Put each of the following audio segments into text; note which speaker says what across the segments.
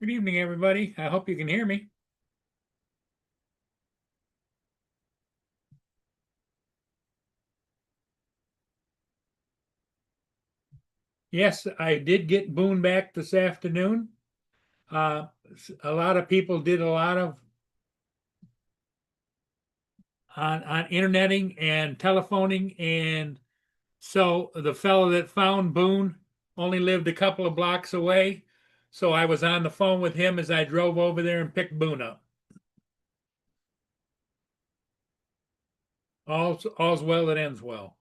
Speaker 1: Good evening, everybody. I hope you can hear me. Yes, I did get Boone back this afternoon. A lot of people did a lot of on interneting and telephoning, and so the fellow that found Boone only lived a couple of blocks away. So I was on the phone with him as I drove over there and picked Boone up. All's well that ends well.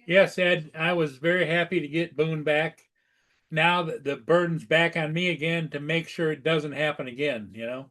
Speaker 1: Yes, Ed, I was very happy to get Boone back. Now the burden's back on me again to make sure it doesn't happen again, you know?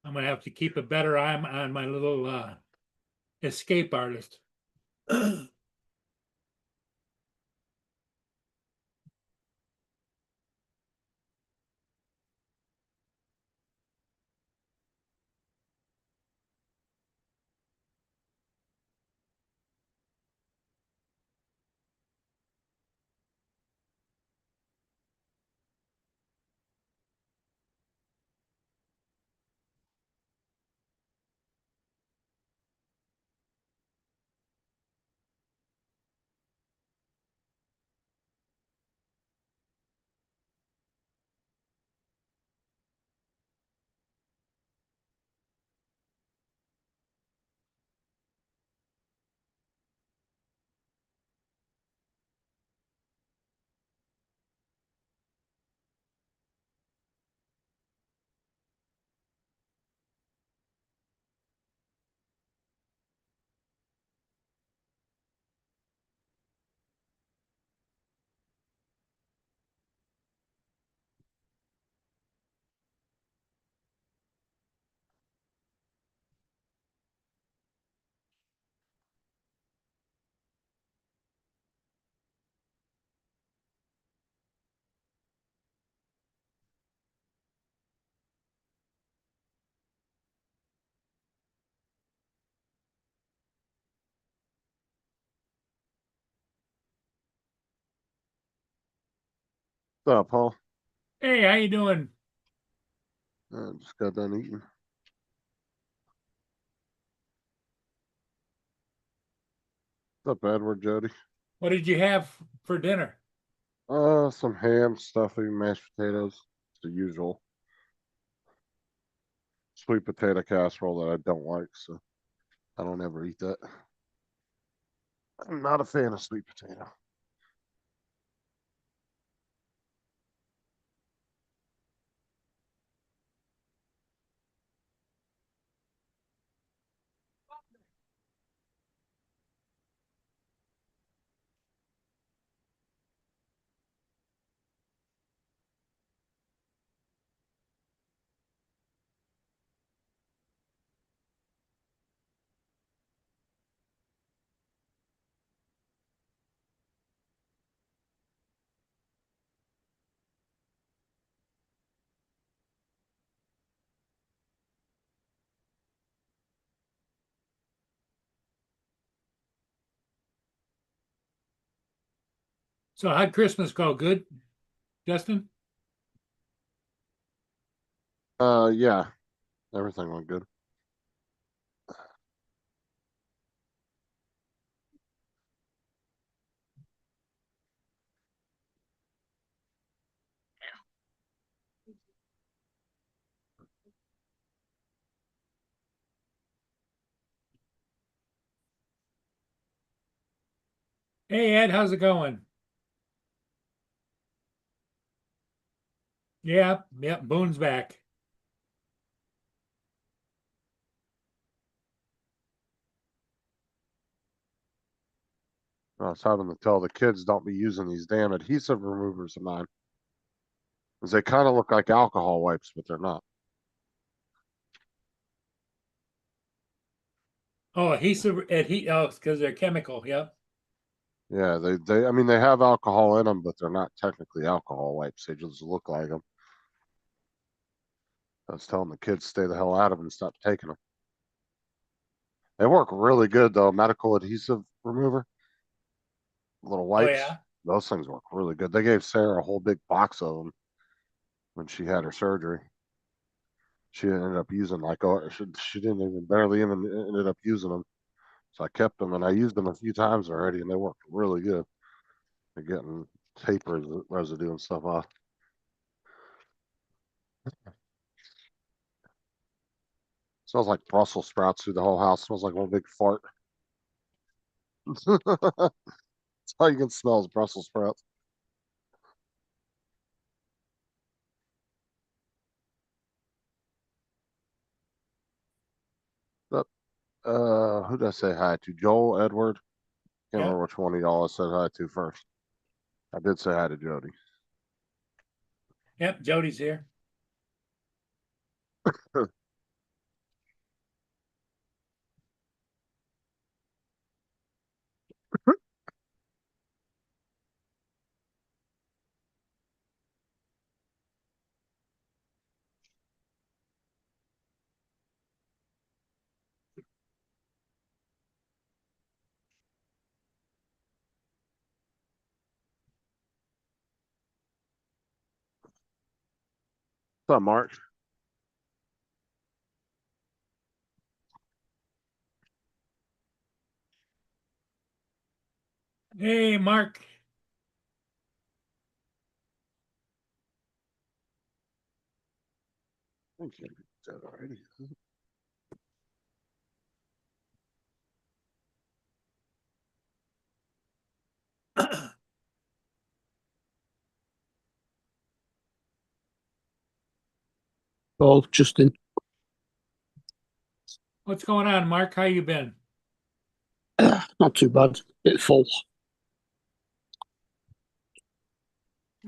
Speaker 1: I'm gonna have to keep a better eye on my little escape artist. I'm
Speaker 2: What's up, Paul?
Speaker 1: Hey, how you doing?
Speaker 2: Just got done eating. What's up, Edward, Jody?
Speaker 1: What did you have for dinner?
Speaker 2: Some ham, stuffing, mashed potatoes. The usual sweet potato casserole that I don't like, so I don't ever eat that. I'm not a fan of sweet potato.
Speaker 1: So how'd Christmas go? Good, Justin?
Speaker 2: Yeah, everything went good.
Speaker 1: Hey, Ed, how's it going? Yeah, yep, Boone's back.
Speaker 2: I was having to tell the kids don't be using these damn adhesive removers of mine, because they kind of look like alcohol wipes, but they're not.
Speaker 1: Oh, oh, because they're chemical. Yep.
Speaker 2: Yeah, I mean, they have alcohol in them, but they're not technically alcohol wipes. They just look like them. I was telling the kids stay the hell out of them and stop taking them. They work really good though. Medical adhesive remover, little
Speaker 1: Oh
Speaker 2: wipes.
Speaker 1: yeah.
Speaker 2: Those things work really good. They gave Sarah a whole big box of them when she had her surgery. She ended up using like, oh, she didn't even barely even ended up using them. So I kept them and I used them a few times already, and they worked really good. They're getting residue and stuff off. Smells like Brussels sprouts through the whole house. Smells like one big fart. That's all you can smell is Brussels sprouts. But, who did I say hi to? Joel, Edward. Can't remember
Speaker 1: Yep.
Speaker 2: which one of y'all I said hi to first. I did say hi to Jody.
Speaker 1: Yep, Jody's here.
Speaker 2: What's up, Mark?
Speaker 1: Hey, Mark.
Speaker 2: Thank you. Already.
Speaker 3: Oh, Justin.
Speaker 1: What's going on, Mark? How you been?
Speaker 3: Not too bad. Bit full.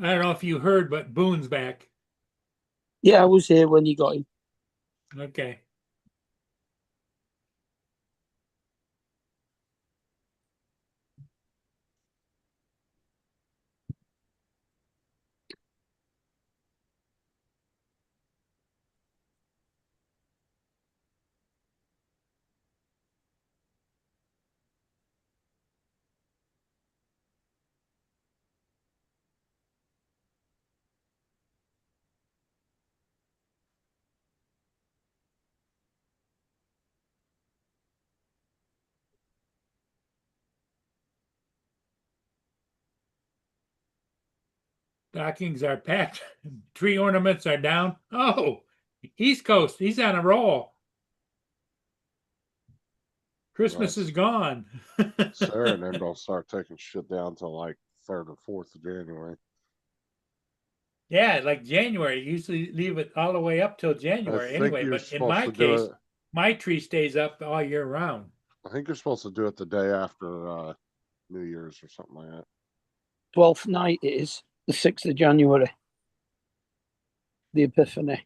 Speaker 1: I don't know if you heard, but Boone's back.
Speaker 3: Yeah, I was here when you got him.
Speaker 1: Okay. Stockings are packed. Tree ornaments are down. Oh, East Coast. He's on a roll. Christmas
Speaker 2: Nice.
Speaker 1: is gone.
Speaker 2: Sarah and them don't start taking shit down till like 3rd or 4th of January.
Speaker 1: Yeah, like January. Usually leave it all the way up till
Speaker 2: I
Speaker 1: January
Speaker 2: think
Speaker 1: anyway.
Speaker 2: you're
Speaker 1: But in
Speaker 2: supposed
Speaker 1: my
Speaker 2: to do
Speaker 1: case,
Speaker 2: it.
Speaker 1: my tree stays up all year round.
Speaker 2: I think you're supposed to do it the day after New Year's or something like that.
Speaker 3: 12th night it is, the 6th of January. The Epiphany.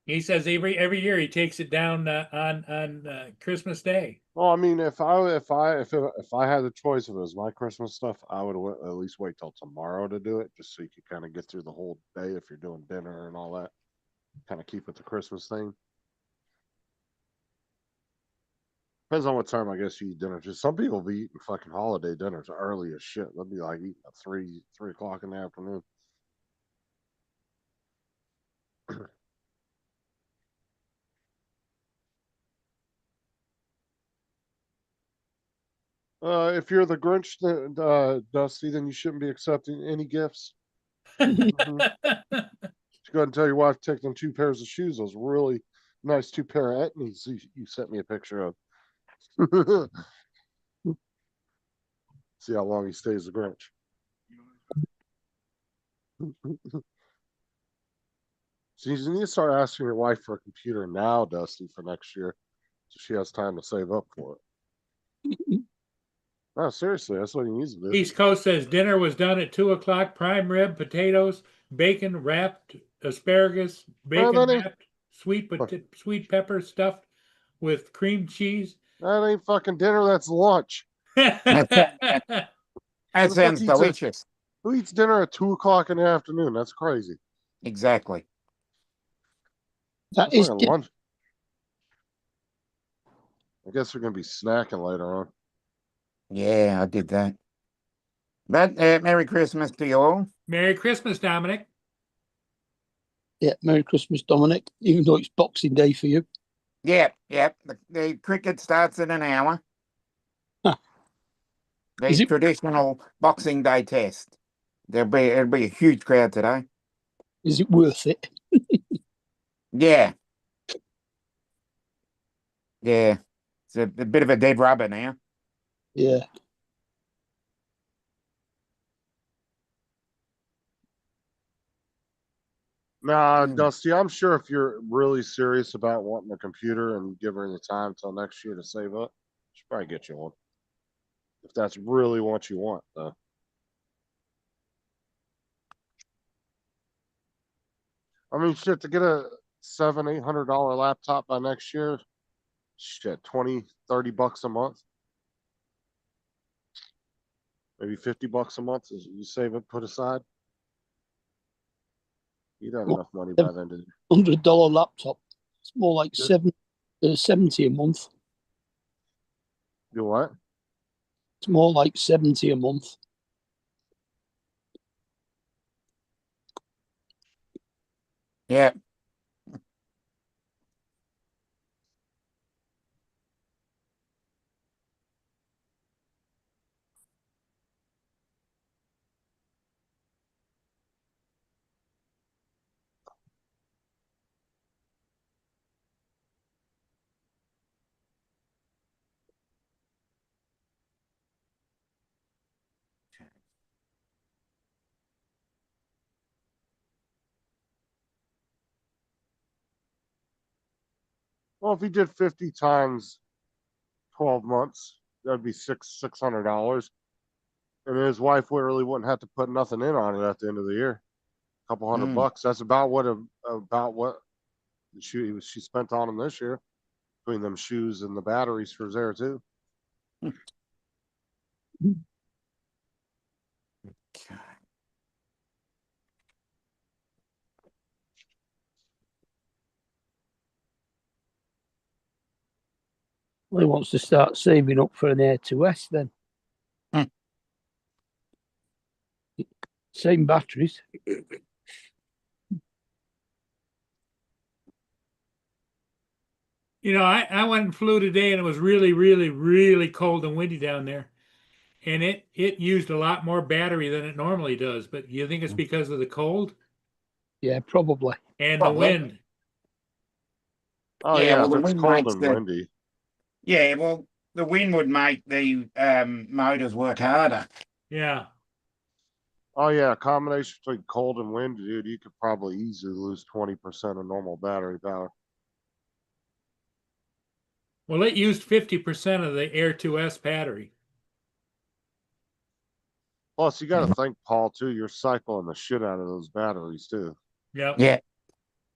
Speaker 1: He says every year he takes it down on Christmas Day.
Speaker 2: Well, I mean, if I had the choice, if it was my Christmas stuff, I would at least wait till tomorrow to do it, just so you could kind of get through the whole day if you're doing dinner and all that. Kind of keep with the Christmas thing. Depends on what time I guess you eat dinner. Just some people be eating fucking holiday dinners early as shit. They'll be like eating at 3 o'clock in the afternoon. If you're the Grinch, Dusty, then you shouldn't be accepting any gifts. Mhm. Just go ahead and tell your wife to take them 2 pairs of shoes. Those really nice 2 pair of Etnies you sent me a picture of. See how long he stays the Grinch. So you need to start asking your wife for a computer now, Dusty, for next year, so she has time to save up for it. No, seriously, that's what he needs to do.
Speaker 1: East Coast says dinner was done at 2 o'clock. Prime rib, potatoes, bacon wrapped, asparagus, bacon
Speaker 2: that ain't
Speaker 1: wrapped, sweet pepper stuffed with cream cheese.
Speaker 2: that ain't fucking dinner. That's lunch.
Speaker 4: That
Speaker 2: Who the fuck
Speaker 4: sounds
Speaker 2: eats
Speaker 4: delicious.
Speaker 2: Who eats dinner at 2 o'clock in the afternoon? That's crazy.
Speaker 4: Exactly.
Speaker 3: That
Speaker 2: That's
Speaker 3: is
Speaker 2: fucking lunch. I guess we're gonna be snacking later on.
Speaker 4: Yeah, I did that. But Merry Christmas to you all.
Speaker 1: Merry Christmas, Dominic.
Speaker 3: yeah, Merry Christmas, Dominic, even though it's Boxing Day for you.
Speaker 4: Yep. The cricket starts in an hour.
Speaker 3: Huh.
Speaker 4: The
Speaker 3: Is it-
Speaker 4: traditional Boxing Day test. It'll be a huge crowd today.
Speaker 3: Is it worth it?
Speaker 4: Yeah. Yeah. It's a bit of a dead rubber now.
Speaker 3: Yeah.
Speaker 2: Nah,
Speaker 4: Mm.
Speaker 2: Dusty, I'm sure if you're really serious about wanting a computer and give her the time till next year to save up, she'll probably get you one. If that's really what you want, though. I mean, shit, to get a $700-800 laptop by next year, shit, 20-30 bucks a month. Maybe $50 a month as you save it, put aside. You'd have
Speaker 3: What?
Speaker 2: enough money by then to
Speaker 3: $100 laptop. It's more like
Speaker 2: Yeah.
Speaker 3: 70 a month.
Speaker 2: do what?
Speaker 3: It's more like 70 a month.
Speaker 4: Yeah.
Speaker 2: Well, if he did 50 times 12 months, that'd be $600. And his wife really wouldn't have to put nothing in on it at the end of the year. A couple hundred
Speaker 4: Mm.
Speaker 2: bucks. That's about what she spent on him this year, between them shoes and the batteries for there too.
Speaker 4: Okay.
Speaker 3: Well, he wants to start saving up for an Air 2S then.
Speaker 4: Hmm.
Speaker 3: same batteries.
Speaker 1: You know, I went and flew today and it was really, really, really cold and windy down there. And it used a lot more battery than it normally does. But you think it's because of the cold
Speaker 3: Yeah, probably.
Speaker 1: and the
Speaker 4: Probably.
Speaker 1: wind?
Speaker 2: Oh
Speaker 4: Yeah,
Speaker 2: yeah,
Speaker 4: well,
Speaker 2: if
Speaker 4: the
Speaker 2: it's
Speaker 4: wind
Speaker 2: cold
Speaker 4: makes
Speaker 2: and
Speaker 4: the-
Speaker 2: windy.
Speaker 4: Yeah, well, the wind would make the motors work harder.
Speaker 1: Yeah.
Speaker 2: Oh yeah, a combination between cold and wind, dude, you could probably easily lose 20% of normal battery power.
Speaker 1: Well, it used 50% of the Air 2S battery.
Speaker 2: Plus, you got to think, Paul, too. You're cycling the shit out of those batteries too,
Speaker 1: Yep.
Speaker 4: Yeah,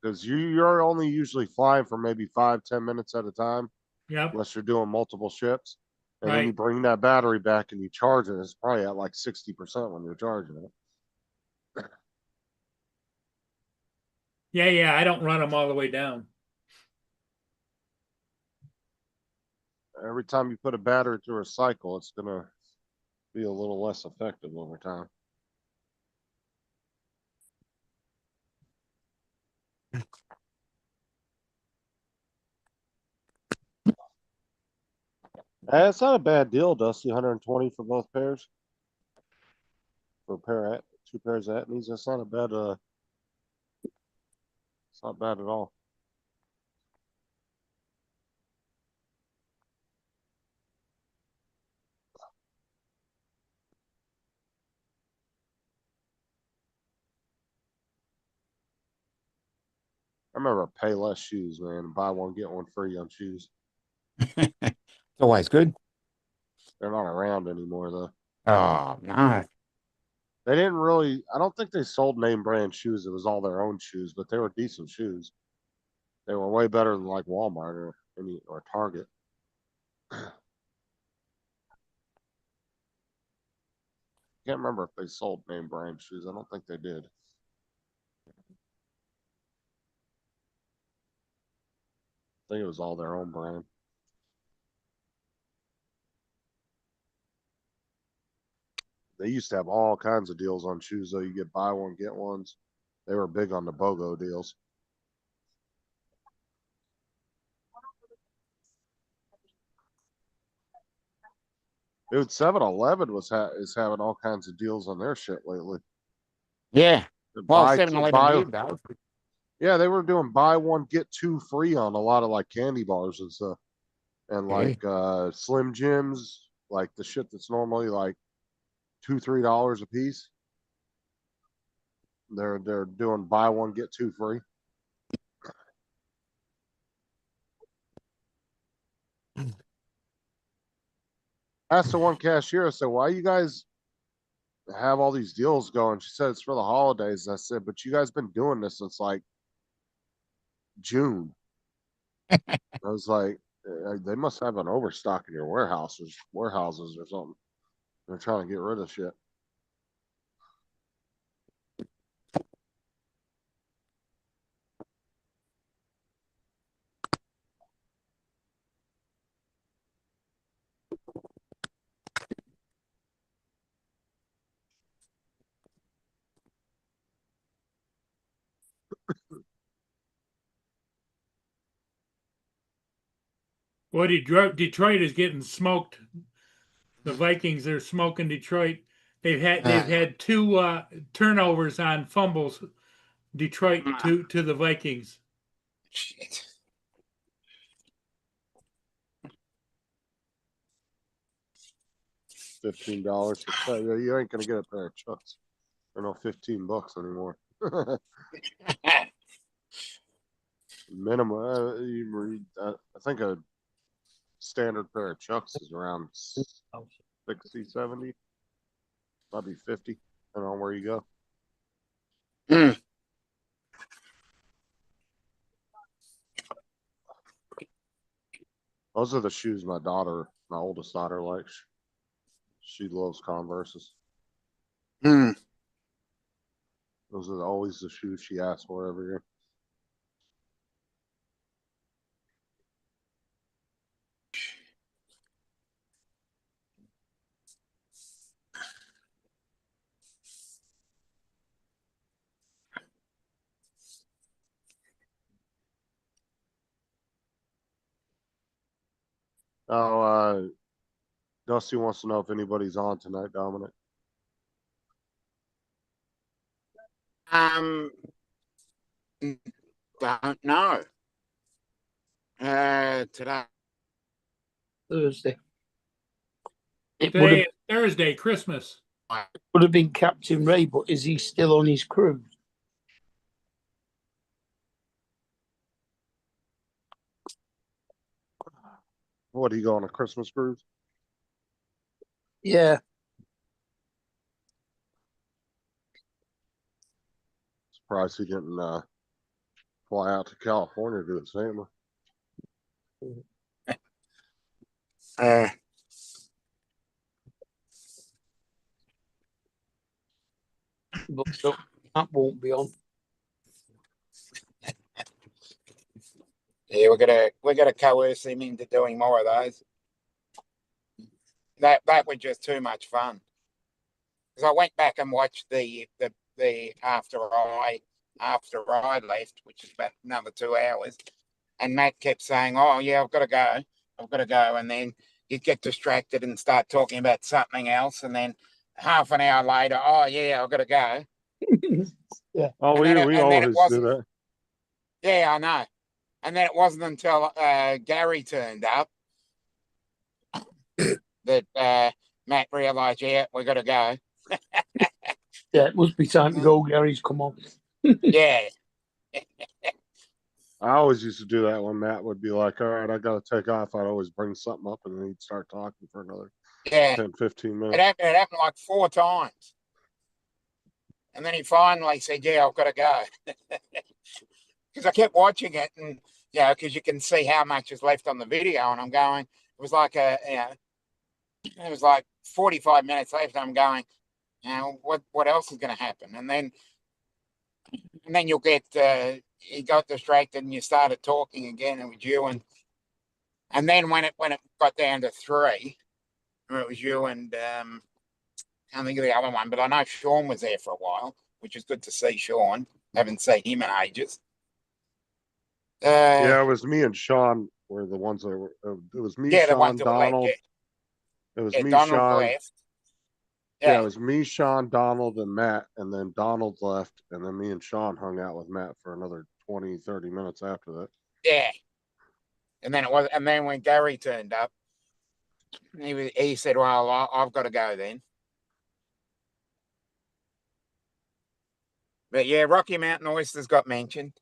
Speaker 2: because you're only usually flying for maybe 5-10 minutes at a time,
Speaker 1: Yep.
Speaker 2: unless you're doing multiple ships. And then you
Speaker 1: Right.
Speaker 2: bring that battery back and you charge it. It's probably at like 60% when you're charging it.
Speaker 1: Yeah. I don't run them all the way down.
Speaker 2: Every time you put a battery through a cycle, it's gonna be a little less effective over time. It's not a bad deal, Dusty. 120 for both pairs. For two pairs of Atmees, that's not a bad. It's not bad at all. I remember pay less shoes, man, and buy one get one free on shoes.
Speaker 4: it's always good.
Speaker 2: They're not around anymore though.
Speaker 4: Oh no.
Speaker 2: They didn't really. I don't think they sold name brand shoes. It was all their own shoes, but they were decent shoes. They were way better than like Walmart or Target. Can't remember if they sold name brand shoes. I don't think they did. I think it was all their own brand. They used to have all kinds of deals on shoes, though. You get buy one, get ones. They were big on the BOGO deals. Dude, 7-Eleven is having all kinds of deals on their shit lately.
Speaker 4: Yeah. Well,
Speaker 2: Buy,
Speaker 4: 7-Eleven
Speaker 2: buy,
Speaker 4: did though.
Speaker 2: yeah, they were doing buy one get two free on a lot of like candy bars and stuff, and
Speaker 4: Yeah.
Speaker 2: like Slim Jims, like the shit that's normally like $2-3 a piece. They're doing buy one get two free. Asked the one cashier, I said, "Why you guys have all these deals going?" She said, "It's for the holidays." I said, "But you guys been doing this since like June." I was like, "They must have an overstock in your warehouses or something. They're trying to get rid of shit."
Speaker 1: Well, Detroit is getting smoked. The Vikings are smoking Detroit. They've had two turnovers on fumbles. Detroit to the Vikings.
Speaker 4: Shit.
Speaker 2: $15 for you ain't gonna get a pair of Chucks for no $15 anymore. Minimum. I think a standard pair of Chucks is around 60, 70, might be 50, depending on where you go.
Speaker 4: Mm.
Speaker 2: Those are the shoes my oldest daughter likes. She loves Converses.
Speaker 3: Hmm.
Speaker 2: Those are always the shoes she asks for every year. Oh, Dusty wants to know if anybody's on tonight, Dominic.
Speaker 4: Um, don't know. Today.
Speaker 3: Thursday. It
Speaker 1: Today is Thursday, Christmas.
Speaker 3: would have been Captain Ray, but is he still on his cruise?
Speaker 2: What, he go on a Christmas cruise?
Speaker 3: Yeah.
Speaker 2: Surprised he didn't fly out to California to his family.
Speaker 4: Uh,
Speaker 3: But no, that won't be on.
Speaker 4: yeah, we're gonna coerce him into doing more of those. That was just too much fun. Because I went back and watched the after I left, which is about another 2 hours, and Matt kept saying, "Oh yeah, I've got to go," and then you'd get distracted and start talking about something else, and then half an hour later, "Oh yeah, I've got to go."
Speaker 3: Yeah.
Speaker 2: Oh,
Speaker 4: And then it
Speaker 2: always do
Speaker 4: wasn't.
Speaker 2: that.
Speaker 4: Yeah, I know. And then it wasn't until Gary turned up that Matt realised, yeah, we got to go.
Speaker 3: Yeah, it must be time to go. Gary's come on.
Speaker 4: Yeah,
Speaker 2: I always used to do that when Matt would be like, all right, I got to take off. I'd always bring something up and then he'd start talking for another
Speaker 4: yeah.
Speaker 2: 10, 15
Speaker 4: It
Speaker 2: minutes.
Speaker 4: happened like 4 times. And then he finally said, yeah, I've got to go. Because I kept watching it and, because you can see how much is left on the video. And I'm going, it was like it was like 45 minutes left. I'm going, what else is going to happen? And then you'll get, he got distracted and you started talking again. It was you. And then when it got down to 3, it was you and, can't think of the other one, but I know Sean was there for a while, which is good to see Sean. Haven't seen him in ages.
Speaker 2: Yeah, it was me and Sean were the ones that were, it was me,
Speaker 4: the ones
Speaker 2: Sean,
Speaker 4: that were left.
Speaker 2: Donald. It was
Speaker 4: Yeah,
Speaker 2: me,
Speaker 4: Donald
Speaker 2: Sean.
Speaker 4: left.
Speaker 2: Yeah, it was me, Sean, Donald, and Matt. And then Donald left. And then me and Sean hung out with Matt for another 20, 30 minutes after that.
Speaker 4: Yeah. And then when Gary turned up, he said, well, I've got to go then. But yeah, Rocky Mountain Oysters got mentioned.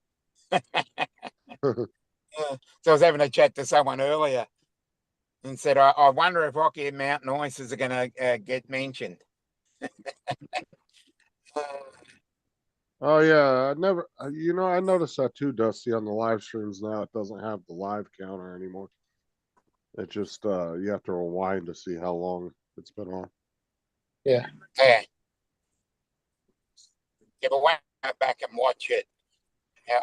Speaker 4: So I was having a chat to someone earlier and said, I wonder if Rocky Mountain Oysters are going to get mentioned.
Speaker 2: Oh yeah, I noticed that too, Dusty, on the live streams now. It doesn't have the live counter anymore. It just you have to rewind to see how long it's been on.
Speaker 3: Yeah.
Speaker 4: Yeah. Yeah, but when I go back and watch it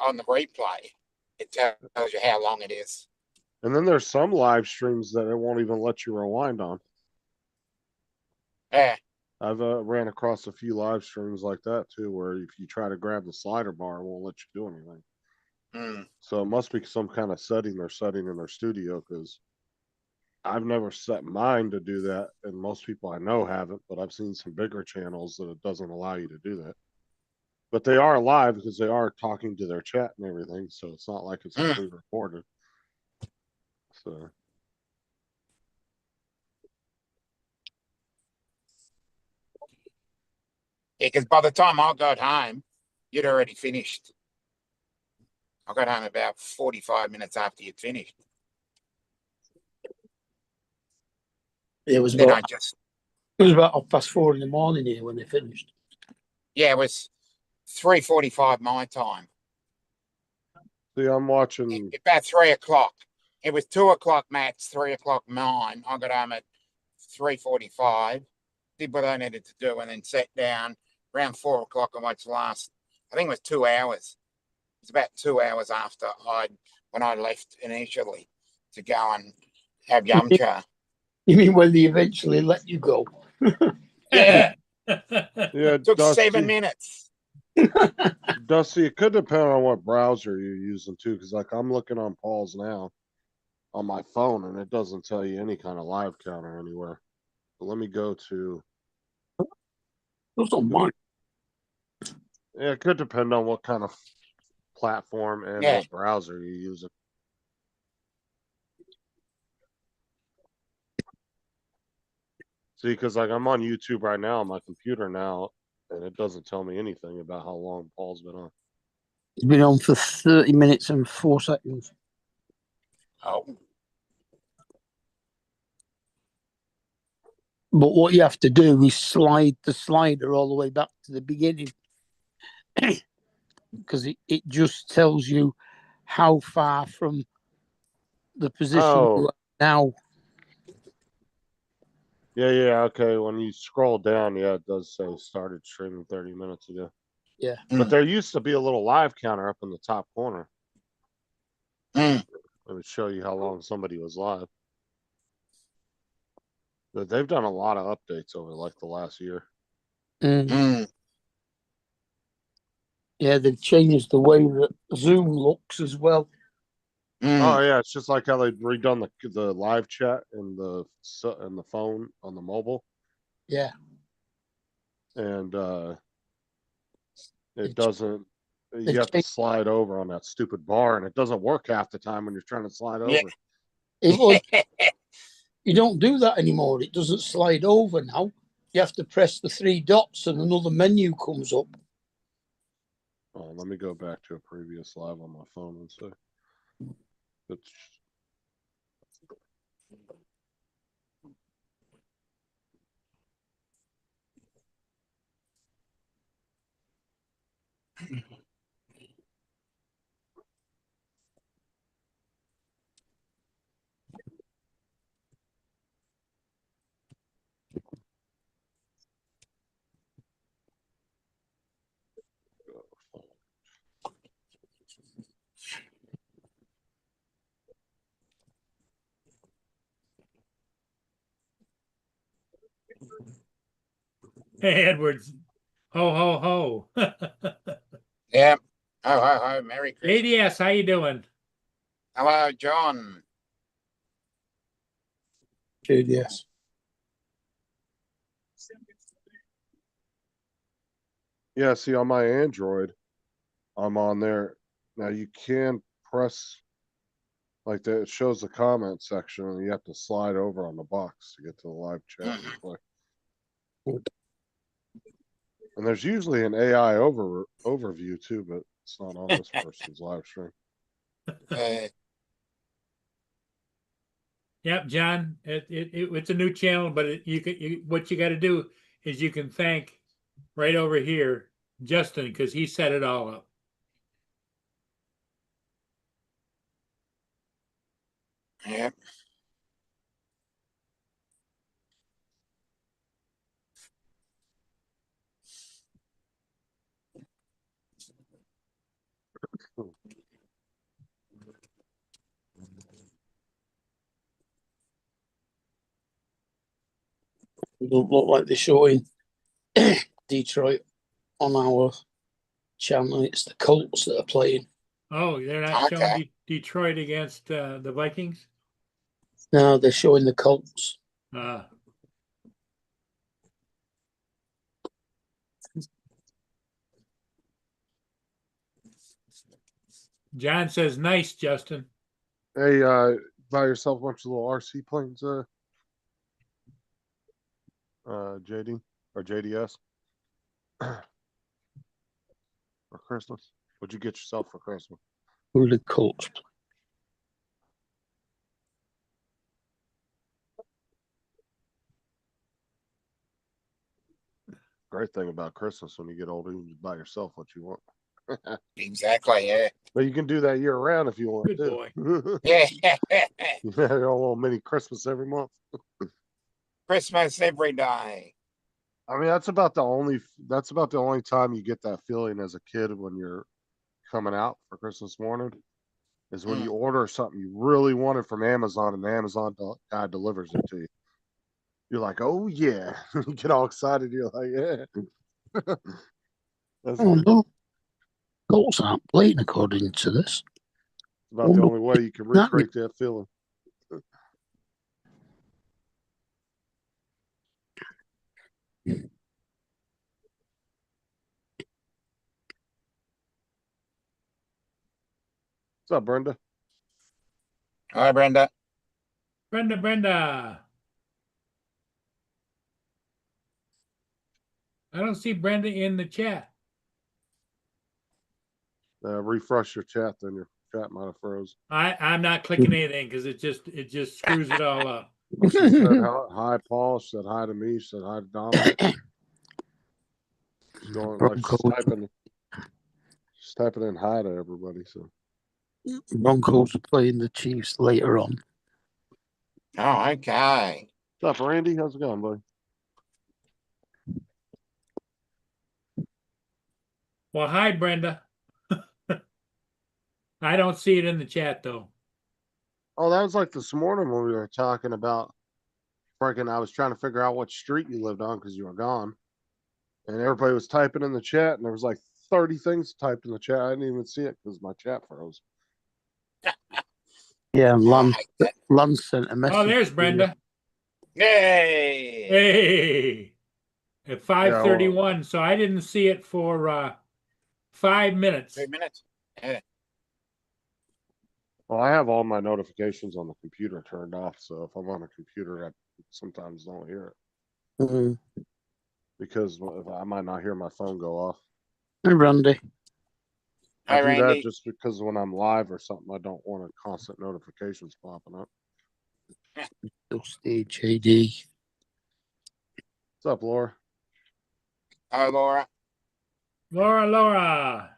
Speaker 4: on the replay, it tells you how long it is.
Speaker 2: And then there's some live streams that it won't even let you rewind on.
Speaker 4: Yeah.
Speaker 2: I've ran across a few live streams like that too, where if you try to grab the slider bar, it won't let you do anything.
Speaker 4: Mm.
Speaker 2: So it must be some kind of setting they're setting in their studio, because I've never set mine to do that, and most people I know haven't, but I've seen some bigger channels that it doesn't allow you to do that. But they are live because they are talking to their chat and everything, so it's not like it's pre-recorded. So
Speaker 4: Yeah, because by the time I got home, you'd already finished. I got home about 45 minutes after you'd finished.
Speaker 3: It was
Speaker 4: Then
Speaker 3: about,
Speaker 4: I just,
Speaker 3: it was about 4:30 in the morning here when they finished.
Speaker 4: yeah, it was 3:45 my time.
Speaker 2: see, I'm watching.
Speaker 4: About 3 o'clock. It was 2 o'clock Matt's, 3 o'clock mine. I got home at 3:45. Did what I needed to do and then sat down around 4 o'clock and watched the last, I think it was 2 hours. It's about 2 hours after when I left initially to go and have yum cha.
Speaker 3: You mean when they eventually let you go?
Speaker 1: Yeah.
Speaker 2: Yeah,
Speaker 4: Took
Speaker 2: Dusty,
Speaker 4: 7 minutes.
Speaker 2: Dusty, it could depend on what browser you're using too, because like I'm looking on Paul's now. on my phone, and it doesn't tell you any kind of live counter anywhere. But let me go to.
Speaker 3: Those on mine.
Speaker 2: Yeah, it could depend on what kind of platform and
Speaker 4: Yeah.
Speaker 2: what browser you're using. See, because like I'm on YouTube right now on my computer now, and it doesn't tell me anything about how long Paul's been on.
Speaker 3: It's been on for 30 minutes and 4 seconds.
Speaker 4: Oh,
Speaker 3: But what you have to do is slide the slider all the way back to the beginning. Because it just tells you how far from the position
Speaker 2: Oh.
Speaker 3: you are now.
Speaker 2: Yeah, okay. When you scroll down, yeah, it does say started streaming 30 minutes ago.
Speaker 3: Yeah.
Speaker 2: But there used to be a little live counter up in the top corner.
Speaker 4: mm,
Speaker 2: It would show you how long somebody was live. But they've done a lot of updates over like the last year.
Speaker 4: mm,
Speaker 3: Yeah, they've changed the way that Zoom looks as well.
Speaker 2: Oh
Speaker 4: mm.
Speaker 2: yeah, it's just like how they've redone the live chat and the phone on the mobile,
Speaker 3: Yeah.
Speaker 2: and
Speaker 3: They've
Speaker 2: it doesn't. You
Speaker 3: they've
Speaker 2: have to
Speaker 3: changed-
Speaker 2: slide over on that stupid bar, and it doesn't work half the time when you're trying to slide
Speaker 4: Yeah.
Speaker 2: over.
Speaker 3: Well, you don't do that anymore. It doesn't slide over now. You have to press the 3 dots and another menu comes up.
Speaker 2: Oh, let me go back to a previous live on my phone and see. It's
Speaker 1: Hey, Edwards. Ho, ho, ho.
Speaker 4: Yeah. Oh, ho, ho. Merry Christmas.
Speaker 1: ADS, how you doing?
Speaker 4: Hello, John.
Speaker 3: Dude, yes.
Speaker 2: Yeah, see on my Android, I'm on there. Now you can press like that, it shows the comment section and you have to slide over on the box to get to the live chat replay. And there's usually an AI overview too, but it's not on this person's live stream.
Speaker 1: Yep, John. It's a new channel, but what you got to do is you can thank right over here Justin because he set it all up.
Speaker 4: Yeah.
Speaker 3: It don't look like they're showing Detroit on our channel. It's the Colts that are playing.
Speaker 1: Oh, they're not showing
Speaker 4: Okay.
Speaker 1: Detroit against the Vikings.
Speaker 3: No, they're showing the Colts.
Speaker 1: John says, "Nice, Justin."
Speaker 2: Hey, buy yourself a bunch of little RC planes, JD or JDS for Christmas. What'd you get yourself for Christmas?
Speaker 3: Who are the Colts?
Speaker 2: Great thing about Christmas when you get older, you can just buy yourself what you want.
Speaker 4: Exactly. Yeah.
Speaker 2: But you can do that year round if you want
Speaker 1: Good
Speaker 2: to.
Speaker 1: boy.
Speaker 4: Yeah.
Speaker 2: You have your own little mini Christmas every month.
Speaker 4: Christmas every day.
Speaker 2: I mean, that's about the only time you get that feeling as a kid when you're coming out for Christmas morning is when you order something you really wanted from Amazon and the Amazon guy delivers it to you. You're like, oh yeah, you get all excited. You're like, yeah. That's
Speaker 3: Oh no, Colts aren't playing according to this.
Speaker 2: about the only way you can recreate that feeling. What's up, Brenda?
Speaker 4: Hi, Brenda.
Speaker 1: Brenda. I don't see Brenda in the chat.
Speaker 2: Refresh your chat, then your chat might have froze.
Speaker 1: I'm not clicking anything because it just screws it all up.
Speaker 2: She said hi, Paul. She said hi to me. She said hi to Dominic. She's going like she's typing in hi to everybody. So
Speaker 3: Broncos are playing the Chiefs later on.
Speaker 4: Oh, okay.
Speaker 2: what's up, Randy? How's it going, buddy?
Speaker 1: Well, hi, Brenda. I don't see it in the chat though.
Speaker 2: Oh, that was like this morning when we were talking about freaking. I was trying to figure out what street you lived on because you were gone, and everybody was typing in the chat, and there was like 30 things typed in the chat. I didn't even see it because my chat froze.
Speaker 3: Yeah,
Speaker 4: Oh,
Speaker 3: Lance sent a message.
Speaker 1: Oh, there's Brenda.
Speaker 4: yay.
Speaker 1: Hey, at 5:31. So I didn't see it for 5 minutes.
Speaker 4: 3 minutes. Yeah.
Speaker 2: Well, I have all my notifications on the computer turned off, so if I'm on a computer, I sometimes don't hear it
Speaker 3: Mm.
Speaker 2: because I might not hear my phone go off.
Speaker 3: Hey, Randy.
Speaker 4: Hi,
Speaker 2: I do that
Speaker 4: Randy.
Speaker 2: just because when I'm live or something, I don't want a constant notifications popping up.
Speaker 3: Dusty JD.
Speaker 2: What's up, Laura?
Speaker 4: Hi, Laura.
Speaker 1: Laura.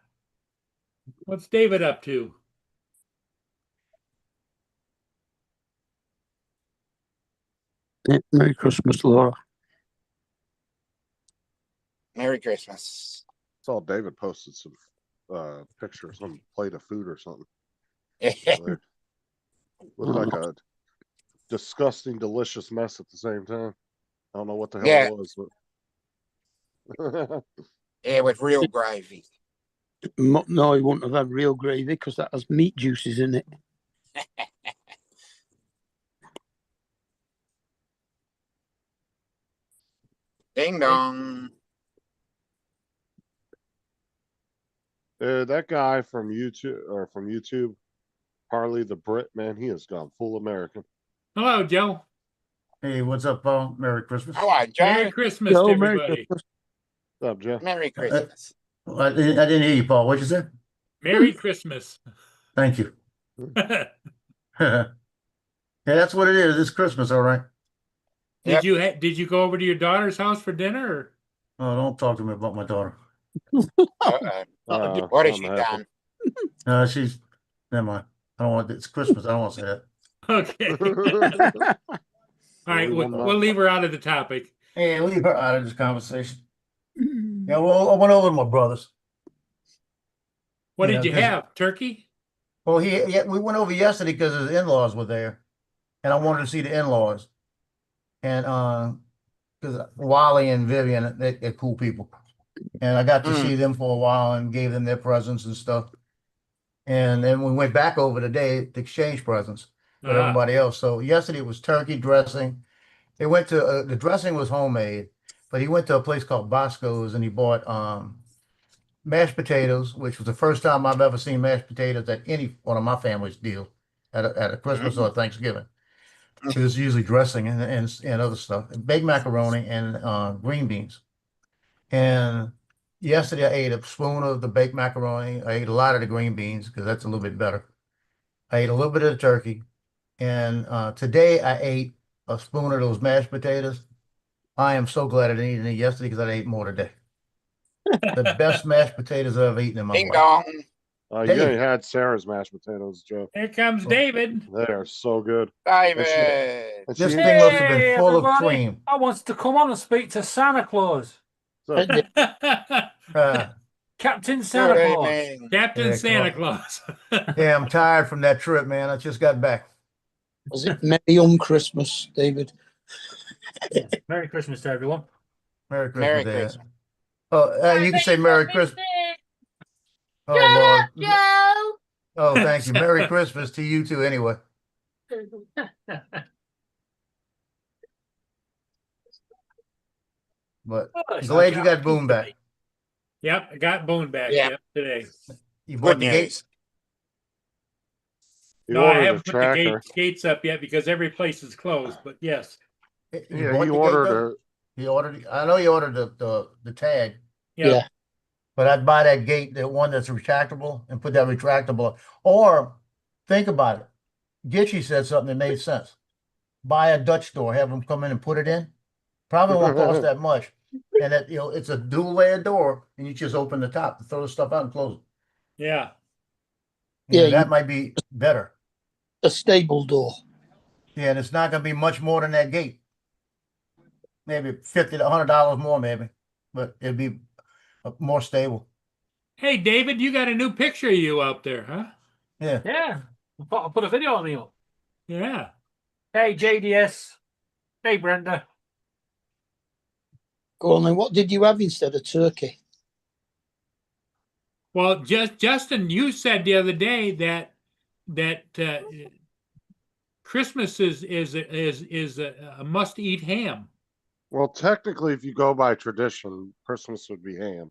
Speaker 1: What's David up to?
Speaker 3: Yeah, Merry Christmas, Laura.
Speaker 4: Merry Christmas.
Speaker 2: Saw David posted some picture of some plate of food or something.
Speaker 4: Yeah.
Speaker 2: Like, looked like a disgusting, delicious mess at the same time. I don't know what the hell
Speaker 4: Yeah.
Speaker 2: it was, but
Speaker 4: Yeah, with real gravy.
Speaker 3: No, he wouldn't have had real gravy because that has meat juices in it.
Speaker 4: Ding dong.
Speaker 2: that guy from YouTube, Harley the Brit, man, he has gone full American.
Speaker 1: Hello, Joe.
Speaker 5: Hey, what's up, Paul? Merry Christmas.
Speaker 4: Hello, Joe.
Speaker 1: Merry Christmas,
Speaker 3: Yo,
Speaker 1: to
Speaker 3: Merry
Speaker 1: everybody.
Speaker 3: Christmas.
Speaker 2: What's up, Jeff?
Speaker 4: Merry Christmas.
Speaker 5: I didn't hear you, Paul. What'd you say?
Speaker 1: Merry Christmas.
Speaker 5: Thank you.
Speaker 1: Did
Speaker 5: Yeah, that's what it is. It's Christmas, all right.
Speaker 4: Yep.
Speaker 1: you go over to your daughter's house for dinner? Or?
Speaker 5: Oh, don't talk to me about my daughter.
Speaker 4: Uh-oh. What has she
Speaker 2: something
Speaker 4: done?
Speaker 5: She's never mind. I don't want. It's Christmas. I don't want to say that.
Speaker 1: Okay.
Speaker 2: happened.
Speaker 1: All right,
Speaker 2: We will
Speaker 1: we'll
Speaker 2: not-
Speaker 1: leave her out of the topic.
Speaker 5: Hey, leave her out of this conversation. Yeah, well, I went over to my brother's.
Speaker 1: What
Speaker 5: Yeah,
Speaker 1: did you
Speaker 5: 'cause-
Speaker 1: have? Turkey?
Speaker 5: Well, we went over yesterday because his in-laws were there, and I wanted to see the in-laws, and because Wally and Vivian, they're cool people, and I got to see them for a while and gave them their presents and stuff, and then we went back over today to exchange presents with everybody else. So yesterday was turkey dressing. They went to the dressing was homemade, but he went to a place called Bosco's and he bought mashed potatoes, which was the first time I've ever seen mashed potatoes at any one of my family's deal at a Christmas or Thanksgiving. It was usually dressing and other stuff, baked macaroni and green beans. And yesterday I ate a spoon of the baked macaroni. I ate a lot of the green beans because that's a little bit better. I ate a little bit of the turkey. And today I ate a spoon of those mashed potatoes. I am so glad I didn't eat any yesterday because I ate more today. The best mashed potatoes I've ever eaten in my
Speaker 4: Ding
Speaker 5: life.
Speaker 4: dong.
Speaker 2: You ain't had Sarah's mashed potatoes, Joe.
Speaker 1: Here comes David.
Speaker 2: They are so good.
Speaker 4: David.
Speaker 2: And
Speaker 5: This
Speaker 2: she-
Speaker 5: thing must have been
Speaker 6: Hey,
Speaker 5: full of
Speaker 6: everybody.
Speaker 5: cream.
Speaker 6: I wanted to come on and speak to Santa Claus,
Speaker 2: so,
Speaker 6: Captain Santa
Speaker 4: Good
Speaker 6: Claus.
Speaker 4: evening.
Speaker 1: Captain
Speaker 5: Yeah,
Speaker 1: Santa
Speaker 5: come
Speaker 1: Claus.
Speaker 5: Yeah, I'm tired from that trip, man. I just got back.
Speaker 3: Was it Merry Christmas, David?
Speaker 6: Merry Christmas to everyone.
Speaker 5: Merry Christmas,
Speaker 4: Merry
Speaker 5: Dad.
Speaker 4: Christmas.
Speaker 5: Oh, you can say Merry Christmas. Oh, Lord. Oh, thank you. Merry Christmas to you too, anyway. But
Speaker 6: Oh, it's
Speaker 5: glad
Speaker 6: like
Speaker 5: you
Speaker 6: a
Speaker 5: got Boone
Speaker 6: pizza
Speaker 5: back.
Speaker 6: meat.
Speaker 1: Yep, I got Boone back.
Speaker 4: Yeah.
Speaker 1: Yep, today.
Speaker 5: You
Speaker 4: Good
Speaker 5: bought the gate.
Speaker 4: news.
Speaker 2: You
Speaker 1: No, I
Speaker 2: ordered a
Speaker 1: haven't put the
Speaker 2: tracker.
Speaker 1: gates up yet because every place is closed. But yes,
Speaker 5: You
Speaker 2: Yeah,
Speaker 5: bought
Speaker 2: you
Speaker 5: the gate
Speaker 2: ordered
Speaker 5: though? You ordered. I know you ordered the tag,
Speaker 1: yeah.
Speaker 3: Yeah.
Speaker 5: but I'd buy that gate, the one that's retractable, and put that retractable. Or think about it. Gitchy said something that made sense. Buy a Dutch door, have them come in and put it in. Probably won't cost that much. And that, you know, it's a dual layer door, and you just open the top to throw the stuff out and close it.
Speaker 1: Yeah.
Speaker 5: You know,
Speaker 3: Yeah,
Speaker 5: that might be better.
Speaker 3: A stable door.
Speaker 5: Yeah, and it's not gonna be much more than that gate. Maybe $50 to $100 more, maybe, but it'd be more stable.
Speaker 1: Hey, David, you got a new picture of you out there, huh?
Speaker 5: Yeah.
Speaker 6: Yeah. I'll put a video on me up.
Speaker 1: Yeah.
Speaker 6: Hey, JDS. Hey, Brenda.
Speaker 3: Go on then. What did you have instead of turkey?
Speaker 1: Well, Justin, you said the other day that Christmas is a must eat ham.
Speaker 2: Well, technically, if you go by tradition, Christmas would be ham.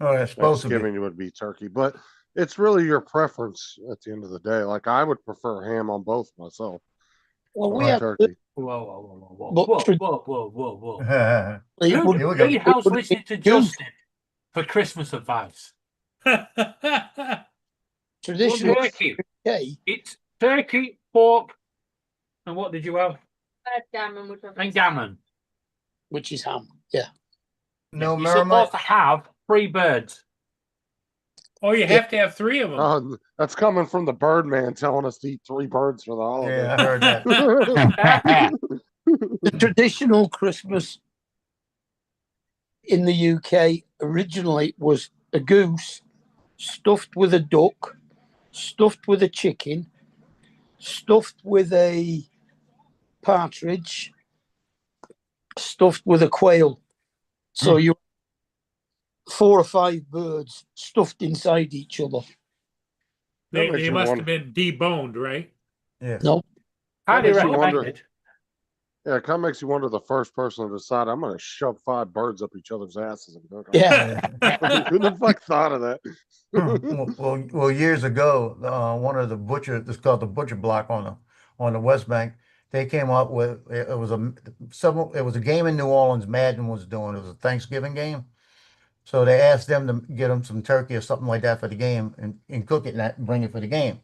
Speaker 5: Oh, it's supposed to be.
Speaker 2: Thanksgiving would be turkey, but it's really your preference at the end of the day. Like I would prefer ham on both myself.
Speaker 3: Well, we
Speaker 2: Or
Speaker 3: have
Speaker 2: turkey.
Speaker 6: Whoa, whoa, whoa, whoa,
Speaker 3: But
Speaker 6: whoa,
Speaker 3: tra-
Speaker 6: whoa, whoa, whoa, whoa.
Speaker 3: it
Speaker 5: Here
Speaker 3: would-
Speaker 5: we
Speaker 6: Who
Speaker 5: go.
Speaker 6: in your house
Speaker 3: would be
Speaker 6: listening to
Speaker 3: good.
Speaker 6: Justin for Christmas advice?
Speaker 3: traditional
Speaker 6: Turkey.
Speaker 3: UK,
Speaker 6: It's turkey, pork, and what did you have?
Speaker 7: Gammon would
Speaker 6: And gammon.
Speaker 3: which is ham. Yeah.
Speaker 5: No
Speaker 6: You're
Speaker 5: Merrimack.
Speaker 6: supposed to have 3 birds.
Speaker 1: Oh, you have to have 3 of them.
Speaker 2: That's coming from the Birdman telling us to eat 3 birds for the holiday.
Speaker 5: Yeah, I heard that.
Speaker 3: The traditional Christmas in the UK originally was a goose stuffed with a duck, stuffed with a chicken, stuffed with a partridge, stuffed with a quail. So you 4 or 5 birds stuffed inside each other.
Speaker 2: That makes
Speaker 1: They
Speaker 2: you
Speaker 1: must
Speaker 2: wonder-
Speaker 1: have been deboned, right?
Speaker 5: Yeah.
Speaker 3: No,
Speaker 6: Highly
Speaker 2: makes you wonder-
Speaker 6: recommended.
Speaker 2: Yeah, it kind of makes you wonder the first person to decide I'm going to shove 5 birds up each other's asses and cook 'em.
Speaker 3: yeah,
Speaker 2: Who the fuck thought of that?
Speaker 5: Well, years ago, one of the butcher, it's called the Butcher Block on the West Bank. They came up with it was a game in New Orleans. Madden was doing. It was a Thanksgiving game, so they asked them to get them some turkey or something like that for the game and cook it and bring it for the game.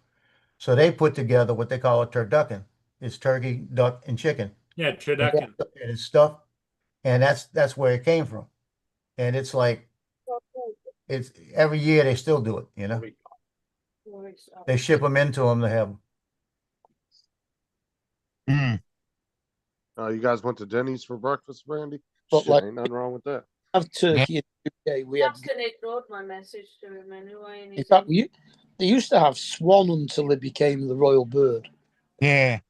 Speaker 5: So they put together what they call a turducken. It's turkey, duck, and chicken.
Speaker 1: Yeah, turducken.
Speaker 5: And it's stuffed, and that's where it came from. And it's like it's every year they still do it. You know, they ship them into them to have 'em.
Speaker 2: You guys went to Denny's for breakfast, Brandy?
Speaker 3: But
Speaker 2: Shit,
Speaker 3: like-
Speaker 2: ain't nothing wrong with that.
Speaker 3: have turkey in the UK. We had,
Speaker 7: Justin ignored my message to him anyway. And he
Speaker 3: in fact,
Speaker 7: said,
Speaker 3: they used to have swan until it became the royal bird.
Speaker 8: Yeah.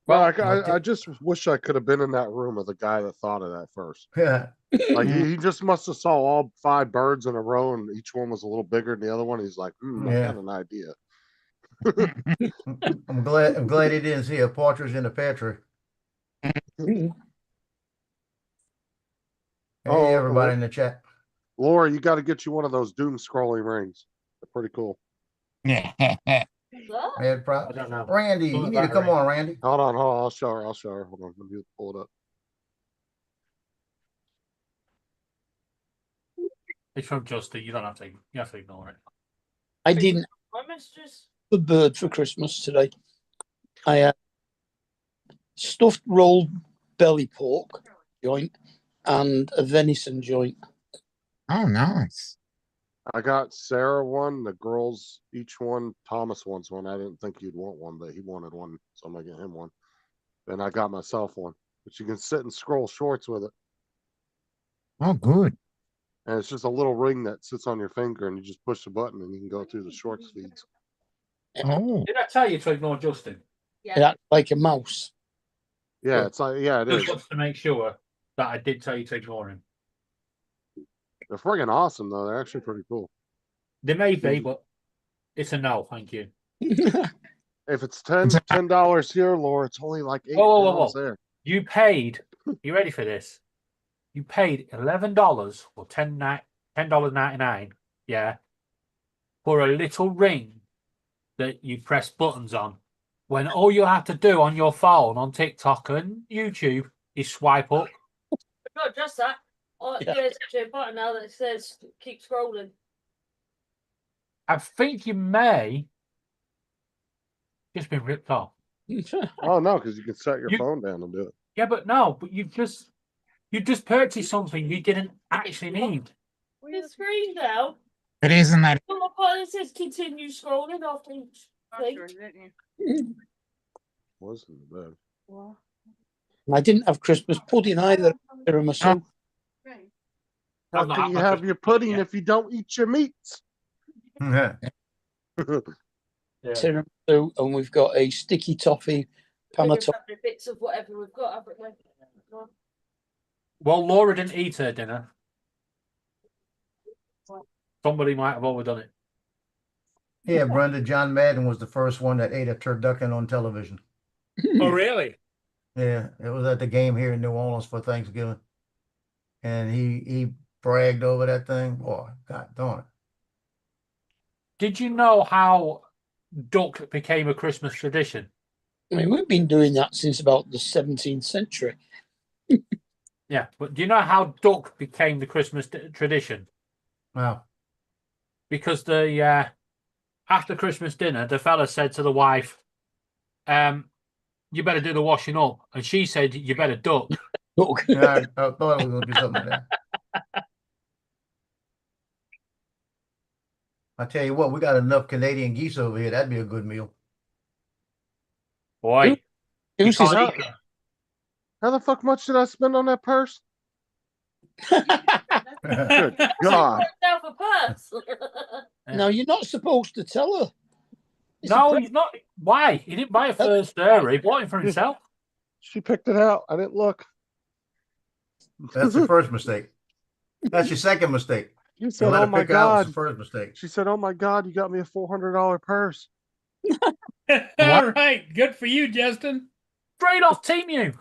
Speaker 2: Well,
Speaker 5: Well,
Speaker 2: I just wish I could have been in that room with the guy that thought of that first.
Speaker 5: Yeah.
Speaker 2: Like he just must have saw all 5 birds in a row, and each one was a little bigger than the other one. He's like, I
Speaker 5: Yeah.
Speaker 2: got an idea.
Speaker 5: I'm glad he didn't see a partridge in a pear tree.
Speaker 2: Oh,
Speaker 5: Hey, everybody in the chat.
Speaker 2: Laura, you got to get you one of those doom scrolling rings. They're pretty cool.
Speaker 7: "What?"
Speaker 5: Mad
Speaker 6: I don't know.
Speaker 5: Randy, you
Speaker 6: Pull
Speaker 5: need to
Speaker 6: that
Speaker 5: come
Speaker 6: ring.
Speaker 5: on, Randy.
Speaker 2: Hold on. I'll show her. Hold on. Let me pull it up.
Speaker 6: It's from Justin. You have to ignore it.
Speaker 3: I didn't
Speaker 7: My mistress.
Speaker 3: have a bird for Christmas today. I had stuffed rolled belly pork joint and a venison joint.
Speaker 8: Oh, nice.
Speaker 2: I got Sarah one, the girls each one, Thomas wants one. I didn't think he'd want one, but he wanted one, so I'm gonna get him one. Then I got myself one, but you can sit and scroll shorts with it,
Speaker 8: Oh, good.
Speaker 2: and it's just a little ring that sits on your finger, and you just push the button, and you can go through the shorts feeds.
Speaker 8: Oh,
Speaker 6: Did I tell you to ignore Justin?
Speaker 3: It acted like a mouse.
Speaker 2: Yeah, it's like it is.
Speaker 6: Just to make sure that I did tell you to ignore him.
Speaker 2: They're friggin' awesome though. They're actually pretty cool.
Speaker 6: They may be, but it's a no, thank you.
Speaker 2: If it's $10 here, Laura, it's only like $8
Speaker 6: Whoa, whoa, whoa, whoa.
Speaker 2: there.
Speaker 6: You paid. You ready for this? you paid $11 or $10.99, yeah, for a little ring that you press buttons on, when all you have to do on your phone on TikTok and YouTube is swipe up.
Speaker 7: Not just that. Oh,
Speaker 3: Yeah.
Speaker 7: there's actually a button now that says keep scrolling.
Speaker 6: I think you may just been ripped off.
Speaker 2: Oh, no, because you can set your
Speaker 6: You-
Speaker 2: phone down and do it.
Speaker 6: Yeah, but no, but you just purchased something you didn't actually need.
Speaker 7: The screen now.
Speaker 8: But isn't that
Speaker 7: On the button it says continue scrolling after each thing.
Speaker 2: Was in the bed.
Speaker 7: Wow.
Speaker 3: I didn't have Christmas pudding either. Sarah, myself.
Speaker 2: How
Speaker 6: I've not
Speaker 2: can
Speaker 6: had
Speaker 2: you
Speaker 6: my
Speaker 2: have
Speaker 6: Christmas
Speaker 2: your pudding
Speaker 6: yet.
Speaker 2: if you don't eat your meats?
Speaker 6: Yeah.
Speaker 3: Tiramisu, and we've got a sticky toffee
Speaker 7: We've
Speaker 3: panettone.
Speaker 7: had bits of whatever we've got, haven't we?
Speaker 6: Well, Laura didn't eat her dinner. Somebody might have overdone it.
Speaker 5: Yeah, Brenda, John Madden was the first one that ate a turducken on television.
Speaker 1: Oh, really?
Speaker 5: Yeah, it was at the game here in New Orleans for Thanksgiving. And he bragged over that thing. Boy, God darn it.
Speaker 6: Did you know how duck became a Christmas tradition?
Speaker 3: I mean, we've been doing that since about the 17th century.
Speaker 6: Yeah, but do you know how duck became the Christmas tradition?
Speaker 5: Wow.
Speaker 6: Because the after Christmas dinner, the fella said to the wife, "You better do the washing up," and she said, "You better duck."
Speaker 3: Look,
Speaker 5: Yeah, I thought it was going to be something like that. I tell you what, we got enough Canadian geese over here. That'd be a good meal.
Speaker 6: Boy,
Speaker 3: who's
Speaker 6: you
Speaker 3: his?
Speaker 6: can't eat-
Speaker 2: How the fuck much did I spend on that purse? Good God.
Speaker 7: Myself a purse.
Speaker 3: No, you're not supposed to tell her. It's a
Speaker 6: No,
Speaker 3: pre-
Speaker 6: he's not. Why? He didn't buy it for Sarah. He bought it for himself.
Speaker 2: She picked it out. I didn't look.
Speaker 5: That's the first mistake. That's your second mistake.
Speaker 2: You
Speaker 5: To
Speaker 2: said,
Speaker 5: let
Speaker 2: "Oh
Speaker 5: her
Speaker 2: my
Speaker 5: pick it out was
Speaker 2: God."
Speaker 5: the first mistake.
Speaker 2: She said, "Oh my God, you got me a $400 purse."
Speaker 1: All right. Good for you, Justin.
Speaker 6: Straight off Team You.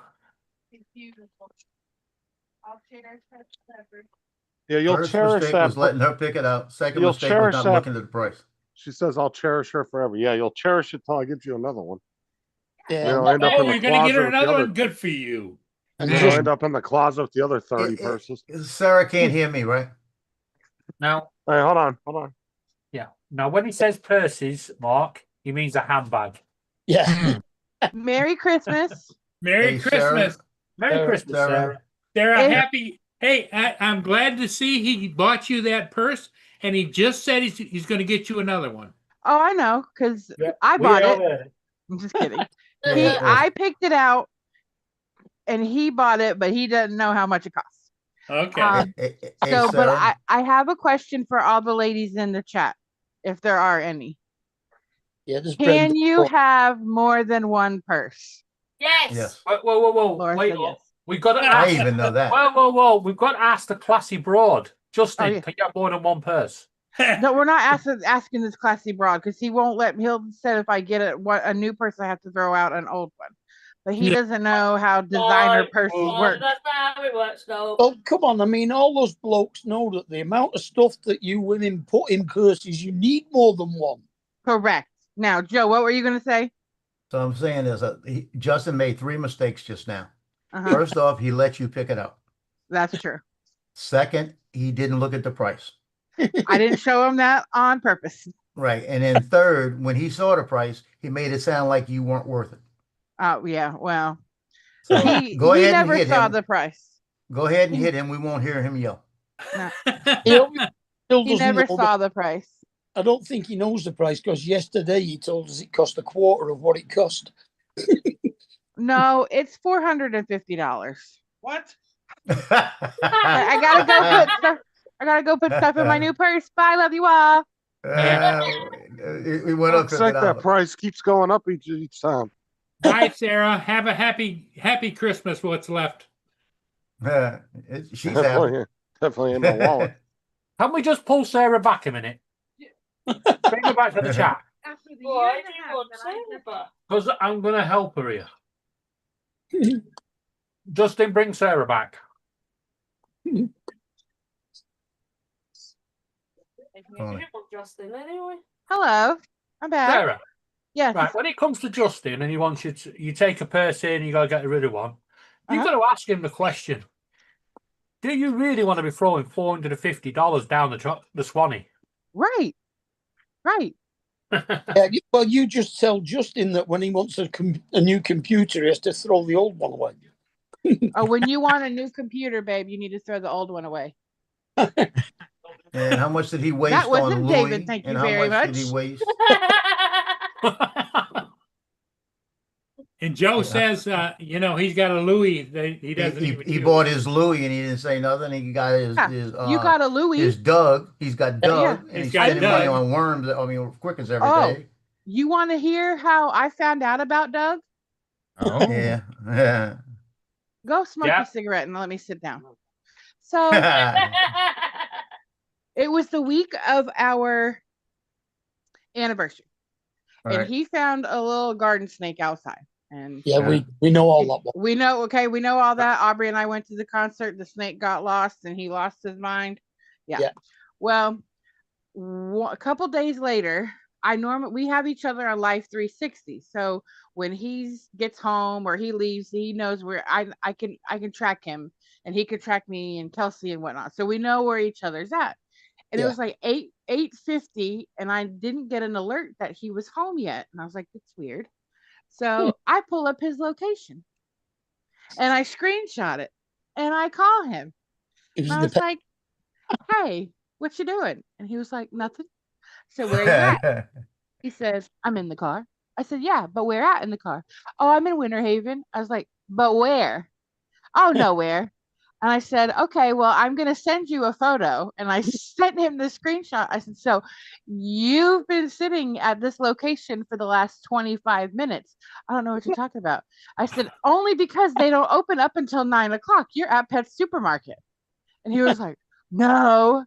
Speaker 7: It's beautiful. I'll cherish that forever.
Speaker 2: Yeah, you'll
Speaker 5: First
Speaker 2: cherish
Speaker 5: mistake
Speaker 2: that.
Speaker 5: was letting her pick it out. Second
Speaker 2: You'll
Speaker 5: mistake
Speaker 2: cherish
Speaker 5: was
Speaker 2: that-
Speaker 5: not looking at the price.
Speaker 2: She says, "I'll cherish her forever." Yeah, you'll cherish it till I get you another one.
Speaker 3: Yeah,
Speaker 2: You'll end up
Speaker 1: Oh,
Speaker 2: in the
Speaker 1: you're gonna get her
Speaker 2: closet with the
Speaker 1: another
Speaker 2: other.
Speaker 1: one. Good for you.
Speaker 3: and
Speaker 2: You'll
Speaker 3: just
Speaker 2: end up in the closet with the other 30 purses.
Speaker 5: Sarah can't hear me, right?
Speaker 6: Now,
Speaker 2: Hey, hold on.
Speaker 6: yeah. Now, when he says purses, Mark, he means a handbag.
Speaker 3: yeah.
Speaker 9: Merry Christmas.
Speaker 1: Merry
Speaker 5: Hey, Sarah.
Speaker 1: Christmas,
Speaker 6: Merry Christmas,
Speaker 5: Sarah.
Speaker 6: Sarah.
Speaker 1: Sarah.
Speaker 9: Hey.
Speaker 1: Happy. Hey, I'm glad to see he bought you that purse, and he just said he's going to get you another one.
Speaker 9: Oh, I know, because
Speaker 6: Yeah,
Speaker 9: I
Speaker 6: we
Speaker 9: bought
Speaker 6: all
Speaker 9: it.
Speaker 6: heard it.
Speaker 9: I'm just kidding.
Speaker 5: Yeah.
Speaker 9: I picked it out and he bought it, but he doesn't know how much it costs.
Speaker 1: Okay.
Speaker 5: Hey,
Speaker 9: So, but
Speaker 5: Sarah.
Speaker 9: I have a question for all the ladies in the chat, if there are any.
Speaker 3: Yeah, there's
Speaker 9: Can
Speaker 3: Brenda.
Speaker 9: you have more than one purse?
Speaker 7: Yes.
Speaker 5: Yes.
Speaker 6: Whoa.
Speaker 9: Laura
Speaker 6: Wait,
Speaker 9: said yes.
Speaker 6: we've got to
Speaker 5: I
Speaker 6: ask.
Speaker 5: even know that.
Speaker 6: Whoa. We've got to ask the classy broad. Justin,
Speaker 9: Oh, yeah.
Speaker 6: can you have more than one purse?
Speaker 9: No, we're not asking this classy broad because he won't let me. He'll said if I get a new purse, I have to throw out an old one. But he doesn't know how designer purses work.
Speaker 7: That's not how it works, though.
Speaker 3: Oh, come on. I mean, all those blokes know that the amount of stuff that you women put in purses, you need more than one.
Speaker 9: Correct. Now, Joe, what were you going to say?
Speaker 5: So I'm saying is Justin made 3 mistakes just now.
Speaker 9: Uh-huh.
Speaker 5: First off, he let you pick it out.
Speaker 9: That's true.
Speaker 5: Second, he didn't look at the price.
Speaker 9: I didn't show him that on purpose.
Speaker 5: Right. And then third, when he saw the price, he made it sound like you weren't worth it.
Speaker 9: Oh, yeah. Well,
Speaker 5: So
Speaker 9: he
Speaker 5: go ahead and
Speaker 9: never
Speaker 5: hit
Speaker 9: saw
Speaker 5: him.
Speaker 9: the price.
Speaker 5: Go ahead and hit him. We won't hear him yell.
Speaker 3: He obviously still
Speaker 9: He
Speaker 3: doesn't
Speaker 9: never
Speaker 3: know
Speaker 9: saw the price.
Speaker 3: I don't think he knows the price because yesterday he told us it cost a quarter of what it cost.
Speaker 9: No, it's $450.
Speaker 1: What?
Speaker 9: I gotta go put stuff. I gotta go put stuff in my new purse. Bye, love you all.
Speaker 5: We went up
Speaker 2: Looks like that
Speaker 5: $50.
Speaker 2: price keeps going up each time.
Speaker 1: Bye, Sarah. Have a happy Christmas. What's left?
Speaker 5: She's happy.
Speaker 2: Definitely in my wallet.
Speaker 6: Can we just pull Sarah back a minute? Bring her back to the chat.
Speaker 7: After the Why do you want Sarah back?
Speaker 6: Because I'm going to help her here. Justin, bring Sarah back.
Speaker 5: Funny.
Speaker 7: Justin, anyway.
Speaker 9: Hello, I'm back.
Speaker 6: Sarah,
Speaker 9: Yes.
Speaker 6: right, when it comes to Justin and he wants you to, you take a purse in, you got to get rid of one, you've got to ask him the question, do you really want to be throwing $450 down the Swanee?
Speaker 9: Right. Right.
Speaker 3: Well, you just tell Justin that when he wants a new computer, he has to throw the old one away.
Speaker 9: Oh, when you want a new computer, babe, you need to throw the old one away.
Speaker 5: And how much did he waste
Speaker 9: That wasn't
Speaker 5: on
Speaker 9: David,
Speaker 5: Louis?
Speaker 9: thank you
Speaker 5: And how
Speaker 9: very
Speaker 5: much did he
Speaker 9: much.
Speaker 5: waste?
Speaker 1: And Joe says, he's got a Louis that he doesn't even
Speaker 5: He
Speaker 1: use.
Speaker 5: bought his Louis and he didn't say nothing. He got his
Speaker 9: You got a Louis.
Speaker 5: his Doug. He's got Doug, and
Speaker 1: He's
Speaker 5: he's
Speaker 1: got
Speaker 5: spending money
Speaker 1: Doug.
Speaker 5: on worms. Quickens every
Speaker 9: Oh.
Speaker 5: day.
Speaker 9: You want to hear how I found out about Doug?
Speaker 8: Oh,
Speaker 5: Yeah. Yeah.
Speaker 9: Go smoke
Speaker 6: Yeah.
Speaker 9: a cigarette and let me sit down. So it was the week of our anniversary,
Speaker 5: All
Speaker 9: and
Speaker 5: right.
Speaker 9: he found a little garden snake outside. And
Speaker 3: Yeah, we know all that one.
Speaker 9: we know, okay, we know all that. Aubrey and I went to the concert. The snake got lost, and he lost his mind. Yeah. Well, a couple days later, we have each other on Life 360. So when he gets home or he leaves, he knows where I can track him, and he could track me and Kelsey and whatnot. So we know where each other's at. And it was like 8:50, and I didn't get an alert that he was home yet. And I was like, that's weird. So I pull up his location and I screenshot it and I call him. And I was like, hey, what you doing? And he was like, nothing. So where you at? He says, I'm in the car. I said, yeah, but where at in the car? Oh, I'm in Winter Haven. I was like, but where? Oh, nowhere. And I said, okay, well, I'm going to send you a photo. And I sent him the screenshot. I said, so you've been sitting at this location for the last 25 minutes. I don't know what you're talking about. I said, only because they don't open up until 9 o'clock. You're at Pet Supermarket. And he was like, no.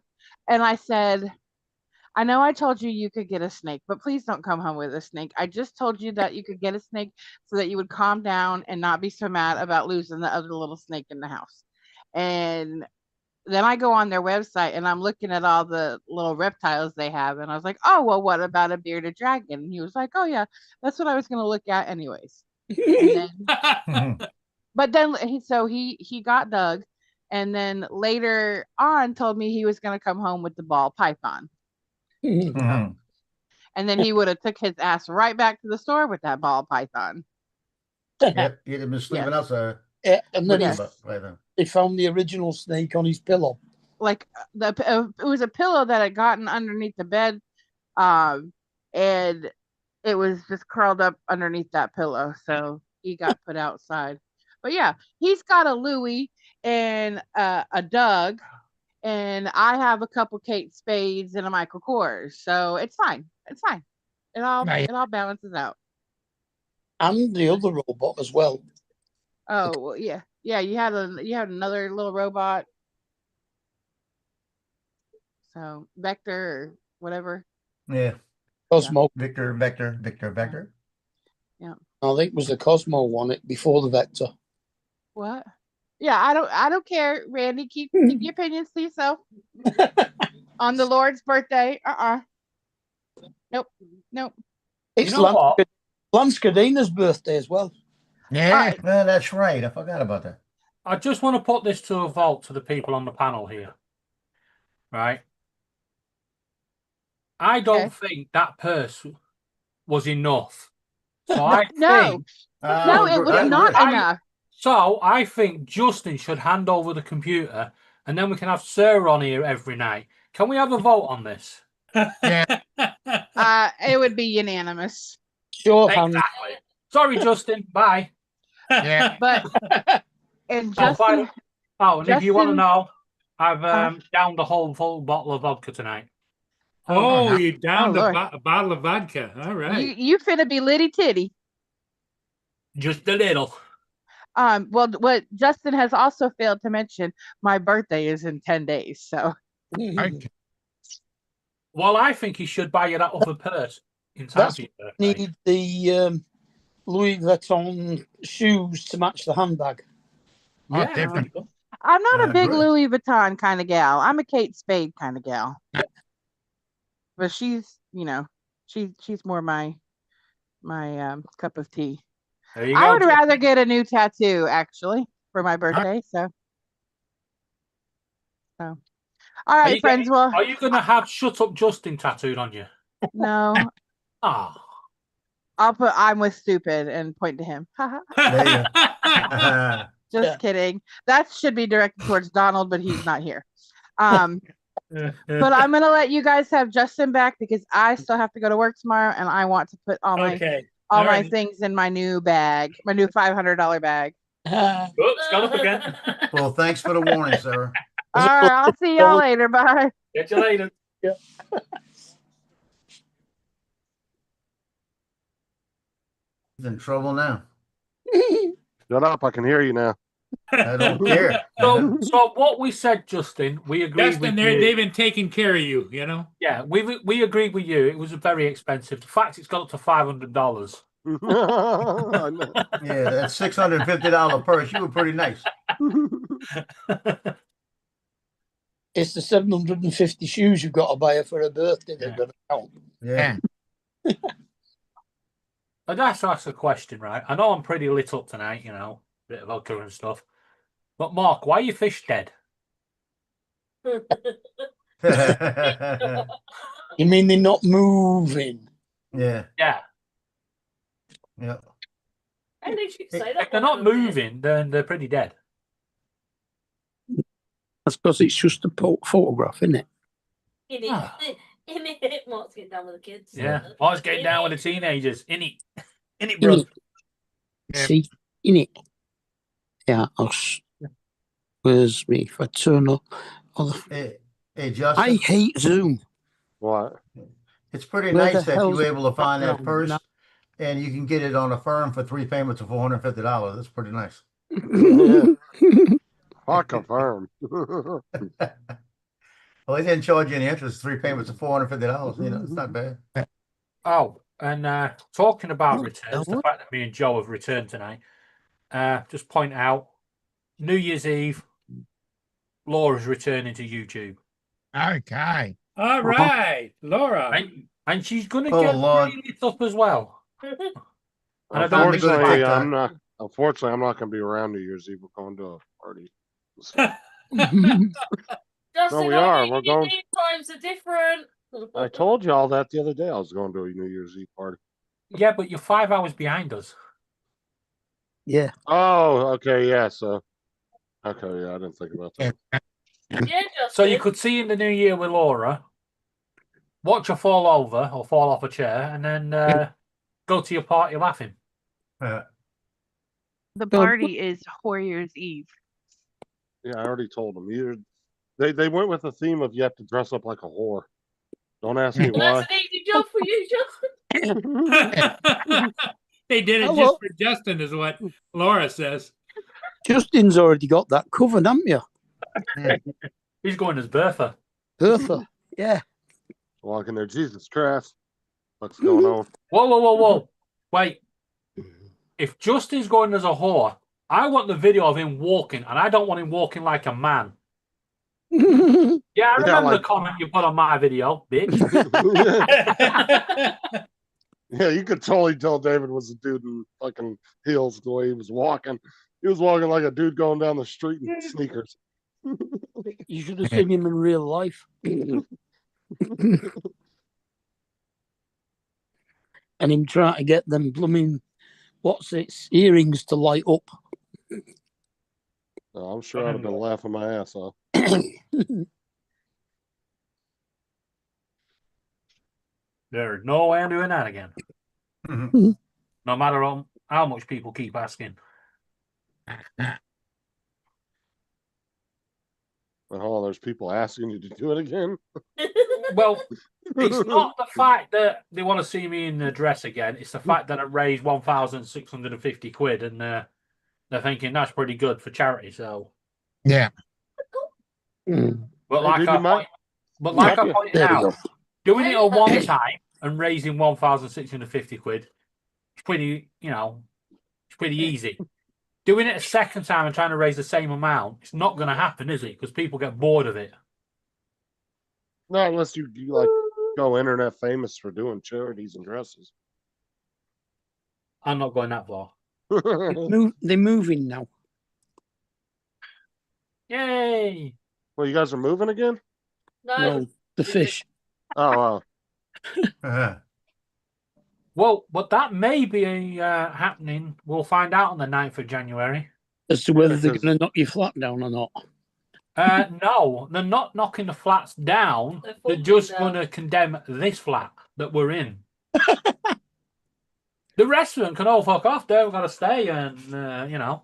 Speaker 9: And I said, I know I told you you could get a snake, but please don't come home with a snake. I just told you that you could get a snake so that you would calm down and not be so mad about losing the other little snake in the house. And then I go on their website and I'm looking at all the little reptiles they have. And I was like, oh, well, what about a bearded dragon? And he was like, oh, yeah, that's what I was going to look at anyways. But then he got Doug, and then later on told me he was going to come home with the ball python.
Speaker 5: Mhm.
Speaker 9: And then he would have took his ass right back to the store with that ball python.
Speaker 5: Yep, he'd have been sleeping outside.
Speaker 3: Yeah, and then
Speaker 5: Right then.
Speaker 3: they found the original snake on his pillow.
Speaker 9: Like it was a pillow that had gotten underneath the bed, and it was just curled up underneath that pillow. So he got put outside. But yeah, he's got a Louis and a Doug, and I have a couple Kate Spades and a Michael Kors. So it's fine. It's fine. It all balances out.
Speaker 3: And the other robot as well.
Speaker 9: Oh well, yeah. You had another little robot. So Vector or whatever.
Speaker 5: Yeah.
Speaker 3: Cosmo.
Speaker 5: Victor.
Speaker 3: I think it was the Cosmo one before the Vector.
Speaker 9: What? Yeah, I don't care, Randy. Keep your opinions to yourself. On the Lord's birthday. Nope.
Speaker 3: It's
Speaker 6: You know what?
Speaker 3: Lance Cadina's birthday as well.
Speaker 8: yeah.
Speaker 5: Well, that's right. I forgot about that.
Speaker 6: I just want to put this to a vote to the people on the panel here. Right? I don't think that purse was enough. So I think
Speaker 9: No, it was not enough.
Speaker 6: So I think Justin should hand over the computer, and then we can have Sarah on here every night. Can we have a vote on this?
Speaker 9: It would be unanimous.
Speaker 3: Sure,
Speaker 6: Exactly. Sorry, Justin. Bye.
Speaker 8: Yeah.
Speaker 9: But and
Speaker 6: Oh,
Speaker 9: Justin,
Speaker 6: and if you want to
Speaker 9: Justin-
Speaker 6: know, I've downed a whole full bottle of vodka tonight.
Speaker 1: Oh, you downed
Speaker 9: Lord.
Speaker 1: a bottle of vodka. All right.
Speaker 9: you finna be litty titty.
Speaker 6: Just a little.
Speaker 9: Well, what Justin has also failed to mention, my birthday is in 10 days. So
Speaker 8: Okay.
Speaker 6: Well, I think he should buy you that other purse in time
Speaker 3: That's
Speaker 6: for your birthday.
Speaker 3: need the Louis Vuitton shoes to match the handbag.
Speaker 8: Oh,
Speaker 6: Yeah.
Speaker 8: definitely.
Speaker 9: I'm not a big
Speaker 5: great.
Speaker 9: Louis Vuitton kind of gal. I'm a Kate Spade kind of gal. But she's, she's more my cup of tea.
Speaker 6: There you
Speaker 9: I
Speaker 6: go.
Speaker 9: would rather get a new tattoo actually for my birthday. So all
Speaker 6: Are
Speaker 9: right,
Speaker 6: you
Speaker 9: friends. Well,
Speaker 6: Are you going to have "Shut Up, Justin" tattooed on you?
Speaker 9: no,
Speaker 6: Ah,
Speaker 9: I'll put "I'm with stupid" and point to him.
Speaker 5: There you go.
Speaker 9: Just
Speaker 3: Yeah.
Speaker 9: kidding. That should be directed towards Donald, but he's not here. But I'm gonna let you guys have Justin back because I still have to go to work tomorrow, and I want to put all my
Speaker 1: Okay.
Speaker 9: all
Speaker 1: All
Speaker 9: my
Speaker 1: right.
Speaker 9: things in my new bag, my new $500 bag.
Speaker 6: oops, got up again.
Speaker 5: Well, thanks for the warning, Sarah.
Speaker 9: All right, I'll see y'all later. Bye.
Speaker 6: Catch you later.
Speaker 5: He's in trouble now.
Speaker 2: Shut up, I can hear you now.
Speaker 5: I don't care.
Speaker 6: So what we said, Justin, we agreed
Speaker 1: Justin,
Speaker 6: with you.
Speaker 1: they've been taking care of you, you know?
Speaker 6: Yeah, we agreed with you. It was very expensive. The fact it's got up to $500.
Speaker 2: I know.
Speaker 5: Yeah, that $650 purse. You were pretty nice.
Speaker 3: It's the 750 shoes you've got to buy her for her birthday that gonna help.
Speaker 5: Yeah.
Speaker 6: I'd ask a question, right? I know I'm pretty lit up tonight, bit of vodka and stuff. But Mark, why are your fish dead?
Speaker 3: You mean they're not moving?
Speaker 5: Yeah.
Speaker 6: Yeah.
Speaker 5: Yeah.
Speaker 7: I think she'd say
Speaker 6: If
Speaker 7: that.
Speaker 6: they're not moving, then they're pretty dead.
Speaker 3: That's because it's just a photograph, isn't it?
Speaker 7: In
Speaker 6: Ah.
Speaker 7: it. Mark's getting down with the kids.
Speaker 6: Yeah. Mark's getting down with the teenagers. In it,
Speaker 3: In
Speaker 6: bro.
Speaker 3: it. See, in it. Yeah. Where's me? If I turn up,
Speaker 5: Hey, Justin.
Speaker 3: I hate Zoom.
Speaker 2: What?
Speaker 5: It's pretty
Speaker 3: Where
Speaker 5: nice
Speaker 3: the
Speaker 5: that you
Speaker 3: hell's
Speaker 5: were able to find that
Speaker 3: background
Speaker 5: purse,
Speaker 3: now?
Speaker 5: and you can get it on a firm for 3 payments of $450. That's pretty nice.
Speaker 2: Fuck a firm.
Speaker 5: Well, they didn't charge you any interest. 3 payments of $450. It's not bad.
Speaker 6: Oh, and talking about returns, the fact that me and Joe have returned tonight, just point out, New Year's Eve, Laura's returning to YouTube.
Speaker 8: Okay.
Speaker 1: All right, Laura.
Speaker 6: And she's going to
Speaker 5: Oh,
Speaker 6: get
Speaker 5: Lord.
Speaker 6: really lit up as well. And I don't think
Speaker 5: Unfortunately,
Speaker 6: she's
Speaker 5: TikTok.
Speaker 2: I'm not going to be around New Year's Eve. We're going to a party.
Speaker 7: Justin,
Speaker 2: we are. We're
Speaker 7: New
Speaker 2: going-
Speaker 7: Year's times are different.
Speaker 2: I told you all that the other day. I was going to a New Year's Eve party.
Speaker 6: Yeah, but you're 5 hours behind us.
Speaker 3: Yeah.
Speaker 2: Oh, okay, yeah. So, okay, yeah, I didn't think about that.
Speaker 7: Yeah, Justin.
Speaker 6: So you could see in the new year with Laura, watch her fall over or fall off a chair, and then go to your party laughing.
Speaker 9: The
Speaker 3: So-
Speaker 9: party is Warriors Eve.
Speaker 2: Yeah, I already told them. They went with the theme of you have to dress up like a whore. Don't ask me
Speaker 7: Well,
Speaker 2: why.
Speaker 7: that's an easy job for you, Justin.
Speaker 1: They did it
Speaker 3: Oh,
Speaker 1: just
Speaker 3: well.
Speaker 1: for Justin, is what Laura says.
Speaker 3: Justin's already got that covered, haven't you?
Speaker 6: He's going as Bertha.
Speaker 3: Bertha. Yeah.
Speaker 2: Walking there, Jesus Christ. What's going on?
Speaker 6: Whoa. Wait. If Justin's going as a whore, I want the video of him walking, and I don't want him walking like a man. Yeah, I remember the comment you put on my video, bitch.
Speaker 2: Yeah, you could totally tell David was a dude in fucking heels the way he was walking. He was walking like a dude going down the street in sneakers.
Speaker 3: You should have seen him in real life. And him trying to get them blooming, earrings to light up.
Speaker 2: I'm sure I'd have been laughing my ass off.
Speaker 6: There's no way I'm doing that again.
Speaker 5: Mhm.
Speaker 6: No matter how much people keep asking.
Speaker 2: Oh, there's people asking you to do it again.
Speaker 6: Well, it's not the fact that they want to see me in the dress again. It's the fact that I raised 1,650 quid, and they're thinking that's pretty good for charity. So,
Speaker 8: Yeah.
Speaker 6: but
Speaker 2: Hey,
Speaker 6: like
Speaker 2: did
Speaker 6: I
Speaker 2: you mind-
Speaker 6: pointed
Speaker 3: There we
Speaker 6: out,
Speaker 3: go.
Speaker 6: doing it at one time and raising 1,650 quid, it's pretty, it's pretty easy. doing it a second time and trying to raise the same amount, it's not going to happen, is it? Because people get bored of it.
Speaker 2: Not unless you like go internet famous for doing charities and dresses.
Speaker 6: I'm not going that far.
Speaker 3: They're moving now.
Speaker 6: Yay!
Speaker 2: Well, you guys are moving again?
Speaker 7: No,
Speaker 3: No, the fish.
Speaker 2: Oh, wow.
Speaker 5: Uh-huh.
Speaker 6: Well, but that may be happening. We'll find out on the 9th of January.
Speaker 3: As to whether they're
Speaker 2: Because-
Speaker 3: going to knock your flat down or not.
Speaker 6: No, they're not knocking the flats down.
Speaker 7: They're
Speaker 6: They're
Speaker 7: falling
Speaker 6: just
Speaker 7: down.
Speaker 6: going to condemn this flat that we're in. The rest of them can all fuck off. They've got to stay, and you know,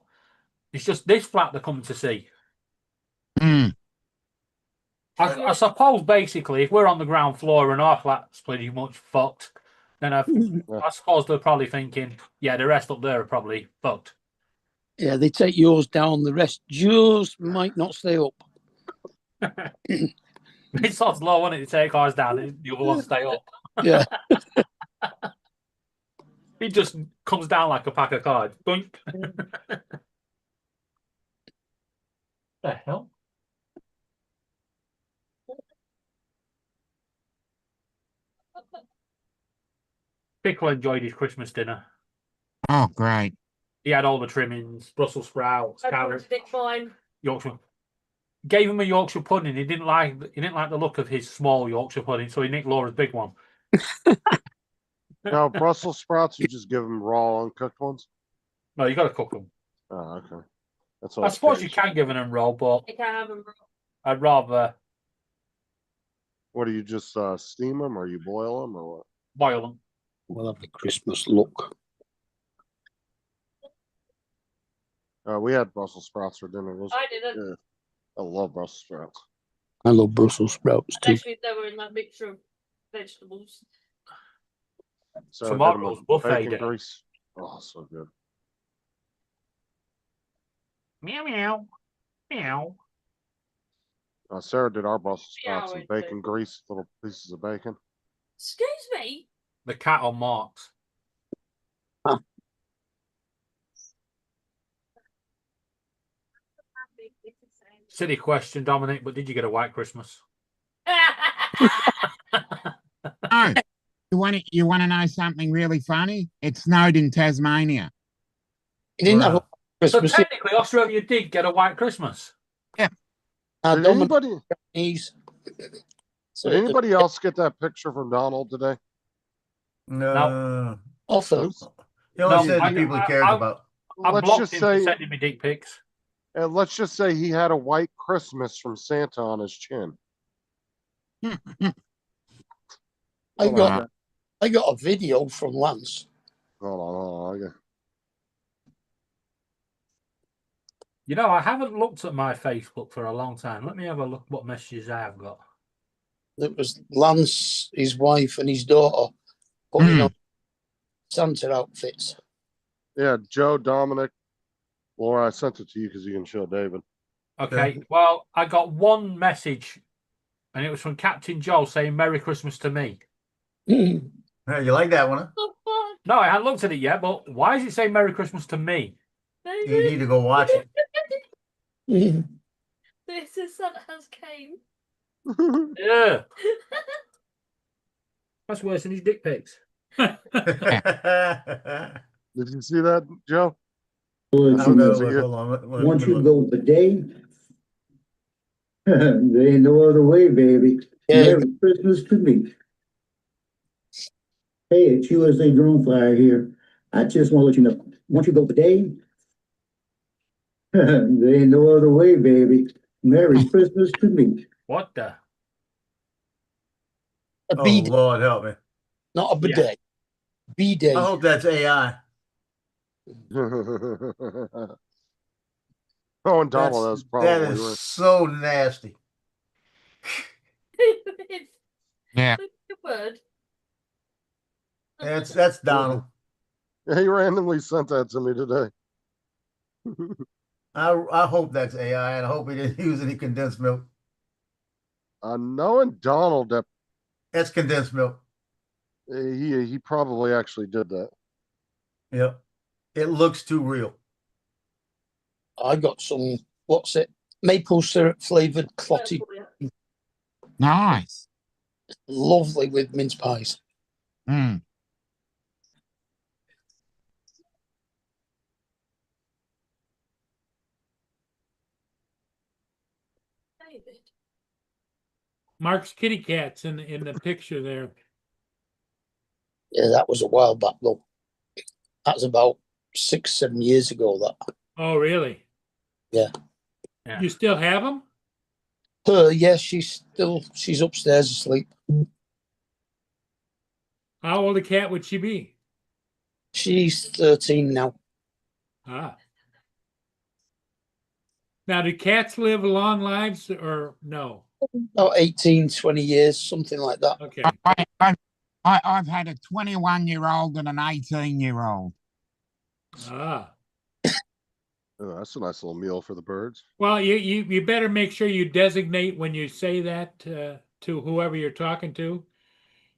Speaker 6: it's just this flat they're coming to see.
Speaker 8: Hmm.
Speaker 6: I suppose basically, if we're on the ground floor and our flat's pretty much fucked, then I suppose they're probably thinking, yeah, the rest up there are probably fucked.
Speaker 3: Yeah, they take yours down, the rest just might not stay up.
Speaker 6: It's so low, isn't it, to take ours down, the other one stay up.
Speaker 3: Yeah.
Speaker 6: It just comes down like a pack of cards. Boink. The hell? Pickle enjoyed his Christmas dinner.
Speaker 8: Oh, great.
Speaker 6: He had all the trimmings, Brussels sprouts,
Speaker 7: I
Speaker 6: carrots,
Speaker 7: nicked mine.
Speaker 6: Yorkshire. Gave him a Yorkshire pudding. He didn't like the look of his small Yorkshire pudding, so he nicked Laura's big one.
Speaker 2: Now, Brussels sprouts, you just give them raw, uncooked ones?
Speaker 6: No, you got to cook them.
Speaker 2: Oh, okay. That's
Speaker 6: I
Speaker 2: what
Speaker 6: suppose you can give them raw, but
Speaker 7: I can't have them.
Speaker 6: I'd rather
Speaker 2: What do you just steam them or you boil them or what?
Speaker 6: boil them.
Speaker 3: We'll have the Christmas look.
Speaker 2: We had Brussels sprouts for dinner. It was-
Speaker 7: I didn't.
Speaker 2: yeah, I love Brussels sprouts.
Speaker 3: I love Brussels sprouts too.
Speaker 7: Especially if they were in that mixture of vegetables.
Speaker 2: So I did 'em
Speaker 6: Tomorrow's
Speaker 2: with
Speaker 6: buffet
Speaker 2: bacon
Speaker 6: day.
Speaker 2: grease. Oh, so good.
Speaker 6: Meow meow. Meow.
Speaker 2: Sarah did our Brussels
Speaker 7: Yeah,
Speaker 2: sprouts
Speaker 7: I
Speaker 2: with
Speaker 7: would
Speaker 2: bacon
Speaker 7: too.
Speaker 2: grease, little pieces of bacon.
Speaker 7: Excuse me?
Speaker 6: The cat on Marks. Silly question, Dominic, but did you get a white Christmas?
Speaker 8: Oh, you want to know something really funny? It snowed in Tasmania.
Speaker 3: You didn't have a
Speaker 5: Wow.
Speaker 6: So
Speaker 3: Christmas.
Speaker 6: technically, Australia did get a white Christmas.
Speaker 2: Did anybody,
Speaker 3: So
Speaker 2: did anybody else get that picture from Donald today?
Speaker 5: No.
Speaker 3: also,
Speaker 5: He only
Speaker 6: No,
Speaker 5: said
Speaker 6: I-
Speaker 5: the people he
Speaker 6: I-
Speaker 5: cares
Speaker 6: I-
Speaker 5: about.
Speaker 6: I
Speaker 2: Let's
Speaker 6: blocked
Speaker 2: just
Speaker 6: him for
Speaker 2: say,
Speaker 6: sending me dick pics.
Speaker 2: let's just say he had a white Christmas from Santa on his chin.
Speaker 3: I
Speaker 2: Hold
Speaker 3: got
Speaker 2: on,
Speaker 3: I got a video from Lance.
Speaker 2: hold on. I got-
Speaker 6: You know, I haven't looked at my Facebook for a long time. Let me have a look what messages I have got.
Speaker 3: It was Lance, his wife, and his daughter putting
Speaker 8: Hmm.
Speaker 3: on Santa outfits.
Speaker 2: Yeah, Joe, Dominic, Laura, I sent it to you because you can show David.
Speaker 6: Okay, well, I got one message, and it was from Captain Joe saying Merry Christmas to me.
Speaker 5: Hey, you like that one, huh?
Speaker 7: Oh, fuck.
Speaker 6: No, I hadn't looked at it yet, but why is it saying Merry Christmas to me?
Speaker 5: You need to go watch it.
Speaker 7: This is Santa has came.
Speaker 6: Yeah. That's worse than his dick pics.
Speaker 2: Did you see that, Joe?
Speaker 5: I'm
Speaker 2: That's
Speaker 5: gonna
Speaker 2: what
Speaker 5: look,
Speaker 2: it is.
Speaker 5: hold on. let
Speaker 10: Once
Speaker 5: me
Speaker 10: you
Speaker 5: look.
Speaker 10: go bidet, there ain't no other way, baby.
Speaker 3: Yeah.
Speaker 10: Merry Christmas to me. Hey, it's USA Drone Flyer here. I just want to let you know, once you go bidet, there ain't no other way, baby. Merry Christmas to me.
Speaker 6: What the?
Speaker 3: A
Speaker 5: Oh,
Speaker 3: bidet,
Speaker 5: Lord help me.
Speaker 3: not a bidet. Bidet.
Speaker 5: I hope that's AI.
Speaker 2: Oh, and Donald, that was probably
Speaker 5: that is
Speaker 2: right.
Speaker 5: so nasty.
Speaker 7: It's
Speaker 8: Yeah.
Speaker 7: a word.
Speaker 5: That's Donald.
Speaker 2: He randomly sent that to me today.
Speaker 5: I hope that's AI, and I hope he didn't use any condensed milk.
Speaker 2: Knowing Donald, that
Speaker 5: That's condensed milk.
Speaker 2: he probably actually did that.
Speaker 5: Yep. It looks too real.
Speaker 3: I got some, what's it? Maple syrup flavored clotted,
Speaker 8: Nice.
Speaker 3: lovely with mince pies.
Speaker 8: Mm.
Speaker 7: David.
Speaker 1: Mark's kitty cat's in the picture there.
Speaker 3: Yeah, that was a while back though. That's about 6-7 years ago. That
Speaker 1: Oh, really?
Speaker 3: Yeah.
Speaker 6: Yeah.
Speaker 1: You still have them?
Speaker 3: her, yeah, she's upstairs asleep.
Speaker 1: How old a cat would she be?
Speaker 3: She's 13 now.
Speaker 1: Ah. Now, do cats live long lives or no?
Speaker 3: About 18, 20 years, something like that.
Speaker 1: Okay.
Speaker 8: I've had a 21-year-old and an 18-year-old.
Speaker 1: Ah.
Speaker 2: Oh, that's a nice little meal for the birds.
Speaker 1: Well, you better make sure you designate when you say that to whoever you're talking to,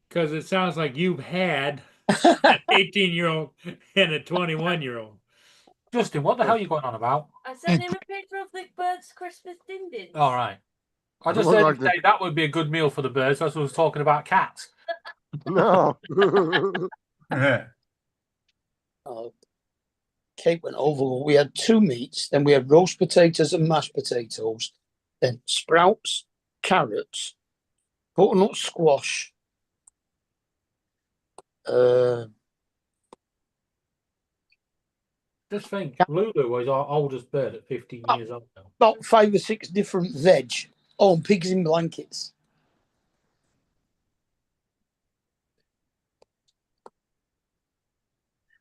Speaker 1: because it sounds like you've had an 18-year-old and a 21-year-old.
Speaker 6: Justin, what the hell are you going on about?
Speaker 7: I sent him a picture of the birds' Christmas din-dins.
Speaker 6: All right. I just
Speaker 2: Look
Speaker 6: heard
Speaker 2: like
Speaker 6: him say that would be a good meal for the birds. That's what I was talking about cats.
Speaker 2: No.
Speaker 3: Kate went over. We had 2 meats, then we had roast potatoes and mashed potatoes, then sprouts, carrots, butternut squash.
Speaker 6: Just think, Lulu was our oldest bird at 15 years old now.
Speaker 3: About 5 or 6 different veg. Oh, and pigs in blankets.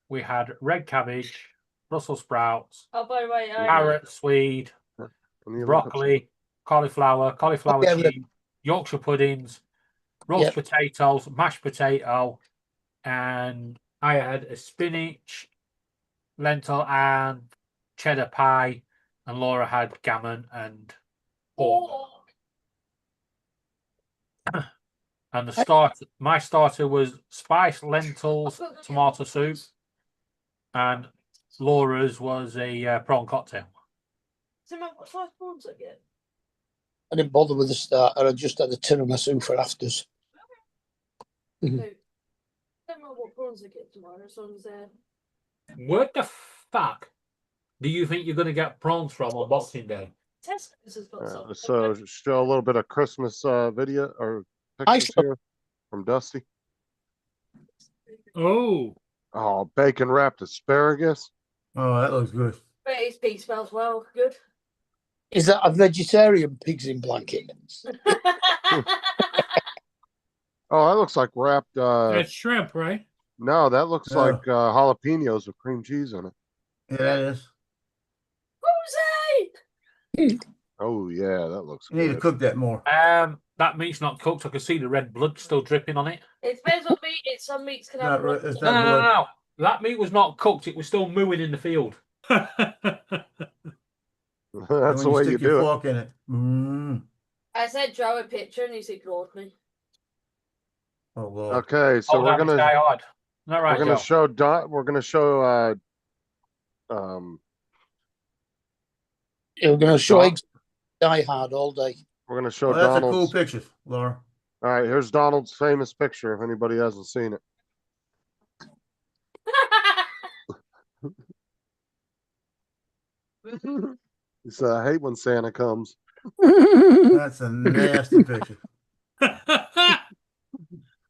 Speaker 6: We had red cabbage, Brussels sprouts,
Speaker 7: Oh, by the way,
Speaker 6: carrot, swede, broccoli, cauliflower
Speaker 3: Yeah, we had-
Speaker 6: cheese, Yorkshire puddings, roast
Speaker 3: Yep.
Speaker 6: potatoes, mashed potato, and I had a spinach, lentil, and cheddar pie, and Laura had gammon and pork. And the starter, my starter was spiced lentils, tomato soup, and Laura's was a prawn cocktail.
Speaker 7: So, man, what size prawns I get?
Speaker 3: I didn't bother with the starter. I just had the tiramisu for afters. Mhm.
Speaker 7: So, I don't know what prawns I get tomorrow, as long as they're.
Speaker 6: What the fuck do you think you're going to get prawns from on Boxing Day?
Speaker 7: Tesco's has got some.
Speaker 2: So show a little bit of Christmas video or
Speaker 3: I
Speaker 2: pictures
Speaker 3: saw-
Speaker 2: here from Dusty.
Speaker 1: Oh,
Speaker 2: Oh, bacon wrapped asparagus.
Speaker 5: Oh, that looks good.
Speaker 7: But his pea smells well. Good.
Speaker 3: Is that a vegetarian pigs in blanket?
Speaker 2: Oh, that looks like wrapped.
Speaker 1: that's shrimp, right?
Speaker 2: No, that looks
Speaker 5: Yeah.
Speaker 2: like jalapenos with cream cheese in it.
Speaker 5: Yeah, that is.
Speaker 7: Jose!
Speaker 2: Oh yeah, that looks
Speaker 5: You need to
Speaker 2: good.
Speaker 5: cook that more.
Speaker 6: That meat's not cooked. I can see the red blood still dripping on it.
Speaker 7: It depends what meat it's. Some meats can have.
Speaker 5: Not re-
Speaker 7: blood.
Speaker 5: it's
Speaker 6: No,
Speaker 5: not
Speaker 6: no, no,
Speaker 5: blood.
Speaker 6: no. That meat was not cooked. It was still mooing in the field.
Speaker 2: That's
Speaker 5: And
Speaker 2: the
Speaker 5: when
Speaker 2: way
Speaker 5: you
Speaker 2: you
Speaker 5: stick your
Speaker 2: do it.
Speaker 5: fork in it. Mm.
Speaker 7: I sent Joe a picture and he's ignored me.
Speaker 5: Oh Lord.
Speaker 2: Okay, so
Speaker 6: Oh,
Speaker 2: we're
Speaker 6: that was
Speaker 2: gonna
Speaker 6: die hard. All right,
Speaker 2: we're gonna
Speaker 6: Joe.
Speaker 2: show we're gonna show
Speaker 3: You're going to show
Speaker 2: Don-
Speaker 3: eggs Die Hard all day.
Speaker 2: we're gonna show
Speaker 5: Well, that's a cool
Speaker 2: Donald's.
Speaker 5: picture, Laura.
Speaker 2: All right, here's Donald's famous picture. If anybody hasn't seen it, he said, "I hate when Santa comes."
Speaker 5: That's a nasty picture.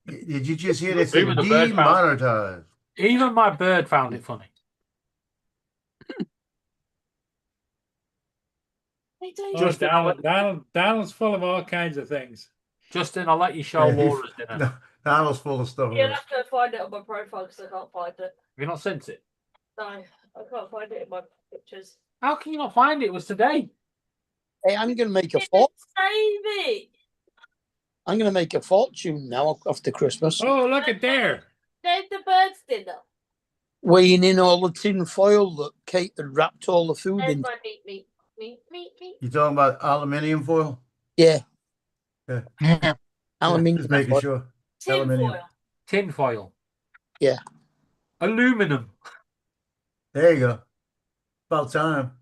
Speaker 5: Did you just hear they said
Speaker 6: Even the bird found-
Speaker 5: demonetized?
Speaker 6: Even my bird found it funny.
Speaker 7: Hey, David.
Speaker 1: Oh, Donald's full of all kinds of things.
Speaker 6: Justin, I'll let you show
Speaker 5: Yeah, he's-
Speaker 6: Laura's dinner.
Speaker 5: No, Donald's full of stuff.
Speaker 7: You'll have to find it on my profile because I can't find it.
Speaker 6: Have you not sent it?
Speaker 7: No, I can't find it in my pictures.
Speaker 6: How can you not find it? It was today.
Speaker 3: Hey, I'm going to make a
Speaker 7: Didn't
Speaker 3: fort.
Speaker 7: save it.
Speaker 3: I'm going to make a fortune now after Christmas.
Speaker 1: Oh, look at there.
Speaker 7: There's the birds' dinner.
Speaker 3: Weighing in all the tin foil that Kate had wrapped all the food
Speaker 7: There's
Speaker 3: in.
Speaker 7: my meat.
Speaker 5: You talking about aluminium foil?
Speaker 3: Yeah,
Speaker 8: Yeah.
Speaker 3: aluminium.
Speaker 5: Just making
Speaker 3: foil.
Speaker 5: sure.
Speaker 7: Tin
Speaker 5: Aluminium.
Speaker 7: foil.
Speaker 6: Tin foil.
Speaker 3: Yeah.
Speaker 6: Aluminum.
Speaker 5: There you go. About time.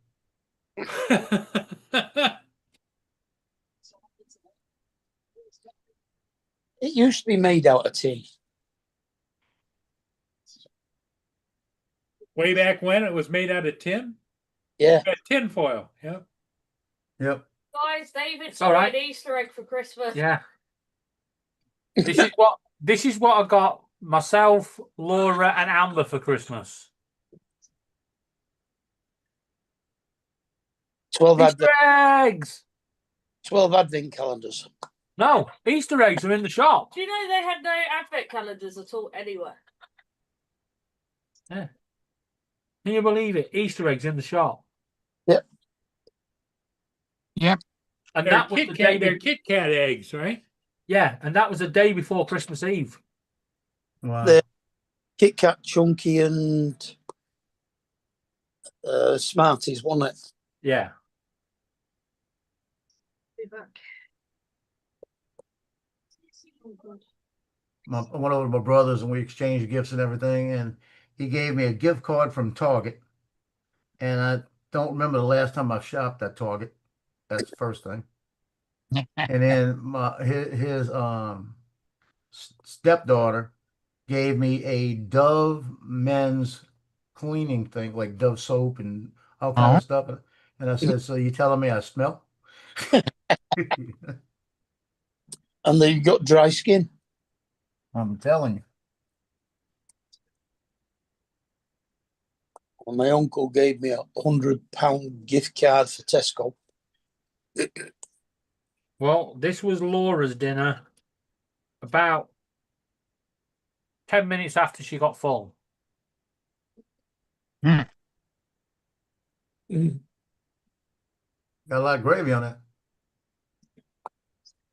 Speaker 3: It used to be made out of tin.
Speaker 1: Way back when it was made out of tin?
Speaker 3: Yeah.
Speaker 1: Tin foil, yeah.
Speaker 5: Yep.
Speaker 7: Guys, David
Speaker 6: It's all
Speaker 7: got
Speaker 6: right.
Speaker 7: an Easter egg for Christmas.
Speaker 6: Yeah. This is what I got myself, Laura, and Amber for Christmas.
Speaker 3: 12
Speaker 6: Easter
Speaker 3: advent,
Speaker 6: eggs.
Speaker 3: 12 advent calendars.
Speaker 6: No, Easter eggs are in the shop.
Speaker 7: Do you know they had no advent calendars at all anywhere?
Speaker 6: Yeah. Can you believe it? Easter eggs in the shop.
Speaker 3: Yep.
Speaker 8: Yep.
Speaker 6: And
Speaker 1: They're
Speaker 6: that was the day.
Speaker 1: they're Kit Kat eggs, right?
Speaker 6: Yeah, and that was the day before Christmas Eve.
Speaker 5: Wow.
Speaker 3: The Kit Kat, Chunky, and Smarties, wasn't it?
Speaker 6: Yeah.
Speaker 7: Be back. Oh, God.
Speaker 5: I went over to my brother's and we exchanged gifts and everything, and he gave me a gift card from Target. And I don't remember the last time I shopped at Target. That's the first thing. And then his stepdaughter gave me a Dove men's cleaning thing, like Dove soap and all kind of stuff. And I said, "So you telling me I smell?"
Speaker 3: And then you got dry skin.
Speaker 5: I'm telling you.
Speaker 3: And my uncle gave me £100 gift card for Tesco.
Speaker 6: Well, this was Laura's dinner about 10 minutes after she got full.
Speaker 5: Got a lot of gravy on it.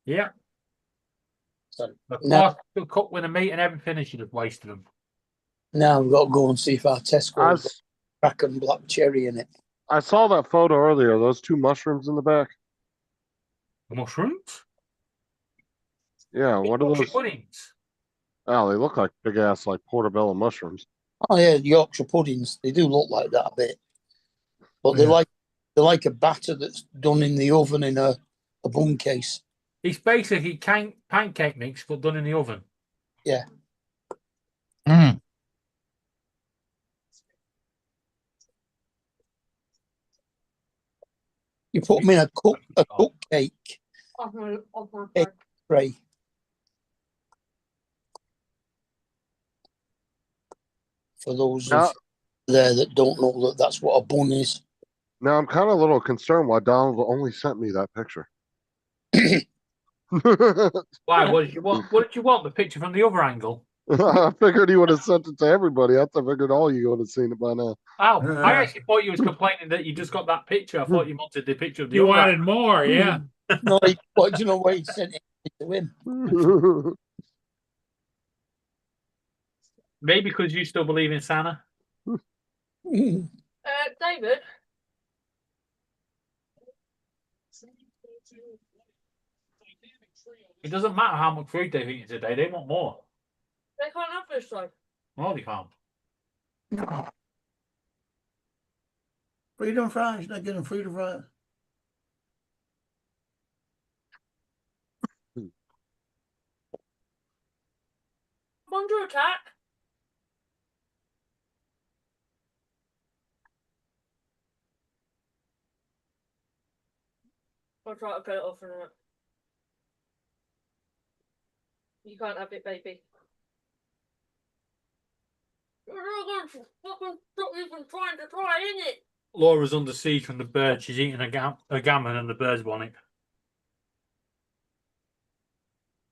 Speaker 6: Yeah.
Speaker 3: So
Speaker 6: Of
Speaker 3: now,
Speaker 6: course, the cook with the meat and everything, and she'd have wasted them.
Speaker 3: now we've got to go and see if our Tesco has got
Speaker 2: s-
Speaker 3: crack and black cherry in it.
Speaker 2: I saw that photo earlier. Those two mushrooms in the back.
Speaker 6: Mushrooms?
Speaker 2: Yeah, what are
Speaker 6: Yorkshire
Speaker 2: those?
Speaker 6: puddings.
Speaker 2: Oh, they look like big ass like portobello mushrooms.
Speaker 3: Oh yeah, Yorkshire puddings. They do look like that a bit, but they're
Speaker 5: Yeah.
Speaker 3: like a batter that's done in the oven in a bun case.
Speaker 6: It's basically pancake mix, but done in the oven.
Speaker 3: Yeah.
Speaker 8: Mm.
Speaker 3: You put them in a cupcake
Speaker 7: Off my
Speaker 3: Hey.
Speaker 7: bread.
Speaker 3: tray. For those
Speaker 2: Now,
Speaker 3: of there that don't know that that's what a bun is.
Speaker 2: now I'm kind of a little concerned why Donald only sent me that picture.
Speaker 6: Why? What did you want? What did you want? The picture from the other angle?
Speaker 2: I figured he would have sent it to everybody. I figured all you would have seen it by now.
Speaker 6: Oh, I actually thought you was complaining that you just got that picture. I thought you wanted the picture of the
Speaker 1: You
Speaker 6: other
Speaker 1: wanted
Speaker 6: angle.
Speaker 1: more, yeah.
Speaker 3: No, what do you know why he sent it to him?
Speaker 6: Maybe because you still believe in Santa.
Speaker 3: Mm.
Speaker 7: David.
Speaker 6: It doesn't matter how much food they've eaten today. They want more.
Speaker 7: They can't have this though.
Speaker 6: No, they can't.
Speaker 5: Freedom fries? You're not getting freedom fries?
Speaker 7: I'm under attack. I'll try to get it off in a minute. You can't have it, baby. You're not going to fucking stop you from trying to try, innit?
Speaker 6: Laura's under siege from the bird. She's eating a gammon and the bird's want it.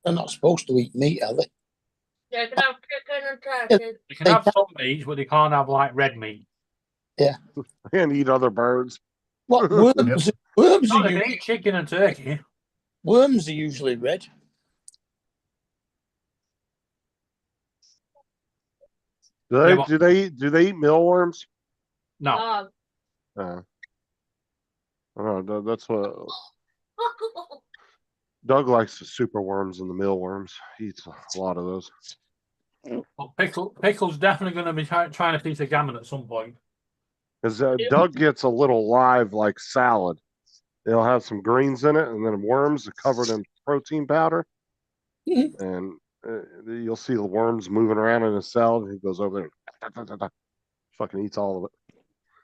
Speaker 3: They're not supposed to eat meat, are they?
Speaker 7: Yeah, you can have chicken and turkey.
Speaker 6: You can have some meat, but they can't have like red meat.
Speaker 2: And eat other birds.
Speaker 3: What worms? Worms
Speaker 6: No,
Speaker 3: are
Speaker 6: they can eat chicken and turkey.
Speaker 3: worms are usually red.
Speaker 2: Do they?
Speaker 6: Yeah, but-
Speaker 2: Do they eat mealworms?
Speaker 6: No.
Speaker 2: I don't know. That's what Doug likes. The super worms and the mealworms. He eats a lot of those.
Speaker 6: But Pickle's definitely going to be trying to feed a gammon at some point.
Speaker 2: Cause Doug gets a little live like salad. It'll have some greens in it and then worms covered in protein powder. And you'll see the worms moving around in his salad. And he goes over there, fucking eats all of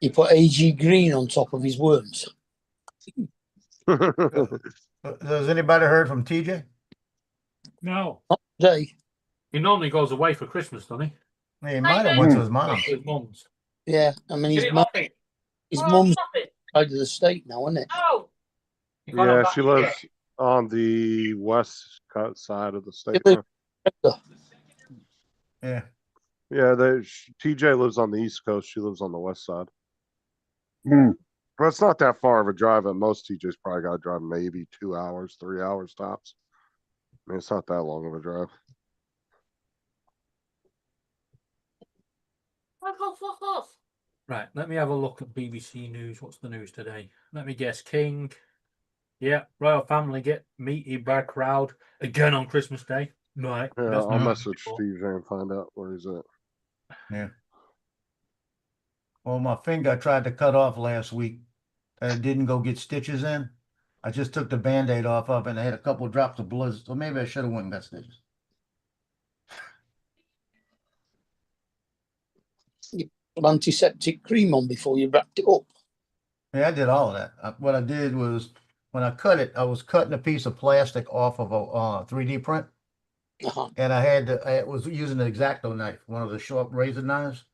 Speaker 3: He put AG Green on top of his worms.
Speaker 2: it.
Speaker 5: Has anybody heard from TJ?
Speaker 1: No.
Speaker 3: Not today.
Speaker 6: He normally goes away for Christmas, doesn't he?
Speaker 5: He might have went to his
Speaker 6: Goes
Speaker 5: mom.
Speaker 6: to his mum's.
Speaker 3: Yeah, I mean
Speaker 6: Get
Speaker 3: his
Speaker 6: it
Speaker 3: mum,
Speaker 6: off it.
Speaker 3: his
Speaker 7: Oh,
Speaker 3: mum's
Speaker 7: stop it.
Speaker 3: side of the state now, isn't it?
Speaker 7: Oh,
Speaker 6: You can't have
Speaker 2: Yeah,
Speaker 6: that.
Speaker 2: she lives on the west side of the state.
Speaker 3: She lives-
Speaker 2: now.
Speaker 5: Yeah.
Speaker 2: Yeah, TJ lives on the east coast. She lives on the west side. But it's not that far of a drive. At most, TJ's probably got to drive maybe 2 hours, 3 hours tops. I mean, it's not that long of a drive.
Speaker 7: fuck off.
Speaker 6: Right, let me have a look at BBC News. What's the news today? Let me guess. King. Yeah, royal family get meaty by crowd again on Christmas Day. Right.
Speaker 2: Yeah,
Speaker 6: that's
Speaker 2: I'll
Speaker 6: not
Speaker 2: message
Speaker 6: before.
Speaker 2: Steve there and find out where he's at.
Speaker 5: Yeah. Well, my finger I tried to cut off last week. I didn't go get stitches in. I just took the Band-Aid off of it and I had a couple of drops of blood. So maybe I should have went and got stitches.
Speaker 3: Put antiseptic cream on before you wrapped it up.
Speaker 5: Yeah, I did all of that. What I did was when I cut it, I was cutting a piece of plastic off of a 3D print. And I was using an X-Acto knife, one of the sharp razor knives.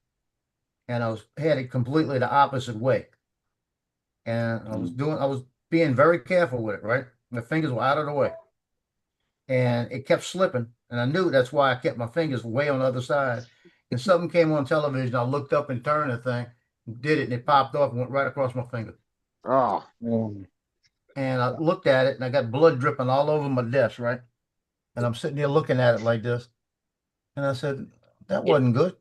Speaker 5: And I had it completely the opposite way. And I was being very careful with it, right? My fingers were out of the way. And it kept slipping. And I knew that's why I kept my fingers way on the other side. And something came on television. I looked up and turned the thing, did it, and it popped off and went right across my finger.
Speaker 2: Oh,
Speaker 5: And I looked at it and I got blood dripping all over my desk, right? And I'm sitting there looking at it like this. And I said, that wasn't good.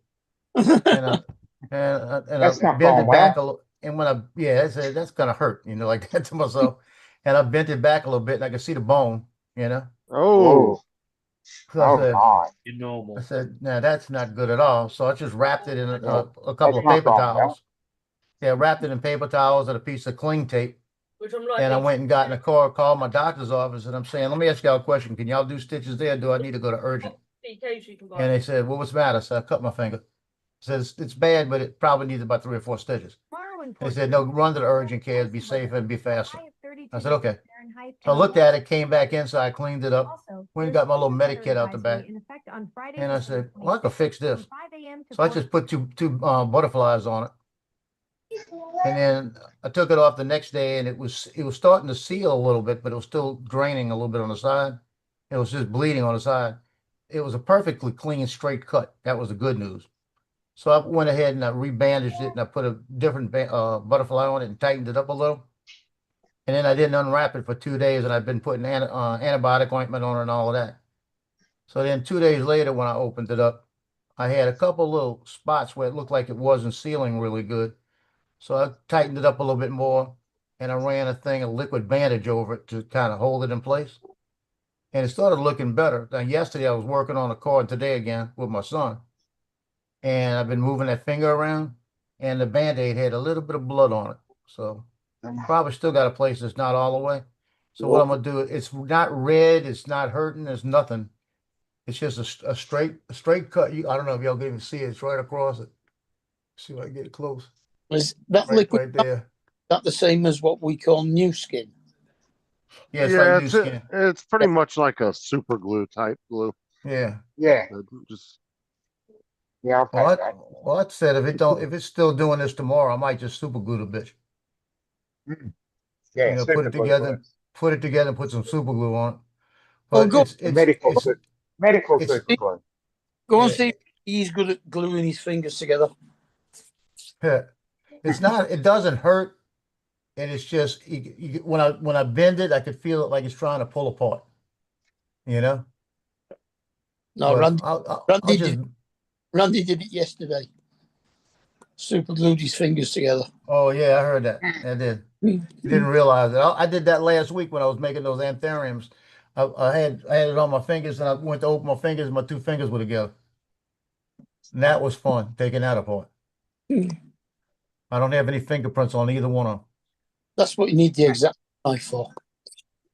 Speaker 5: And
Speaker 4: That's
Speaker 5: I
Speaker 4: not
Speaker 5: bent
Speaker 4: going
Speaker 5: it back a
Speaker 4: well.
Speaker 5: little. And when I said, that's gonna hurt, like that to myself. And I bent it back a little bit and I could see the bone,
Speaker 2: oh,
Speaker 5: So I said,
Speaker 4: God.
Speaker 6: You're normal.
Speaker 5: no, that's not good at all. So I just wrapped it in a couple of
Speaker 4: That's not
Speaker 5: paper
Speaker 4: going well.
Speaker 5: towels. Yeah, wrapped it in paper towels and a piece of cling tape.
Speaker 7: Which I'm like,
Speaker 5: And I went and got in the car, called my doctor's office, and I'm saying, let me ask y'all a question. Can y'all do stitches there? Do I need to go to urgent?
Speaker 7: BKs you can buy.
Speaker 5: And they said, well, what's the matter? So I cut my finger. Says it's bad, but it probably needs about 3 or 4 stitches. They said, no, run to the urgent care, be safer and be faster. I said, okay. So I looked at it, came back inside, cleaned it up, went and got my little medic kit out the back. And I said, well, I could fix this. So I just put two butterflies on it. And then I took it off the next day and it was starting to seal a little bit, but it was still draining a little bit on the side. It was just bleeding on the side. It was a perfectly clean, straight cut. That was the good news. So I went ahead and I rebandaged it and I put a different butterfly on it and tightened it up a little. And then I didn't unwrap it for 2 days and I've been putting antibiotic ointment on it and all of that. So then 2 days later, when I opened it up, I had a couple little spots where it looked like it wasn't sealing really good. So I tightened it up a little bit more and I ran a liquid bandage over it to kind of hold it in place. And it started looking better. Now, yesterday I was working on a car and today again with my son. And I've been moving that finger around and the Band-Aid had a little bit of blood on it. So probably still got a place that's not all the way. So what I'm gonna do, it's not red, it's not hurting, there's nothing. It's just a straight cut. I don't know if y'all can even see it. It's right across it. See if I can get it close.
Speaker 3: Is that
Speaker 5: Right
Speaker 3: liquid
Speaker 5: there.
Speaker 3: that the same as what we call new skin?
Speaker 5: Yeah, it's
Speaker 2: yeah,
Speaker 5: like new skin.
Speaker 2: it's pretty much like a super glue type glue.
Speaker 5: Yeah.
Speaker 4: Yeah.
Speaker 2: Just
Speaker 4: Yeah, I'll take
Speaker 5: Well,
Speaker 4: that.
Speaker 5: I said if it's still doing this tomorrow, I might just super glue the bitch.
Speaker 4: Yeah,
Speaker 5: Put
Speaker 4: super
Speaker 5: it
Speaker 4: glue
Speaker 5: together,
Speaker 4: works.
Speaker 5: and put some super glue on it.
Speaker 3: Well,
Speaker 5: But
Speaker 3: go-
Speaker 4: Medical
Speaker 5: it's-
Speaker 4: super glue.
Speaker 3: Go and
Speaker 5: Yeah.
Speaker 3: see if he's good at gluing his fingers together.
Speaker 5: it's not. It doesn't hurt, and it's just when I bend it, I could feel it like it's trying to pull apart.
Speaker 3: No,
Speaker 5: But
Speaker 3: Randy,
Speaker 5: I'll
Speaker 3: Randy
Speaker 5: just.
Speaker 3: Randy did it yesterday. Super glued his fingers together.
Speaker 5: Oh yeah, I heard that. I did. You didn't realize it. I did that last week when I was making those anthuriums. I had it on my fingers, and I went to open my fingers, and my 2 fingers were together. And that was fun, taking that apart. I don't have any fingerprints on either one of them.
Speaker 3: That's what you need the exact knife for.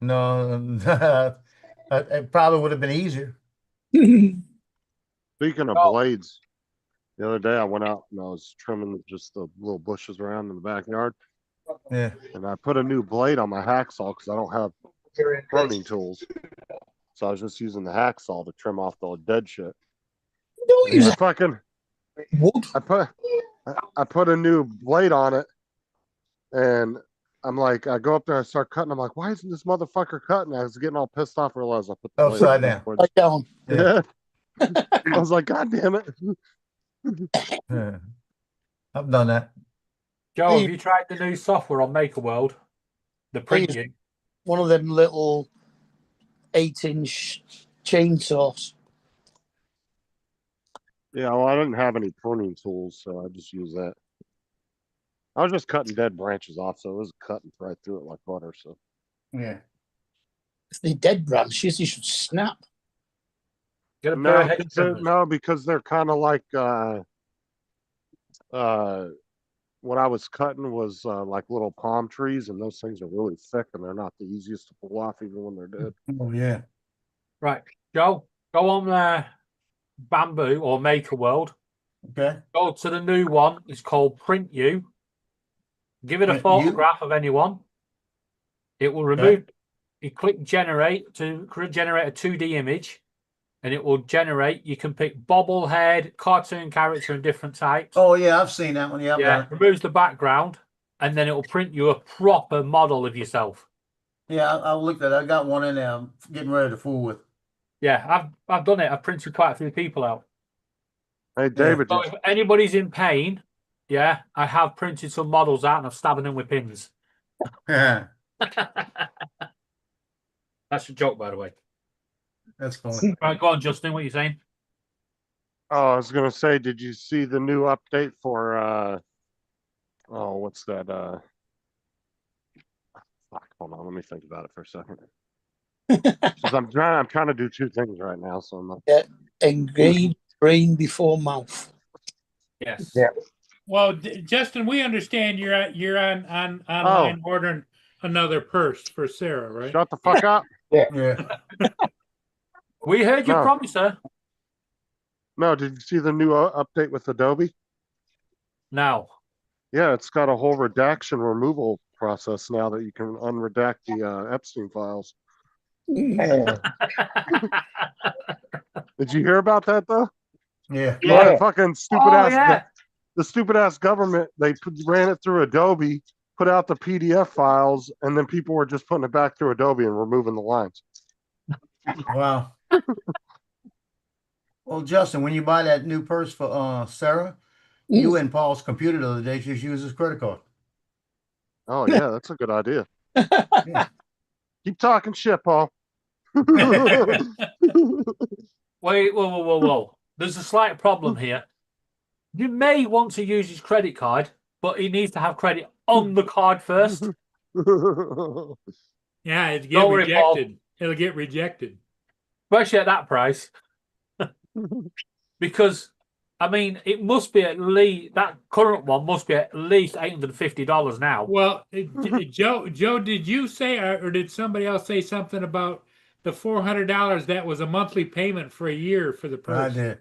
Speaker 5: No, it probably would have been easier.
Speaker 2: Speaking of
Speaker 6: Oh.
Speaker 2: blades, the other day I went out and I was trimming just the little bushes around in the backyard,
Speaker 5: Yeah.
Speaker 2: and I put a new blade on my hacksaw because I don't have pruning tools. So I was just using the hacksaw to trim off the dead shit.
Speaker 3: Don't
Speaker 2: And
Speaker 3: use
Speaker 2: I fucking
Speaker 3: wood.
Speaker 2: I put a new blade on it, and I'm like, I go up there, I start cutting. I'm like, why isn't this motherfucker cutting? I was getting all pissed off. Realized I put the blade
Speaker 5: Upside down.
Speaker 2: backwards.
Speaker 3: Like down.
Speaker 2: Yeah. I was like, God damn it.
Speaker 5: Yeah. I've done that.
Speaker 6: Joe, have you tried the new software on MakerWorld? The print you?
Speaker 3: One of them little 8-inch chainsaws.
Speaker 2: Yeah, well, I didn't have any pruning tools, so I just used that. I was just cutting dead branches off, so it was cutting right through it like butter. So
Speaker 5: Yeah.
Speaker 3: If they're dead branches, they should snap.
Speaker 6: Get a pair of hedge
Speaker 2: because
Speaker 6: trimmers.
Speaker 2: no, because they're kind of like what I was cutting was like little palm trees, and those things are really thick, and they're not the easiest to pull off even when they're dead.
Speaker 5: Oh yeah.
Speaker 6: Right, Joe, go on Bamboo or MakerWorld.
Speaker 5: Okay.
Speaker 6: Go to the new one. It's called Print You. Give it a
Speaker 5: Print You?
Speaker 6: photograph of anyone. It will remove. You click generate to generate a 2D image, and it will generate. You can pick bobblehead, cartoon character, and different types.
Speaker 5: Oh yeah, I've seen that one. Yeah.
Speaker 6: Yeah, removes the background, and then it will print you a proper model of yourself.
Speaker 5: Yeah, I'll look at that. I got one in there. I'm getting ready to fool with.
Speaker 6: Yeah, I've done it. I've printed quite a few people out.
Speaker 2: Hey, David,
Speaker 6: So if anybody's in pain, yeah, I have printed some models out and I've stabbing them with pins.
Speaker 5: Yeah.
Speaker 6: That's a joke, by the way.
Speaker 5: That's funny.
Speaker 6: Right, go on, Justin. What are you saying?
Speaker 2: oh, I was gonna say, did you see the new update for oh, what's that? Fuck, hold on, let me think about it for a second. 'Cause I'm trying to do two things right now, so I'm not.
Speaker 3: Engage brain before mouth.
Speaker 6: Yes.
Speaker 5: Yeah.
Speaker 1: Well, Justin, we understand you're on online ordering another purse for Sarah, right?
Speaker 2: Shut the fuck up.
Speaker 5: Yeah.
Speaker 6: We heard your
Speaker 2: No.
Speaker 6: promise, sir.
Speaker 2: No, did you see the new update with Adobe?
Speaker 6: Now.
Speaker 2: Yeah, it's got a whole redaction removal process now that you can unredact the Epstein files. Did you hear about that though?
Speaker 5: Yeah.
Speaker 2: Yeah, the fucking stupid
Speaker 6: Oh,
Speaker 2: ass
Speaker 6: yeah.
Speaker 2: the stupid ass government, they ran it through Adobe, put out the PDF files, and then people were just putting it back through Adobe and removing the lines.
Speaker 5: Wow. Well, Justin, when you buy that new purse for Sarah, you and Paul's computer the other day just use his credit card.
Speaker 2: Oh yeah, that's a good idea. Keep talking shit, Paul.
Speaker 6: Wait, whoa. There's a slight problem here. You may want to use his credit card, but he needs to have credit on the card first.
Speaker 1: Yeah, it'll get
Speaker 6: Don't worry, Paul.
Speaker 1: rejected. It'll get rejected.
Speaker 6: Especially at that price. Because, I mean, it must be at least, that current one must be at least $850 now.
Speaker 1: Well, Joe, did you say, or did somebody else say something about the $400 that was a monthly payment for a year for the
Speaker 5: I
Speaker 1: purse?
Speaker 5: did.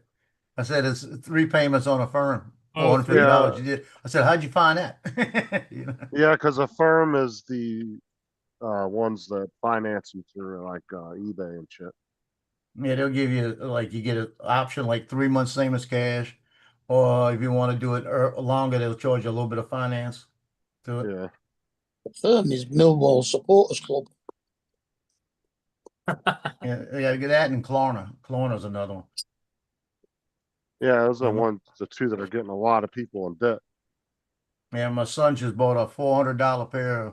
Speaker 5: I said it's 3 payments on a firm.
Speaker 1: Oh,
Speaker 5: $450. You did. I said, how'd you find that? You know?
Speaker 2: Yeah, because a firm is the ones that finance you through like eBay and shit.
Speaker 5: Yeah, they'll give you like you get an option like 3 months same as cash, or if you want to do it longer, they'll charge you a little bit of finance to it.
Speaker 2: Yeah.
Speaker 3: The firm is Millwall Supporters Club.
Speaker 5: Yeah, yeah, get that and Klarna. Klarna's another one.
Speaker 2: Yeah, those are the two that are getting a lot of people in debt.
Speaker 5: Yeah, my son just bought a $400 pair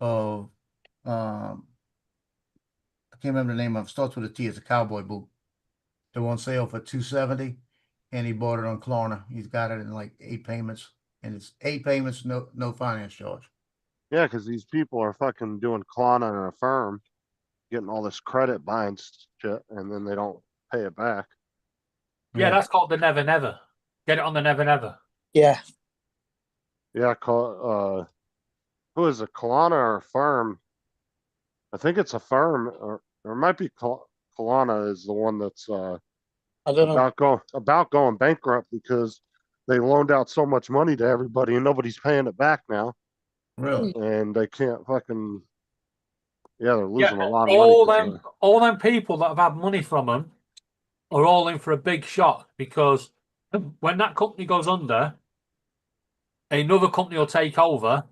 Speaker 5: of I can't remember the name of it. Starts with a T. It's a cowboy boot. They're on sale for $270, and he bought it on Klarna. He's got it in like 8 payments, and it's 8 payments, no finance charge.
Speaker 2: Yeah, because these people are fucking doing Klarna in a firm, getting all this credit buying shit, and then they don't pay it back.
Speaker 6: Yeah, that's called the Never Never. Get it on the Never Never.
Speaker 3: Yeah.
Speaker 2: Yeah, who is it? Kalana or Firm? I think it's a Firm, or it might be Kalana is the one that's
Speaker 3: I don't know.
Speaker 2: about going bankrupt because they loaned out so much money to everybody and nobody's paying it back now,
Speaker 5: Really?
Speaker 2: and they can't fucking. Yeah, they're
Speaker 6: Yeah,
Speaker 2: losing a lot of money. 'Cause of it.
Speaker 6: all them people that have had money from them are all in for a big shock because when that company goes under, another company will take over,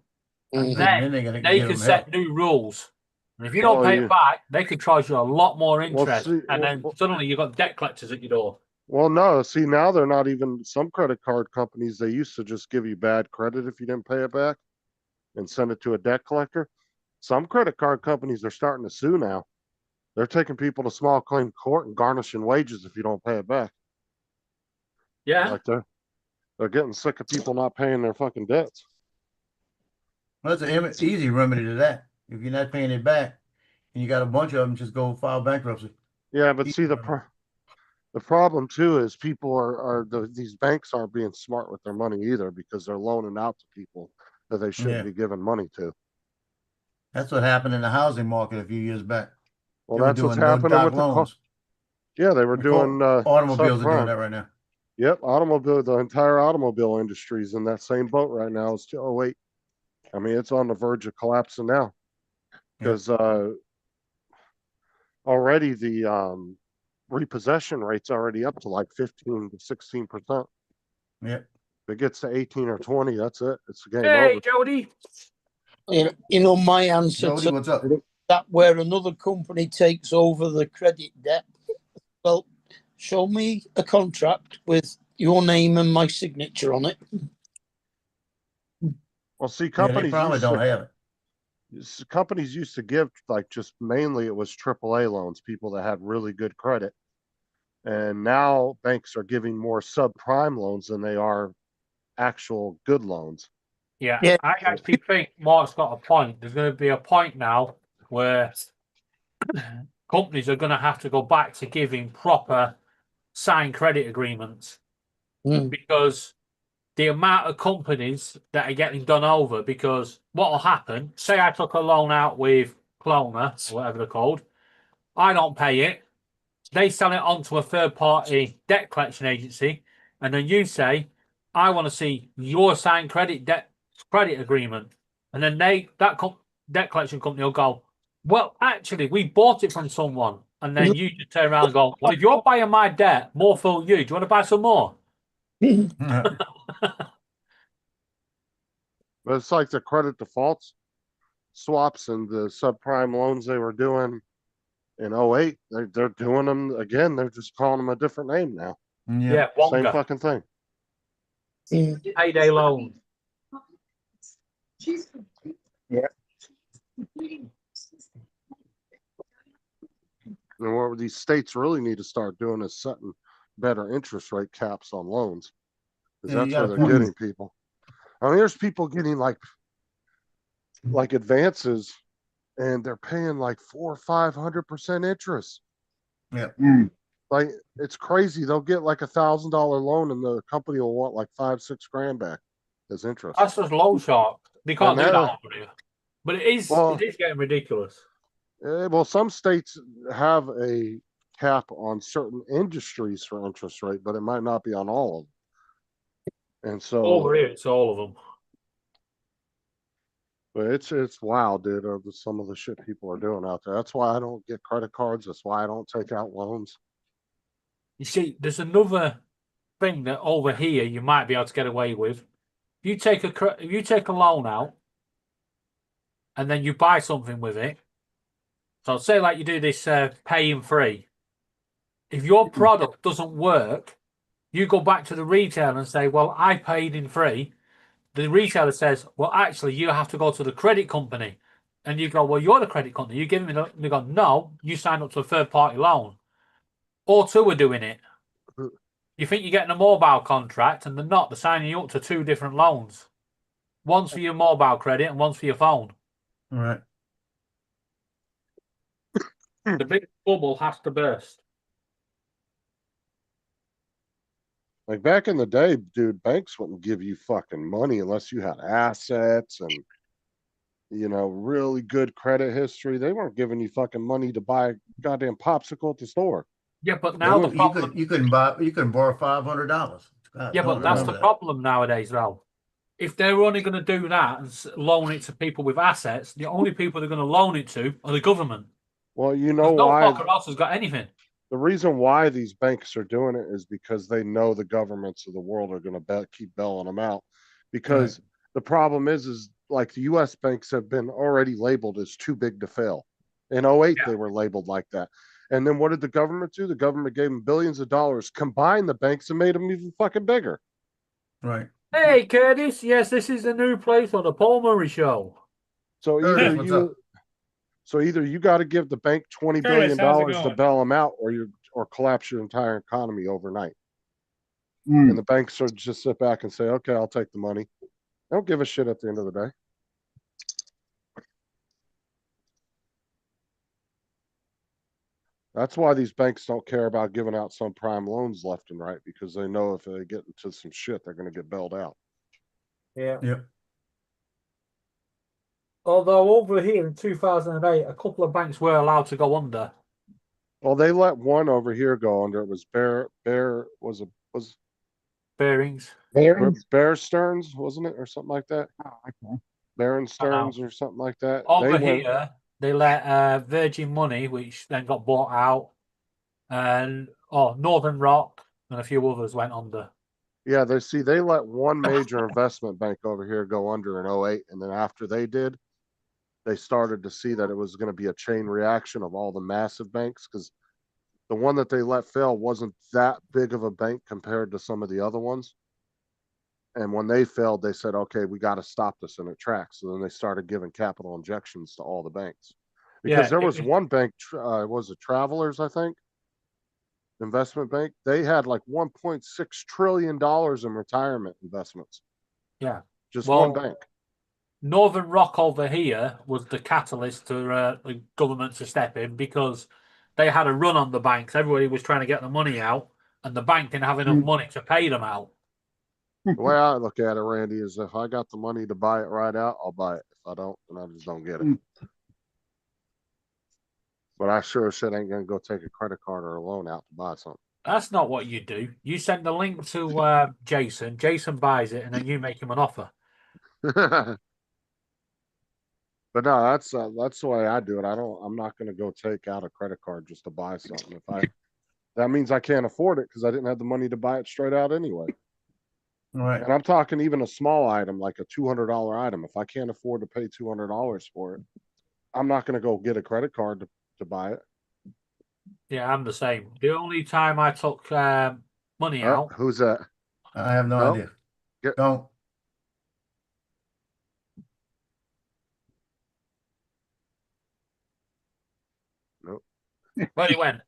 Speaker 6: and
Speaker 3: Mhm.
Speaker 5: And
Speaker 6: then
Speaker 5: then they gotta
Speaker 6: they
Speaker 5: give
Speaker 6: can
Speaker 5: them
Speaker 6: set
Speaker 5: help.
Speaker 6: new rules. And if you don't
Speaker 2: Well,
Speaker 6: pay it back, they could charge you a lot more
Speaker 2: Well,
Speaker 6: interest,
Speaker 2: see,
Speaker 6: and then
Speaker 2: well,
Speaker 6: suddenly you've got debt collectors at your door.
Speaker 2: well, no. See, now they're not even some credit card companies. They used to just give you bad credit if you didn't pay it back, and send it to a debt collector. Some credit card companies are starting to sue now. They're taking people to small claim court and garnishing wages if you don't pay it back.
Speaker 6: Yeah,
Speaker 2: Like they're getting sick of people not paying their fucking debts.
Speaker 5: Well, that's an easy remedy to that. If you're not paying it back and you got a bunch of them, just go file bankruptcy.
Speaker 2: Yeah, but
Speaker 5: Easy
Speaker 2: see
Speaker 5: remedy.
Speaker 2: the problem too is people these banks aren't being smart with their money either because they're loaning out to people that they shouldn't
Speaker 5: Yeah.
Speaker 2: be giving money to.
Speaker 5: That's what happened in the housing market a few years back.
Speaker 2: Well,
Speaker 5: They were
Speaker 2: that's what's
Speaker 5: doing no
Speaker 2: happening
Speaker 5: doc
Speaker 2: with
Speaker 5: loans.
Speaker 2: yeah, they were doing
Speaker 5: Automobiles are doing
Speaker 2: subprime.
Speaker 5: that right now.
Speaker 2: Yep, the entire automobile industry is in that same boat right now. It's oh wait, I mean it's on the verge of collapsing now because already the repossession rate's already up to like 15 to 16%.
Speaker 5: Yep.
Speaker 2: If it gets to 18 or 20, that's it. It's game
Speaker 6: hey,
Speaker 2: over.
Speaker 6: Jody.
Speaker 3: My answer
Speaker 5: Jody,
Speaker 3: to
Speaker 5: what's up?
Speaker 3: that, where another company takes over the credit debt, well, show me a contract with your name and my signature on it.
Speaker 2: Well, see,
Speaker 5: Yeah, they
Speaker 2: companies
Speaker 5: probably don't have it.
Speaker 2: companies used to give like just mainly it was AAA loans, people that had really good credit. And now banks are giving more subprime loans than they are actual good loans.
Speaker 6: Yeah,
Speaker 3: Yeah.
Speaker 6: I actually think Mark's got a point. There's going to be a point now where companies are going to have to go back to giving proper signed credit agreements because the amount of companies that are getting done over, because what will happen, say I took a loan out with Klarna, or whatever they're called, I don't pay it, they sell it on to a third party debt collection agency, and then you say, I want to see your signed credit agreement. And then debt collection company will go, well, actually, we bought it from someone. And then you just turn around and go, well, if you're buying my debt, more for you. Do you want to buy some more?
Speaker 2: But it's like the credit defaults swaps and the subprime loans they were doing in 08. They're doing them again. They're just calling them a different name now.
Speaker 6: Yeah,
Speaker 2: Same
Speaker 6: Wonga.
Speaker 2: fucking thing.
Speaker 6: Payday loan.
Speaker 3: Yeah.
Speaker 2: And what these states really need to start doing is setting better interest rate caps on loans. Because
Speaker 5: Yeah, you
Speaker 2: that's where
Speaker 5: got a
Speaker 2: they're
Speaker 5: point.
Speaker 2: getting people. I mean, there's people getting like advances and they're paying like 400 or 500% interest.
Speaker 5: Yeah.
Speaker 2: Like it's crazy. They'll get like $1,000 loan and the company will want like 5-6 grand back as interest.
Speaker 6: That's just loan shark. They can't
Speaker 2: And
Speaker 6: do that
Speaker 2: that-
Speaker 6: over here. But it is getting ridiculous.
Speaker 2: Well, some states have a cap on certain industries for interest rate, but it might not be on all of them. And so
Speaker 6: Over here, it's all of them.
Speaker 2: but it's wild, dude, of some of the shit people are doing out there. That's why I don't get credit cards. That's why I don't take out loans.
Speaker 6: You see, there's another thing that over here you might be able to get away with. If you take a loan out and then you buy something with it, so say like you do this paying free. If your product doesn't work, you go back to the retailer and say, well, I paid in free. The retailer says, well, actually, you have to go to the credit company. And you go, well, you're the credit company. You give me the. They go, no, you signed up to a third party loan. All two are doing it. You think you're getting a mobile contract, and they're not. They're signing you up to two different loans. One's for your mobile credit and one's for your phone.
Speaker 5: All right.
Speaker 6: The big bubble has to burst.
Speaker 2: Like back in the day, dude, banks wouldn't give you fucking money unless you had assets and, you know, really good credit history. They weren't giving you fucking money to buy a goddamn popsicle at the store.
Speaker 6: Yeah, but now the problem.
Speaker 5: You couldn't borrow $500.
Speaker 6: Yeah, but that's the problem nowadays, though. If they're only going to do that and loan it to people with assets, the only people they're going to loan it to are the government.
Speaker 2: Well, you know
Speaker 6: No
Speaker 2: why?
Speaker 6: fucker else has got anything.
Speaker 2: The reason why these banks are doing it is because they know the governments of the world are going to keep bailing them out. Because the problem is like the U.S. banks have been already labeled as too big to fail. In 08, they were labeled like that. And then what did the government do? The government gave them billions of dollars, combined the banks, and made them even fucking bigger.
Speaker 5: Right.
Speaker 6: Hey, Curtis. Yes, this is the new place on the Paul Murray Show.
Speaker 2: So either you got to give the bank $20 billion to bail them out, or collapse your entire economy overnight. And the banks are just sit back and say, "Okay, I'll take the money." They don't give a shit at the end of the day. That's why these banks don't care about giving out subprime loans left and right, because they know if they get into some shit, they're going to get bailed out.
Speaker 6: Yeah.
Speaker 5: Yep.
Speaker 6: Although over here in 2008, a couple of banks were allowed to go under.
Speaker 2: Well, they let one over here go under. It was
Speaker 6: Bearings.
Speaker 2: Bear Stearns, wasn't it, or something like that?
Speaker 8: Oh, okay.
Speaker 2: Baron Stearns or something like that.
Speaker 6: Over here, they let Virgin Money, which then got bought out, and Northern Rock and a few others went under.
Speaker 2: Yeah, they let one major investment bank over here go under in 08, and then after they did, they started to see that it was going to be a chain reaction of all the massive banks, because the one that they let fail wasn't that big of a bank compared to some of the other ones. And when they failed, they said, "Okay, we got to stop this in its tracks." So then they started giving capital injections to all the banks, because there was one bank, was it Travelers, I think, investment bank. They had like $1.6 trillion in retirement investments.
Speaker 6: Yeah,
Speaker 2: just one bank.
Speaker 6: Northern Rock over here was the catalyst to the government to step in, because they had a run on the banks. Everybody was trying to get the money out, and the bank didn't have enough money to pay them out.
Speaker 2: The way I look at it, Randy, is if I got the money to buy it right out, I'll buy it. If I don't, then I just don't get it. But I sure as shit ain't gonna go take a credit card or a loan out to buy something.
Speaker 6: That's not what you do. You send the link to Jason. Jason buys it, and then you make him an offer.
Speaker 2: But no, that's the way I do it. I'm not gonna go take out a credit card just to buy something. That means I can't afford it because I didn't have the money to buy it straight out anyway.
Speaker 5: Right.
Speaker 2: And I'm talking even a small item, like a $200 item. If I can't afford to pay $200 for it, I'm not going to go get a credit card to buy it.
Speaker 6: Yeah, I'm the same. The only time I took money out.
Speaker 2: Who's that?
Speaker 5: I have no idea. Don't.
Speaker 2: Nope.
Speaker 6: Where he went?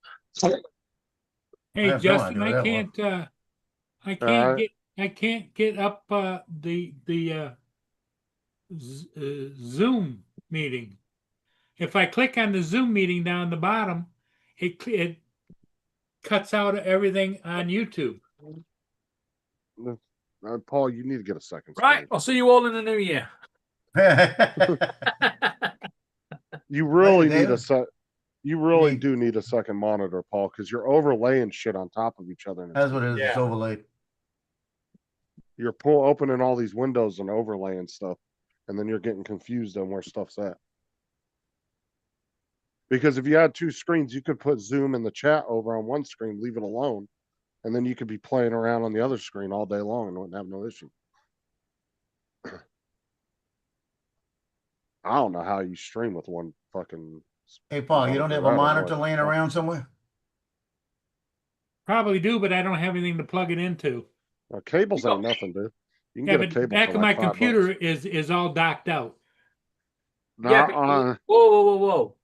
Speaker 1: Hey, Justin, I can't get up the Zoom meeting. If I click on the Zoom meeting down the bottom, it cuts out everything on YouTube.
Speaker 2: Paul, you need to get a second
Speaker 6: Right,
Speaker 2: screen.
Speaker 6: I'll see you all in the new year.
Speaker 2: You really need a set. You really do need a second monitor, Paul, because you're overlaying shit on top of each other. And
Speaker 5: That's what it is. It's overlaid.
Speaker 2: You're opening all these windows and overlaying stuff, and then you're getting confused on where stuff's at. Because if you had two screens, you could put Zoom and the chat over on one screen, leave it alone, and then you could be playing around on the other screen all day long and wouldn't have no issue. I don't know how you stream with one fucking.
Speaker 5: Hey, Paul, you don't have a monitor laying around somewhere?
Speaker 1: Probably do, but I don't have anything to plug it into.
Speaker 2: Cables ain't nothing, dude. You can get a cable.
Speaker 1: Back of my computer is all docked out.
Speaker 6: Yeah, but whoa.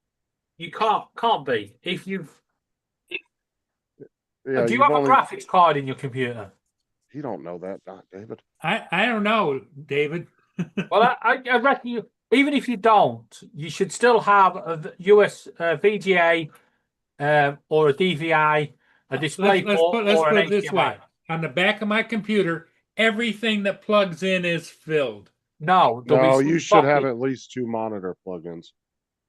Speaker 6: You can't be. If you've do you have a graphics card in your computer?
Speaker 2: You don't know that, David.
Speaker 1: I don't know, David.
Speaker 6: Well, I reckon even if you don't, you should still have a US VGA or a DVI, a DisplayPort, or an HDMI.
Speaker 1: on the back of my computer, everything that plugs in is filled.
Speaker 6: No, there'll be
Speaker 2: No,
Speaker 6: some
Speaker 2: you should have
Speaker 6: sockets.
Speaker 2: at least 2 monitor plugins.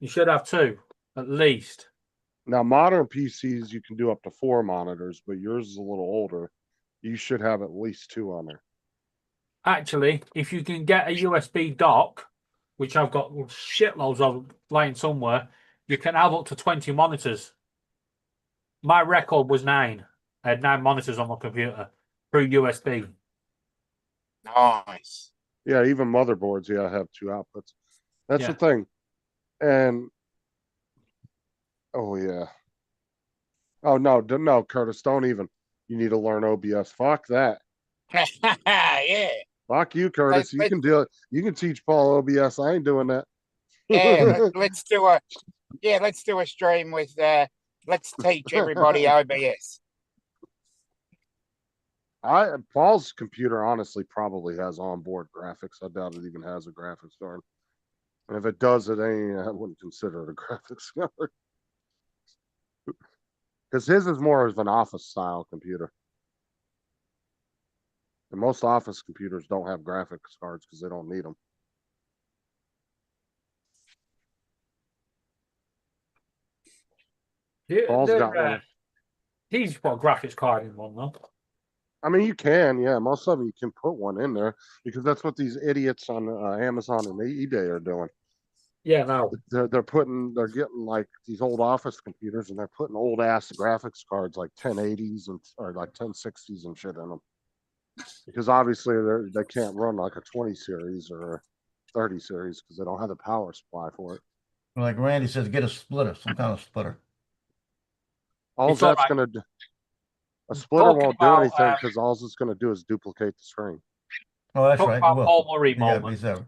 Speaker 6: You should have 2, at least.
Speaker 2: Now, modern PCs, you can do up to 4 monitors, but yours is a little older. You should have at least 2 on there.
Speaker 6: Actually, if you can get a USB dock, which I've got shitloads of lying somewhere, you can have up to 20 monitors. My record was 9. I had 9 monitors on my computer through USB.
Speaker 4: Nice.
Speaker 2: Yeah, even motherboards, yeah, have 2 outputs. That's the
Speaker 6: Yeah.
Speaker 2: thing. And oh yeah. Oh no, Curtis, don't even. You need to learn OBS. Fuck that.
Speaker 4: Yeah.
Speaker 2: Fuck you, Curtis. You can do it. You can teach Paul OBS. I ain't doing that.
Speaker 4: Yeah, let's do a stream with let's teach everybody OBS.
Speaker 2: Paul's computer honestly probably has onboard graphics. I doubt it even has a graphics card. And if it does, it ain't. I wouldn't consider it a graphics card. Because his is more of an office style computer. And most office computers don't have graphics cards because they don't need them. Paul's got one.
Speaker 6: He's got a graphics card in one though.
Speaker 2: I mean, you can, yeah. Most of them you can put one in there because that's what these idiots on Amazon and eBay are doing.
Speaker 6: Yeah, no.
Speaker 2: They're getting like these old office computers and they're putting old ass graphics cards like 1080s or like 1060s and shit in them. Because obviously they can't run like a 20 series or a 30 series because they don't have the power supply for it.
Speaker 5: Like Randy says, get a splitter, some kind of splitter.
Speaker 2: All
Speaker 6: It's all
Speaker 2: that's
Speaker 6: right.
Speaker 2: gonna do, a splitter
Speaker 6: Talking
Speaker 2: won't do
Speaker 6: about,
Speaker 2: anything because all it's gonna do is duplicate the screen.
Speaker 5: Oh, that's
Speaker 6: Talk
Speaker 5: right.
Speaker 6: about
Speaker 5: It will.
Speaker 6: Paul Murray
Speaker 5: Yeah,
Speaker 6: moment.
Speaker 5: he's there.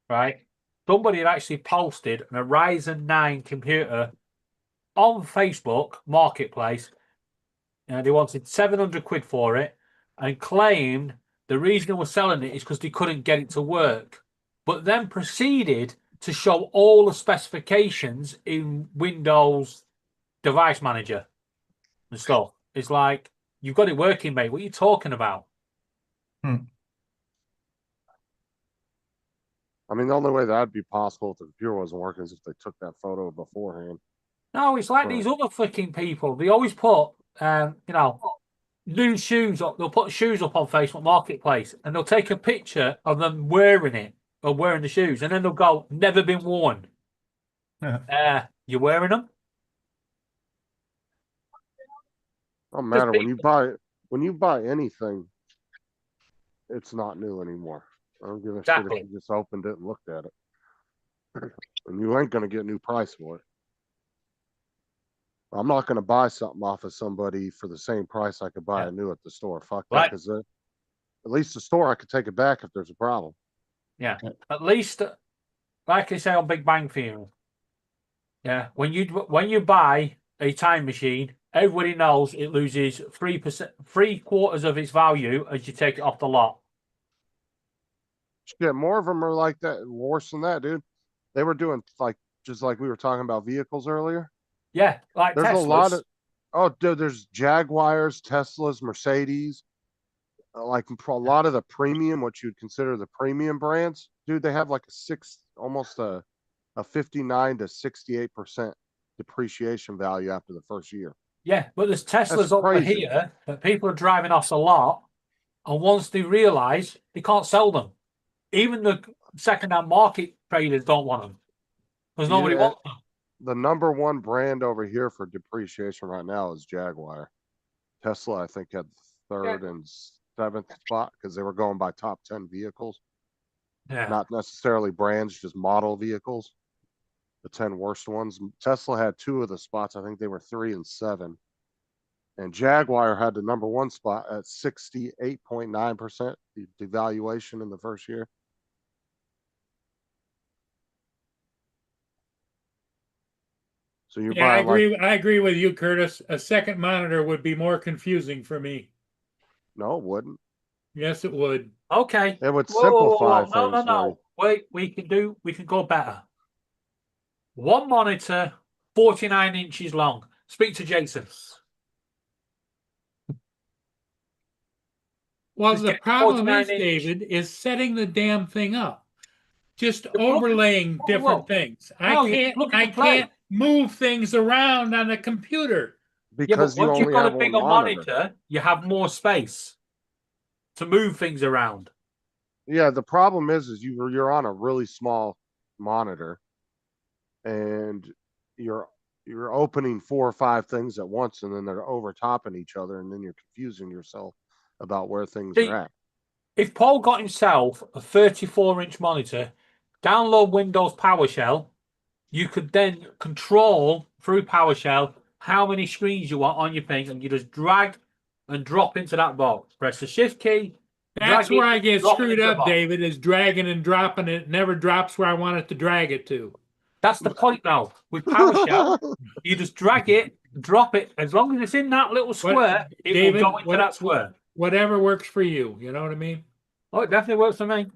Speaker 6: Right? Somebody had actually posted a Ryzen 9 computer on Facebook Marketplace, and they wanted 700 quid for it, and claimed the reason they were selling it is because they couldn't get it to work. But then proceeded to show all the specifications in Windows Device Manager and stuff. It's like, you've got it working, mate. What are you talking about?
Speaker 2: I mean, the only way that'd be possible if the computer wasn't working is if they took that photo beforehand.
Speaker 6: No, it's like
Speaker 2: Right.
Speaker 6: these other fucking people. They always put, new shoes up. They'll put shoes up on Facebook Marketplace, and they'll take a picture of them wearing it or wearing the shoes, and then they'll go, "Never been worn." You wearing them?
Speaker 2: Don't matter when you buy anything, it's not new anymore. I don't give a
Speaker 6: Exactly.
Speaker 2: shit if you just opened it and looked at it. And you ain't gonna get a new price for it. I'm not gonna buy something off of somebody for the same price I could buy a new at the store. Fuck that,
Speaker 6: Right.
Speaker 2: because at least the store I could take it back if there's a problem.
Speaker 6: Yeah. At least, like I say on Big Bang Theory, yeah, when you buy a time machine, everybody knows it loses 3%, 3/4 of its value as you take it off the lot.
Speaker 2: Shit, more of them are like that, worse than that, dude. They were doing just like we were talking about vehicles earlier.
Speaker 6: Yeah, like
Speaker 2: There's
Speaker 6: Teslas.
Speaker 2: a lot of dude, there's Jaguars, Teslas, Mercedes, like a lot of the premium, what you'd consider the premium brands, dude. They have like almost a 59 to 68% depreciation value after the first year.
Speaker 6: Yeah, but there's Teslas
Speaker 2: That's
Speaker 6: over
Speaker 2: crazy.
Speaker 6: here that people are driving off a lot, and once they realise they can't sell them, even the second-hand market traders don't want them because nobody
Speaker 2: Yeah,
Speaker 6: wants them.
Speaker 2: the number one brand over here for depreciation right now is Jaguar. Tesla, I think, had third and seventh spot because they were going by top 10 vehicles,
Speaker 6: Yeah,
Speaker 2: not necessarily brands, just model vehicles. The 10 worst ones. Tesla had 2 of the spots. I think they were 3 and 7. And Jaguar had the number 1 spot at 68.9% devaluation in the first year. So you're
Speaker 1: Yeah, I
Speaker 2: buying
Speaker 1: agree. I agree with you, Curtis. A second monitor would be more confusing for me.
Speaker 2: No, it wouldn't.
Speaker 1: Yes, it would.
Speaker 6: okay.
Speaker 2: It would
Speaker 6: Whoa, whoa, whoa,
Speaker 2: simplify
Speaker 6: whoa. No,
Speaker 2: things.
Speaker 6: no. Wait, we can go better. One monitor, 49 inches long. Speak to Jason.
Speaker 1: Well,
Speaker 6: Just
Speaker 1: the
Speaker 6: get
Speaker 1: problem is,
Speaker 6: 49 inch.
Speaker 1: David, is setting the damn thing up. Just
Speaker 6: problem-
Speaker 1: overlaying
Speaker 6: Whoa,
Speaker 1: different
Speaker 6: whoa.
Speaker 1: things.
Speaker 6: No,
Speaker 1: I
Speaker 6: you
Speaker 1: can't
Speaker 6: plug it
Speaker 1: I
Speaker 6: and play.
Speaker 1: can't move things around on the computer.
Speaker 6: Yeah,
Speaker 2: Because
Speaker 6: but
Speaker 2: you
Speaker 6: once you've
Speaker 2: only
Speaker 6: got
Speaker 2: have
Speaker 6: a
Speaker 2: one
Speaker 6: bigger
Speaker 2: monitor.
Speaker 6: monitor, you have more space to move things around.
Speaker 2: Yeah, the problem is you're on a really small monitor, and you're opening 4 or 5 things at once, and then they're overtopping each other, and then you're confusing yourself about where things
Speaker 6: See,
Speaker 2: are at.
Speaker 6: If Paul got himself a 34-inch monitor, download Windows PowerShell, you could then control through PowerShell how many screens you want on your thing, and you just drag and drop into that box. Press the Shift key.
Speaker 1: That's
Speaker 6: drag
Speaker 1: where
Speaker 6: it,
Speaker 1: I get
Speaker 6: drop it
Speaker 1: screwed
Speaker 6: into the
Speaker 1: up,
Speaker 6: box.
Speaker 1: David, is dragging and dropping it. It never drops where I want it to drag it to.
Speaker 6: That's the point now. With PowerShell, you just drag it, drop it. As long as it's in that little square, it
Speaker 1: David,
Speaker 6: will go into that square.
Speaker 1: Whatever works for you. You know what I mean?
Speaker 6: Oh, it definitely works for me.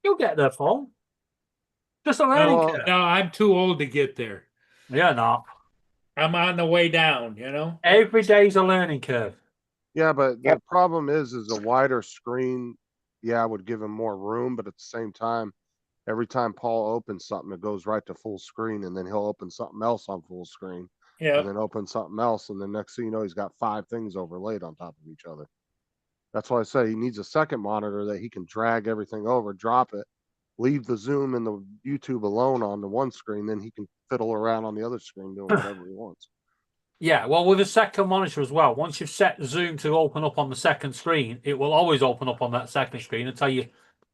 Speaker 6: You'll get there, Paul. Just a learning
Speaker 2: Well,
Speaker 6: curve.
Speaker 1: No, I'm too old to get there.
Speaker 6: Yeah, no.
Speaker 1: I'm on the way down, you know?
Speaker 6: Every day's a learning curve.
Speaker 2: yeah, but the problem is a wider screen, yeah, would give him more room, but at the same time, every time Paul opens something, it goes right to full screen, and then he'll open something else on full screen,
Speaker 1: Yeah.
Speaker 2: and then open something else, and then next thing you know, he's got 5 things overlaid on top of each other. That's why I say he needs a second monitor that he can drag everything over, drop it, leave the Zoom and the YouTube alone on the one screen, then he can fiddle around on the other screen doing whatever he wants.
Speaker 6: Yeah, well, with a second monitor as well, once you've set Zoom to open up on the second screen, it will always open up on that second screen until you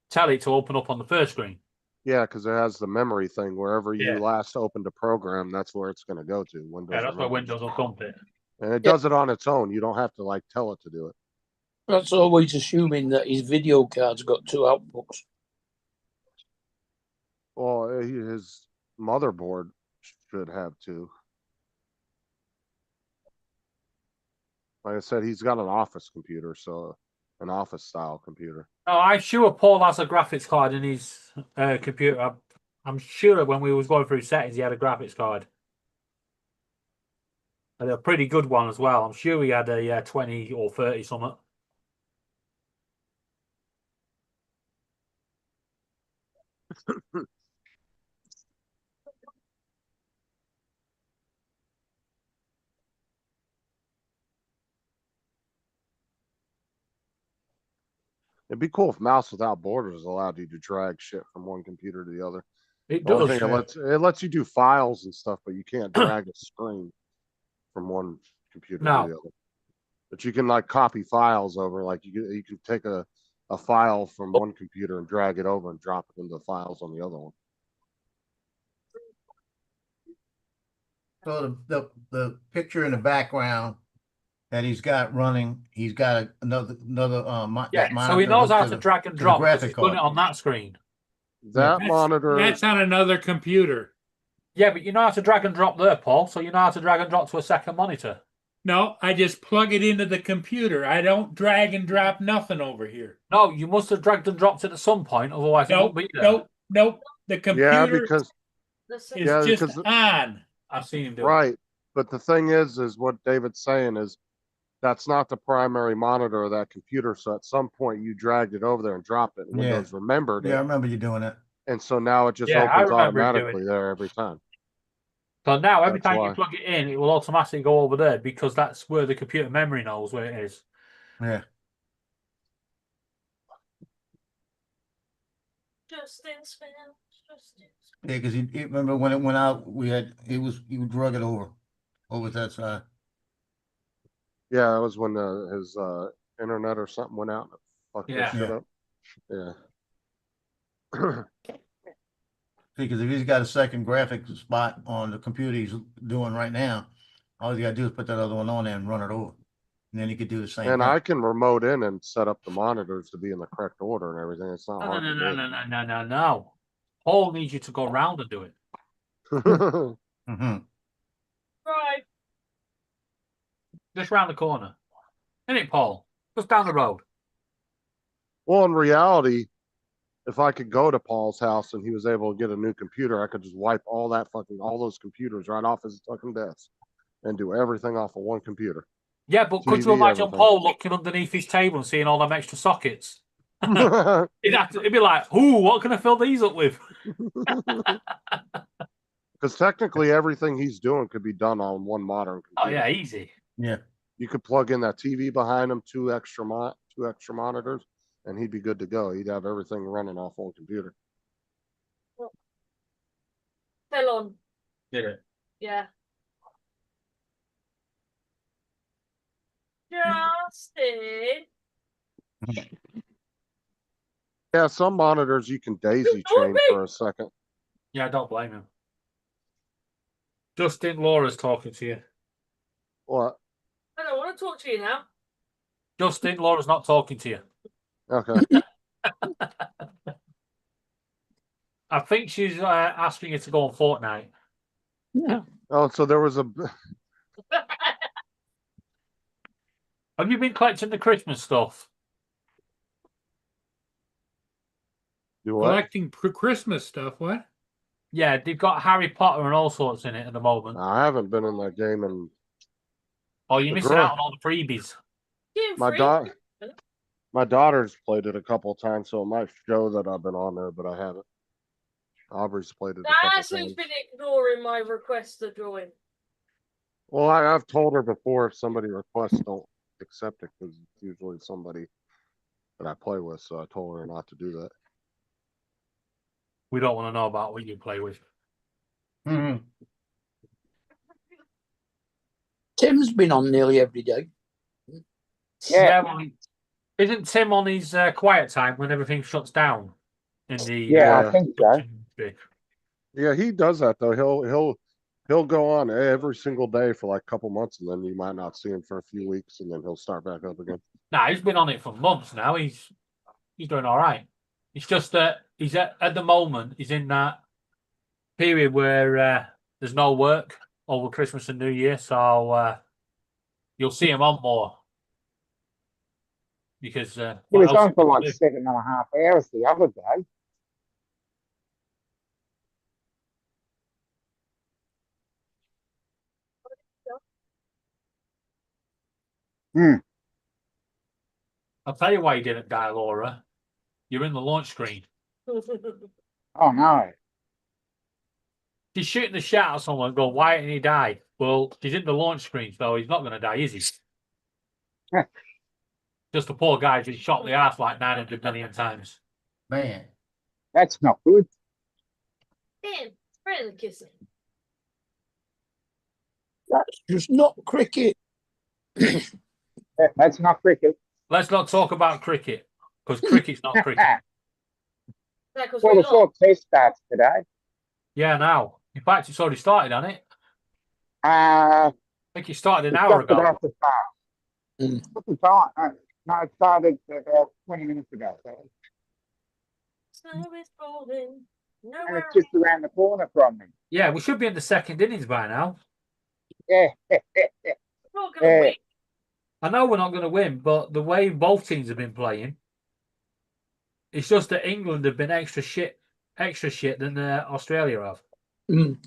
Speaker 6: tell it to open up on the first screen.
Speaker 2: Yeah, because it has the memory thing. Wherever
Speaker 6: Yeah.
Speaker 2: you last opened a program, that's where it's going to go to. Windows.
Speaker 6: Yeah, that's why
Speaker 2: remembers.
Speaker 6: Windows will dump it.
Speaker 2: And it does it on its own. You don't have to like tell it to do it.
Speaker 3: That's always assuming that his video card's got 2 outputs.
Speaker 2: Well, his motherboard should have 2. Like I said, he's got an office computer, so an office style computer.
Speaker 6: Oh, I'm sure Paul has a graphics card in his computer. I'm sure when we was going through settings, he had a graphics card. And a pretty good one as well. I'm sure he had a 20 or 30 something.
Speaker 2: It'd be cool if Mouse Without Borders allowed you to drag shit from one computer to the other.
Speaker 6: It
Speaker 2: The only
Speaker 6: does.
Speaker 2: thing it lets you do files and stuff, but you can't drag a screen from one computer
Speaker 6: No.
Speaker 2: to the other. But you can like copy files over, like you can take a file from one computer and drag it over and drop it into the files on the other one.
Speaker 5: So the picture in the background that he's got running, he's got another
Speaker 6: Yeah,
Speaker 5: that
Speaker 6: so he
Speaker 5: monitor
Speaker 6: knows
Speaker 5: hooked
Speaker 6: how
Speaker 5: to
Speaker 6: to
Speaker 5: the-
Speaker 6: drag and
Speaker 5: to the
Speaker 6: drop. 'cause
Speaker 5: graphic
Speaker 6: he's done it
Speaker 5: card.
Speaker 6: on that screen.
Speaker 2: That
Speaker 1: That's-
Speaker 2: monitor,
Speaker 1: That's on another computer.
Speaker 6: Yeah, but you know how to drag and drop there, Paul. So you know how to drag and drop to a second monitor.
Speaker 1: No, I just plug it into the computer. I don't drag and drop nothing over here.
Speaker 6: No, you must have dragged and dropped it at some point, otherwise it
Speaker 1: Nope,
Speaker 6: won't be there.
Speaker 1: nope. The computer
Speaker 2: yeah, because
Speaker 1: is
Speaker 2: yeah,
Speaker 1: just
Speaker 2: because-
Speaker 1: on.
Speaker 6: I've seen him do it.
Speaker 2: right. But the thing is what David's saying is that's not the primary monitor of that computer. So at some point you dragged it over there and dropped it. And
Speaker 5: Yeah.
Speaker 2: Windows remembered
Speaker 5: Yeah, I
Speaker 2: it.
Speaker 5: remember you doing it.
Speaker 2: And so now it just
Speaker 6: Yeah, I
Speaker 2: opens
Speaker 6: remember him doing
Speaker 2: automatically there every time.
Speaker 6: So now every
Speaker 2: That's
Speaker 6: time
Speaker 2: why.
Speaker 6: you plug it in, it will automatically go over there because that's where the computer memory knows where it is.
Speaker 5: Yeah.
Speaker 7: Justin's fan. Justin's.
Speaker 5: Yeah, because he remember when it went out, you drug it over to that side.
Speaker 2: Yeah, that was when his internet or something went out and it fucked
Speaker 6: Yeah.
Speaker 2: that shit
Speaker 5: Yeah.
Speaker 2: up. Yeah.
Speaker 5: Because if he's got a second graphics spot on the computer he's doing right now, all you gotta do is put that other one on there and run it over. And then you could do the same
Speaker 2: And
Speaker 5: thing.
Speaker 2: I can remote in and set up the monitors to be in the correct order and everything. It's not
Speaker 6: No,
Speaker 2: hard
Speaker 6: no,
Speaker 2: to
Speaker 6: no,
Speaker 2: do.
Speaker 6: no, no, no, no, no. Paul needs you to go round and do it.
Speaker 5: Mm-hmm.
Speaker 7: Right.
Speaker 6: Just round the corner. Isn't it, Paul? Just down the road.
Speaker 2: Well, in reality, if I could go to Paul's house and he was able to get a new computer, I could just wipe all those computers right off his fucking desk and do everything off of one computer.
Speaker 6: Yeah, but could you
Speaker 2: TV,
Speaker 6: imagine
Speaker 2: everything.
Speaker 6: Paul looking underneath his table and seeing all them extra sockets?
Speaker 2: Because
Speaker 6: It'd be like, ooh, what can I fill these up with?
Speaker 2: technically everything he's doing could be done on one modern
Speaker 6: Oh
Speaker 2: computer.
Speaker 6: yeah, easy.
Speaker 5: Yeah.
Speaker 2: You could plug in that TV behind him, two extra monitors, and he'd be good to go. He'd have everything running off one computer.
Speaker 7: Fell on.
Speaker 6: Did it?
Speaker 7: Yeah. Justin.
Speaker 2: Yeah, some monitors you can daisy chain for a second.
Speaker 6: Yeah, I don't blame him. Justin, Laura's talking to you.
Speaker 2: What?
Speaker 7: I don't want to talk to you now.
Speaker 6: Justin, Laura's not talking to you.
Speaker 2: Okay.
Speaker 6: I think she's asking you to go on Fortnite.
Speaker 9: Yeah.
Speaker 2: Oh, so there was a.
Speaker 6: Have you been collecting the Christmas stuff?
Speaker 2: Do what?
Speaker 1: Collecting Christmas stuff. What?
Speaker 6: Yeah, they've got Harry Potter and all sorts in it at the moment.
Speaker 2: I haven't been in that game, and
Speaker 6: Oh, you're
Speaker 2: the
Speaker 6: missing
Speaker 2: girl-
Speaker 6: out on all the freebies.
Speaker 7: Getting
Speaker 2: my
Speaker 7: free.
Speaker 2: my daughter's played it a couple of times, so it might show that I've been on there, but I haven't. Aubrey's played it a couple
Speaker 7: That's who's
Speaker 2: times.
Speaker 7: been ignoring my request to join.
Speaker 2: Well, I've told her before if somebody requests, don't accept it because it's usually somebody that I play with. So I told her not to do that.
Speaker 6: We don't want to know about what you play with.
Speaker 5: Mhm.
Speaker 3: Tim's been on nearly every day.
Speaker 6: Yeah, well, isn't Tim on his quiet time when everything shuts down? In the
Speaker 2: Yeah.
Speaker 4: I think so.
Speaker 2: Yeah, he does that though. He'll go on every single day for like a couple months, and then you might not see him for a few weeks, and then he'll start back up again.
Speaker 6: Nah, he's been on it for months now. He's doing all right. It's just that he's at the moment he's in that period where there's no work over Christmas and New Year, so you'll see him on more because
Speaker 4: He
Speaker 6: what
Speaker 4: was
Speaker 6: else
Speaker 4: on for
Speaker 6: will
Speaker 4: like
Speaker 6: he do?
Speaker 4: 7.5 hours the other day.
Speaker 6: I'll tell you why he didn't die, Laura. You're in the launch screen.
Speaker 4: Oh no.
Speaker 6: He's shooting the shot at someone and go, why didn't he die? Well, he's in the launch screen, so he's not going to die, is he? Just a poor guy just shot the ass like 900 million times.
Speaker 5: Man.
Speaker 4: That's not good.
Speaker 7: Damn, friend kissing.
Speaker 3: That's just not cricket.
Speaker 4: That's not cricket.
Speaker 6: Let's not talk about cricket because cricket's not cricket.
Speaker 7: Because
Speaker 4: Well,
Speaker 7: we
Speaker 4: the fourth test starts today.
Speaker 6: Yeah, now. In fact, it's already started, hasn't it?
Speaker 4: Uh,
Speaker 6: I think it started an
Speaker 4: it's
Speaker 6: hour
Speaker 4: just
Speaker 6: ago.
Speaker 4: about to start.
Speaker 3: Mm.
Speaker 4: What's the time? No, it started about 20 minutes ago. So,
Speaker 7: Snow is falling.
Speaker 4: and
Speaker 7: Nowhere.
Speaker 4: it's just around the corner from me.
Speaker 6: Yeah, we should be in the second innings by now.
Speaker 4: Yeah.
Speaker 7: Not gonna win.
Speaker 6: I know we're not going to win, but the way both teams have been playing, it's just that England have been extra shit than Australia have.
Speaker 3: Mm.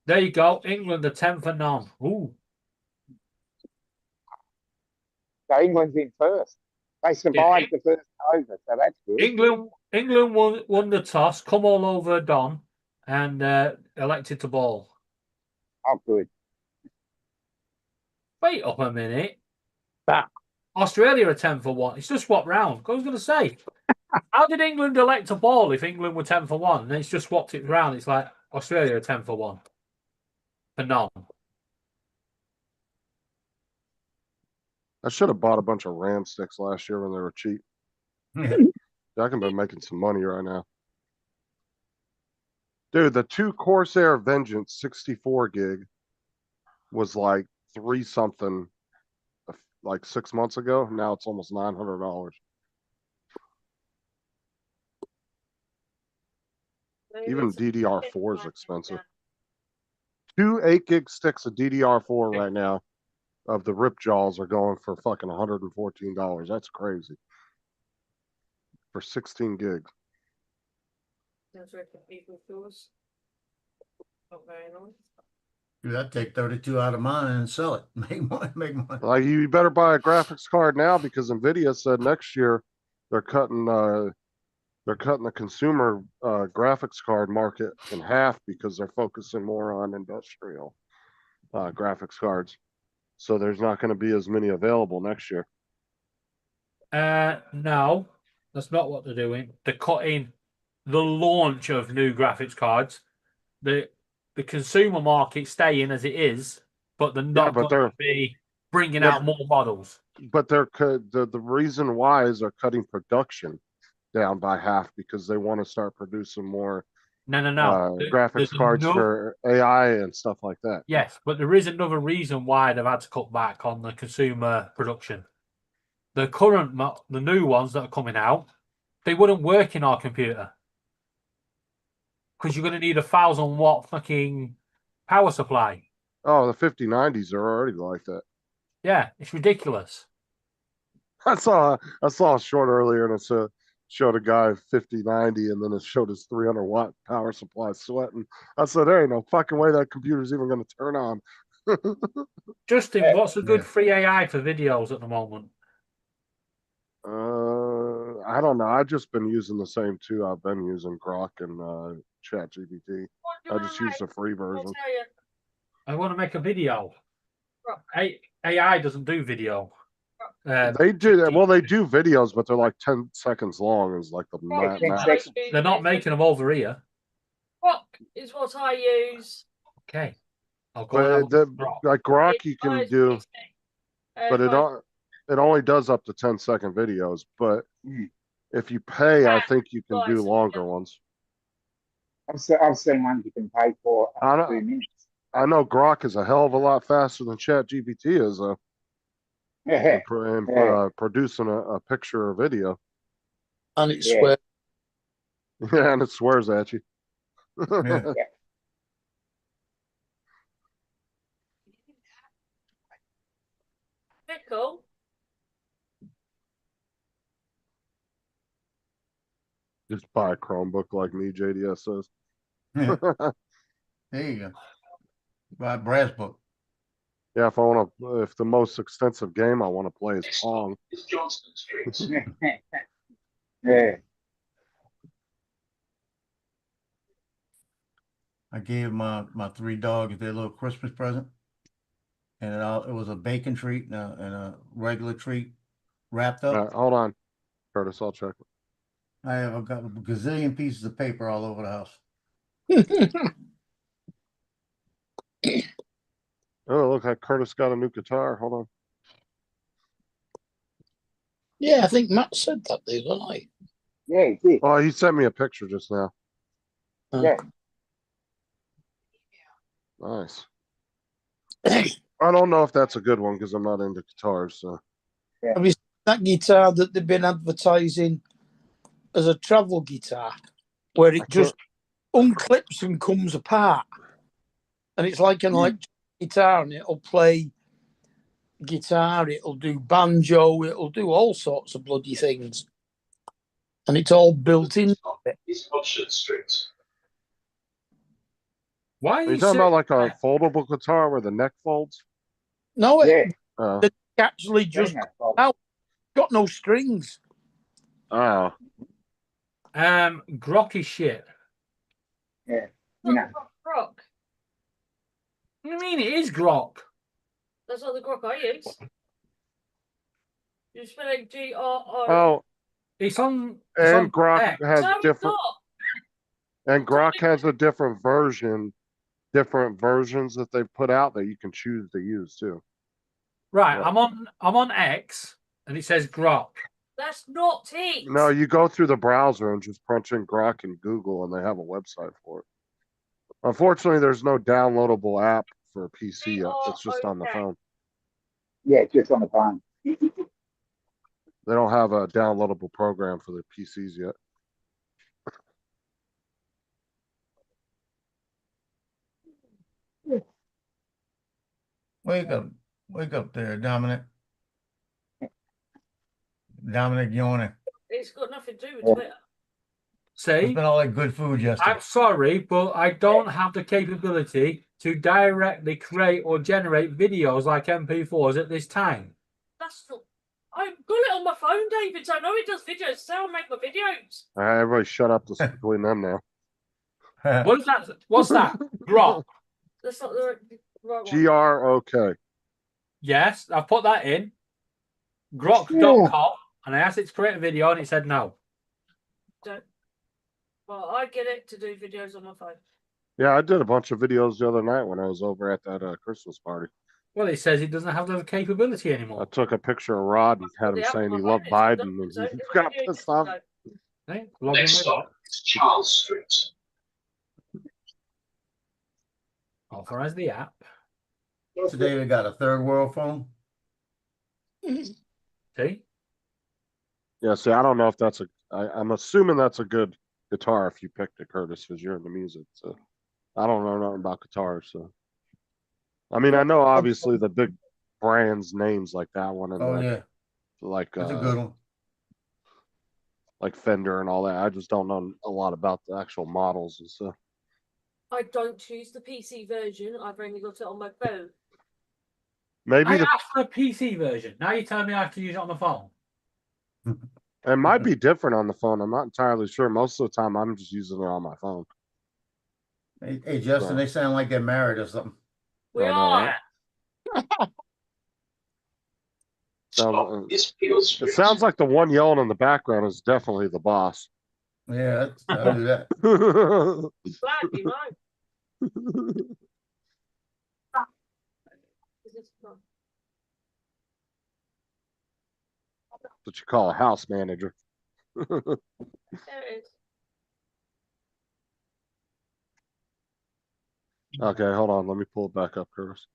Speaker 6: There you go. England are 10 for none. Ooh.
Speaker 4: So England's in first. They survived the first over, so that's good.
Speaker 6: England won the toss, come all over Don, and elected to bowl.
Speaker 4: Oh, good.
Speaker 6: Wait up a minute.
Speaker 3: Back.
Speaker 6: Australia are 10 for 1. It's just swapped round. I was going to say, how did England elect to ball if England were 10 for 1? And it's just swapped it round. It's like Australia are 10 for 1. For none.
Speaker 2: I should have bought a bunch of Ram sticks last year when they were cheap.
Speaker 5: Yeah.
Speaker 2: I can be making some money right now. Dude, the 2 Corsair Vengeance 64 gig was like 3 something like 6 months ago. Now it's almost $900. Even DDR4 is expensive. 2 8 gig sticks of DDR4 right now of the Rip Jaws are going for fucking $114. That's crazy. For 16 gigs.
Speaker 7: Sounds like the people to us. Not very nice.
Speaker 5: Dude, I'd take 32 out of mine and sell it. Make money, make money.
Speaker 2: Like you better buy a graphics card now because Nvidia said next year they're cutting the consumer graphics card market in half because they're focusing more on industrial graphics cards. So there's not going to be as many available next year.
Speaker 6: No, that's not what they're doing. They're cutting the launch of new graphics cards. The consumer market staying as it is, but they're not
Speaker 2: but
Speaker 6: going to be bringing
Speaker 2: Yeah,
Speaker 6: out more models.
Speaker 2: But the reason why is they're cutting production down by half because they want to start producing more
Speaker 6: No.
Speaker 2: graphics
Speaker 6: There's
Speaker 2: cards for AI and stuff like that.
Speaker 6: Yes, but there is another reason why they've had to cut back on the consumer production. The new ones that are coming out, they wouldn't work in our computer because you're going to need a 1,000-watt fucking power supply.
Speaker 2: Oh, the 5090s are already like that.
Speaker 6: Yeah, it's ridiculous.
Speaker 2: I saw a short earlier and it showed a guy 5090 and then it showed his 300-watt power supply sweating. I said, there ain't no fucking way that computer's even going to turn on.
Speaker 6: Justin, what's a good free AI for videos at the moment?
Speaker 2: I don't know. I've just been using the same two. I've been using Grok and ChatGPT. I just use the free version.
Speaker 6: I want to make a video. AI doesn't do video.
Speaker 2: They do well. They do videos, but they're like 10 seconds long. Is like the max.
Speaker 6: They're not making them over here.
Speaker 7: Grok is what I use.
Speaker 6: Okay, I'll go.
Speaker 2: But like Grok, you can do, but it only does up to 10-second videos. But if you pay, I think you can do longer ones.
Speaker 4: I've seen ones you can pay for up to 2 minutes.
Speaker 2: I know Grok is a hell of a lot faster than ChatGPT is in producing a picture or video.
Speaker 3: And it swears.
Speaker 2: Yeah, and it swears at you.
Speaker 5: Yeah.
Speaker 7: Pickle.
Speaker 2: Just buy a Chromebook like me, JDS says.
Speaker 5: Yeah. There you go. Buy a brass book.
Speaker 2: Yeah, if the most extensive game I want to play is Pong.
Speaker 4: Yeah.
Speaker 5: I gave my 3 dogs their little Christmas present. And it was a bacon treat and a regular treat wrapped up.
Speaker 2: Hold on, Curtis, I'll check.
Speaker 5: I've got a gazillion pieces of paper all over the house.
Speaker 2: Oh, look like Curtis got a new guitar. Hold on.
Speaker 3: Yeah, I think Matt said that the other night.
Speaker 4: Yeah, he did.
Speaker 2: Oh, he sent me a picture just now.
Speaker 4: Yeah.
Speaker 2: Nice. I don't know if that's a good one because I'm not into guitars. So.
Speaker 3: Have you seen that guitar that they've been advertising as a travel guitar, where it just unclips and comes apart, and it's like an electric guitar, and it'll play guitar, it'll do banjo, it'll do all sorts of bloody things, and it's all built in.
Speaker 6: Why
Speaker 2: are you talking about like a foldable guitar where the neck folds?
Speaker 3: No, it actually just out. Got no strings.
Speaker 2: Oh.
Speaker 6: Grok is shit.
Speaker 4: Yeah.
Speaker 7: Grok.
Speaker 6: What do you mean it is Grok?
Speaker 7: That's not the Grok I use. You spell it GRO.
Speaker 2: Oh.
Speaker 6: It's on.
Speaker 2: And Grok has
Speaker 7: No,
Speaker 2: different. And Grok has a different versions that they put out that you can choose to use too.
Speaker 6: Right, I'm on X and it says Grok.
Speaker 7: That's not it.
Speaker 2: No, you go through the browser and just punch in Grok in Google and they have a website for it. Unfortunately, there's no downloadable app for a PC yet. It's just on the phone.
Speaker 4: Yeah, just on the phone.
Speaker 2: They don't have a downloadable program for the PCs yet.
Speaker 5: Wake up there, Dominic. Dominic yawning.
Speaker 7: It's got nothing to do with Twitter.
Speaker 6: See?
Speaker 5: It's been all that good food yesterday.
Speaker 6: I'm sorry, but I don't have the capability to directly create or generate videos like MP4s at this time?
Speaker 7: That's not. I've got it on my phone, David. So I know it does videos. So I'll make my videos.
Speaker 2: All right, everybody shut up between them now.
Speaker 6: What's that? What's that? Grok.
Speaker 7: That's not the right one.
Speaker 2: GROK.
Speaker 6: Yes, I've put that in. Grok.com, and I asked it to create a video, and it said no.
Speaker 7: Don't. Well, I get it to do videos on my phone.
Speaker 2: Yeah, I did a bunch of videos the other night when I was over at that Christmas party.
Speaker 6: Well, it says it doesn't have the capability
Speaker 2: I
Speaker 6: anymore.
Speaker 2: took a picture of Rod and had him saying he loved Biden, and he got pissed off.
Speaker 6: Hey, log in with that.
Speaker 10: Charles Street.
Speaker 6: Authorize the app.
Speaker 5: So David got a third world phone.
Speaker 6: See?
Speaker 2: Yeah, see, I don't know if that's I'm assuming that's a good guitar if you picked it, Curtis, because you're into music. So I don't know nothing about guitars. So I mean, I know obviously the big brands names like that one and
Speaker 5: Oh
Speaker 2: like,
Speaker 5: yeah,
Speaker 2: like
Speaker 5: that's a good one.
Speaker 2: like Fender and all that. I just don't know a lot about the actual models and stuff.
Speaker 7: I don't choose the PC version. I've only got it on my phone.
Speaker 2: Maybe
Speaker 6: I
Speaker 2: the,
Speaker 6: asked for a PC version. Now you're telling me I have to use it on the phone.
Speaker 2: it might be different on the phone. I'm not entirely sure. Most of the time, I'm just using it on my phone.
Speaker 5: Hey Justin,
Speaker 2: So-
Speaker 5: they sound like they're married or something.
Speaker 7: We
Speaker 2: I know,
Speaker 7: are.
Speaker 2: right?
Speaker 10: This feels
Speaker 2: It sounds like the one yelling in the background is definitely the boss.
Speaker 5: Yeah, I'll do that.
Speaker 7: Glad you know. Is this fun?
Speaker 2: What you call a house manager.
Speaker 7: There it is.
Speaker 2: Okay, hold on. Let me pull it back up, Curtis.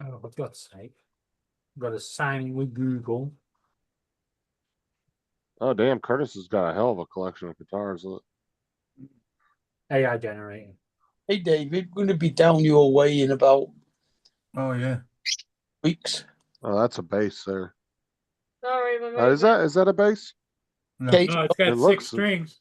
Speaker 6: Oh, for God's sake. Got to sign in with Google.
Speaker 2: Oh, damn. Curtis has got a hell of a collection of guitars. Look.
Speaker 6: AI generating.
Speaker 3: Hey, David, going to be down your way in about
Speaker 5: Oh yeah.
Speaker 3: weeks.
Speaker 2: Oh, that's a bass there.
Speaker 7: Sorry, my
Speaker 2: Is that a bass?
Speaker 5: No.
Speaker 3: Kate,
Speaker 1: No, it's got
Speaker 2: It
Speaker 1: six
Speaker 2: looks-
Speaker 1: strings.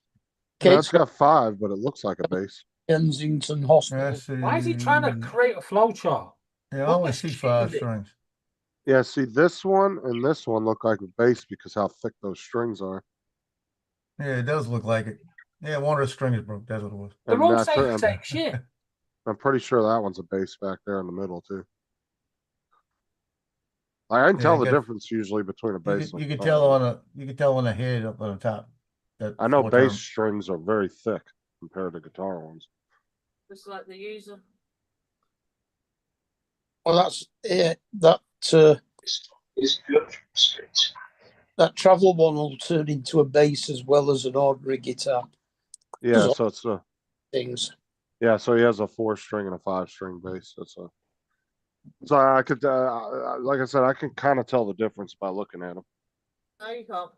Speaker 2: No,
Speaker 3: Kate's
Speaker 2: it's got 5, but it looks like a bass.
Speaker 3: Kensington Hospital.
Speaker 5: Yes,
Speaker 6: Why is he trying to create a flowchart?
Speaker 5: Yeah, I
Speaker 6: What
Speaker 5: only
Speaker 6: the
Speaker 5: see
Speaker 6: shit
Speaker 5: 5
Speaker 6: is it?
Speaker 5: strings.
Speaker 2: Yeah, see, this one and this one look like a bass because how thick those strings are.
Speaker 5: Yeah, it does look like it. Yeah, one of the strings broke. That's what it was.
Speaker 6: They're
Speaker 2: And
Speaker 6: all
Speaker 2: that's-
Speaker 6: saying the same shit.
Speaker 2: I'm pretty sure that one's a bass back there in the middle too. I can
Speaker 5: Yeah,
Speaker 2: tell
Speaker 5: I
Speaker 2: the
Speaker 5: guess-
Speaker 2: difference usually between a
Speaker 5: You
Speaker 2: bass.
Speaker 5: can,
Speaker 2: and
Speaker 5: you can
Speaker 2: a
Speaker 5: tell
Speaker 2: guitar.
Speaker 5: on the head up on the top. That
Speaker 2: I know
Speaker 5: 4
Speaker 2: bass
Speaker 5: term.
Speaker 2: strings are very thick compared to guitar ones.
Speaker 7: Just like the user.
Speaker 3: Well, that's it. That
Speaker 10: Is good Street.
Speaker 3: that travel one will turn into a bass as well as an ordinary guitar.
Speaker 2: Yeah,
Speaker 3: Does
Speaker 2: so it's a
Speaker 3: Things.
Speaker 2: yeah, so he has a 4-string and a 5-string bass. That's a. So I could, like I said, I can kind of tell the difference by looking at them.
Speaker 7: No, you can't.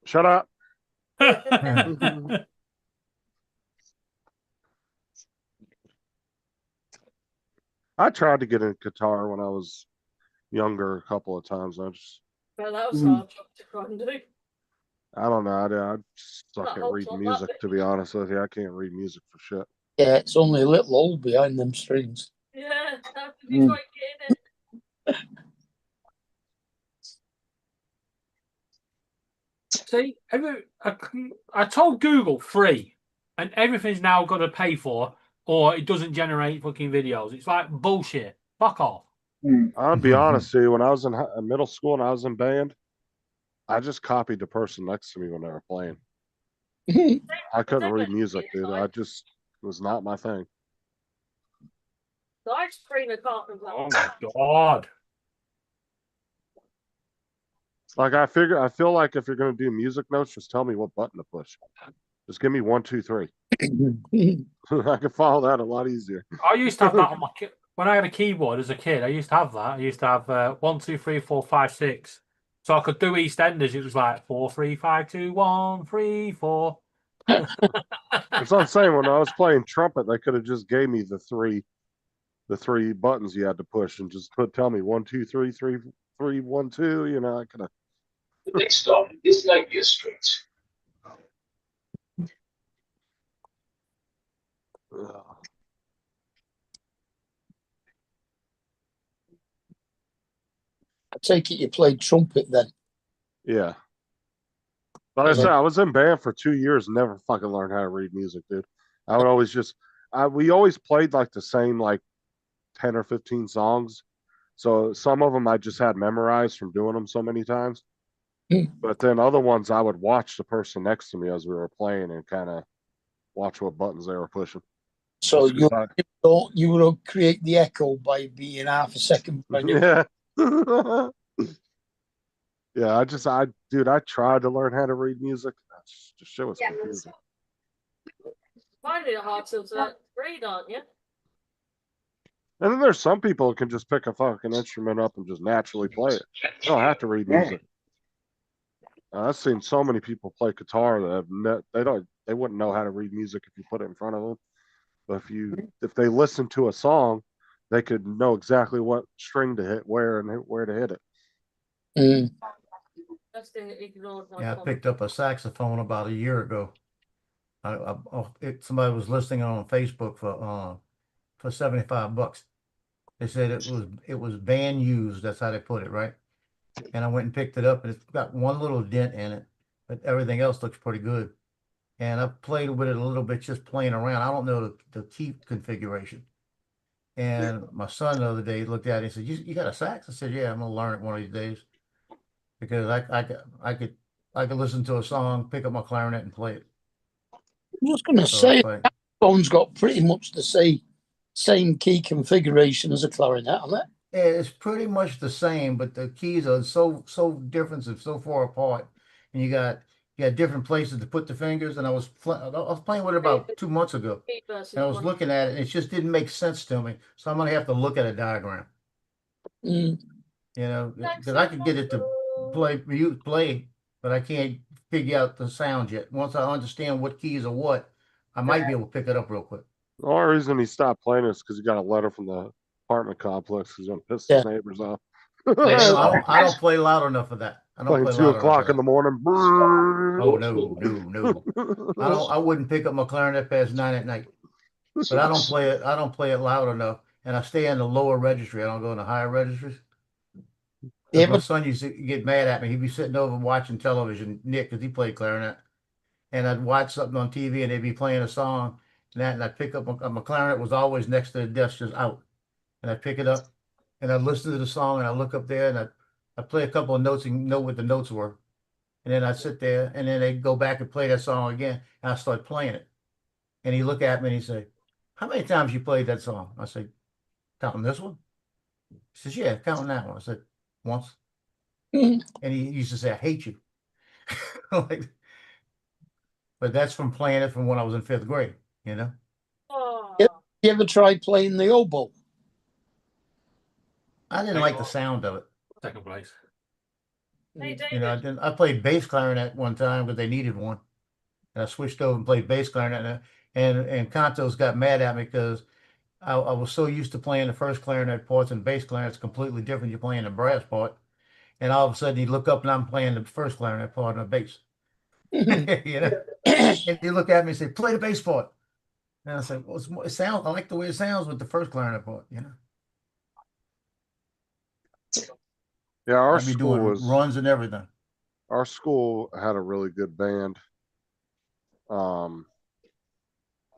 Speaker 2: Shut up. I tried to get a guitar when I was younger a couple of times. I just,
Speaker 7: Well, that was hard job to try and do.
Speaker 2: I don't know. I suck
Speaker 7: That
Speaker 2: at
Speaker 7: whole
Speaker 2: reading
Speaker 7: song,
Speaker 2: music,
Speaker 7: that
Speaker 2: to be honest with you. I can't read music for shit.
Speaker 3: Yeah, it's only a little hole behind them strings.
Speaker 7: Yeah, that's the way getting it.
Speaker 6: See, I told Google free, and everything's now got to pay for, or it doesn't generate fucking videos. It's like bullshit. Fuck off.
Speaker 2: I'll be honest with you. When I was in middle school and I was in band, I just copied the person next to me when they were playing. I couldn't read music, dude. I just it was not my thing.
Speaker 7: The ice cream I can't remember.
Speaker 6: Oh my god.
Speaker 2: Like I feel like if you're gonna do music notes, just tell me what button to push. Just give me 1, 2, 3. I can follow that a lot easier.
Speaker 6: I used to have that on my when I had a keyboard as a kid. I used to have that. I used to have 1, 2, 3, 4, 5, 6. So I could do EastEnders. It was like 4, 3, 5, 2, 1, 3, 4.
Speaker 2: That's what I'm saying. When I was playing trumpet, they could have just gave me the three buttons you had to push and just tell me 1, 2, 3, 3, 3, 1, 2. You know, I could have.
Speaker 10: The next stop is Lakeview Street.
Speaker 3: I take it you played trumpet then.
Speaker 2: Yeah. But I said I was in band for 2 years, never fucking learned how to read music, dude. I would always just we always played like the same like 10 or 15 songs. So some of them I just had memorized from doing them so many times. But then other ones I would watch the person next to me as we were playing and kind of watch what buttons they were pushing.
Speaker 3: So
Speaker 2: Just 'cause
Speaker 3: you will create the echo by being half a second behind you.
Speaker 2: yeah. Yeah, dude, I tried to learn how to read music. That's just shit was confusing.
Speaker 7: Finding it hard to read, aren't you?
Speaker 2: And then there's some people who can just pick a fucking instrument up and just naturally play it. They don't have to read music. I've seen so many people play guitar that they wouldn't know how to read music if you put it in front of them. But if they listen to a song, they could know exactly what string to hit where and where to hit it.
Speaker 7: That's the ignored my
Speaker 5: Yeah, I
Speaker 7: comment.
Speaker 5: picked up a saxophone about a year ago. Somebody was listing it on Facebook for $75. They said it was band used. That's how they put it, right? And I went and picked it up, and it's got one little dent in it, but everything else looks pretty good. And I played with it a little bit, just playing around. I don't know the key configuration. And my son the other day looked at it and said, "You got a sax?" I said, "Yeah, I'm gonna learn it one of these days." Because I could listen to a song, pick up my clarinet and play it.
Speaker 3: I was going to
Speaker 5: So
Speaker 3: say,
Speaker 5: it's like,
Speaker 3: phone's got pretty much the same key configuration as a clarinet on it.
Speaker 5: it's pretty much the same, but the keys are so different and so far apart, and you got different places to put the fingers. And I was playing with it about 2 months ago, and I was looking at it, and it just didn't make sense to me. So I'm gonna have to look at a diagram. You know, because I could get it to play, but I can't figure out the sound yet. Once I understand what keys are what, I might be able to pick it up real quick.
Speaker 2: The only reason he stopped playing is because he got a letter from the apartment complex. He's gonna piss his neighbors off.
Speaker 5: I don't play loud enough for that. I don't
Speaker 2: Playing
Speaker 5: play
Speaker 2: 2
Speaker 5: loud enough
Speaker 2: o'clock
Speaker 5: for
Speaker 2: in the
Speaker 5: that.
Speaker 2: morning.
Speaker 5: Oh no. I wouldn't pick up my clarinet past 9 at night. But I don't play it loud enough. And I stay in the lower registry. I don't go in the higher registries.
Speaker 3: Yeah,
Speaker 5: My son used to get mad at me. He'd be sitting over watching television, Nick, because he played clarinet. And I'd watch something on TV and they'd be playing a song, and I'd pick up my clarinet was always next to the desk, just out. And I'd pick it up and I'd listen to the song, and I'd look up there, and I'd play a couple of notes and know what the notes were. And then I'd sit there, and then they'd go back and play that song again, and I'd start playing it. And he'd look at me and he'd say, "How many times you played that song?" I said, "Counting this one?" He says, "Yeah, counting that one." I said, "Once." And he used to say, "I hate you." Like, but that's from playing it from when I was in 5th grade, you know?
Speaker 7: Oh.
Speaker 3: You ever tried playing the oboe?
Speaker 5: I didn't like the sound of it.
Speaker 6: Second place.
Speaker 7: Hey, David.
Speaker 5: You know, I played bass clarinet one time, but they needed one. And I switched over and played bass clarinet. And Contos got mad at me because I was so used to playing the first clarinet parts, and bass clarinet's completely different. You're playing the brass part. And all of a sudden, you look up and I'm playing the first clarinet part on the bass. You know? And he looked at me and said, "Play the bass part." And I said, "Well, I like the way it sounds with the first clarinet part, you know."
Speaker 2: Yeah, our
Speaker 5: I'd be doing runs and everything.
Speaker 2: Our school had a really good band. The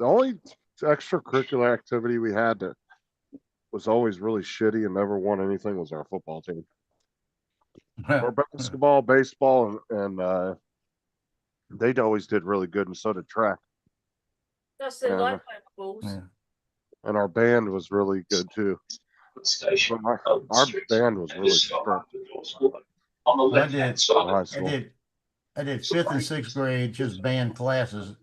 Speaker 2: only extracurricular activity we had that was always really shitty and never won anything was our football team. Or basketball, baseball, and they always did really good, and so did track.
Speaker 7: That's the life balls.
Speaker 5: Yeah.
Speaker 2: And our band was really good too. But our band was really strict.
Speaker 5: I did 5th and 6th grade, just band classes.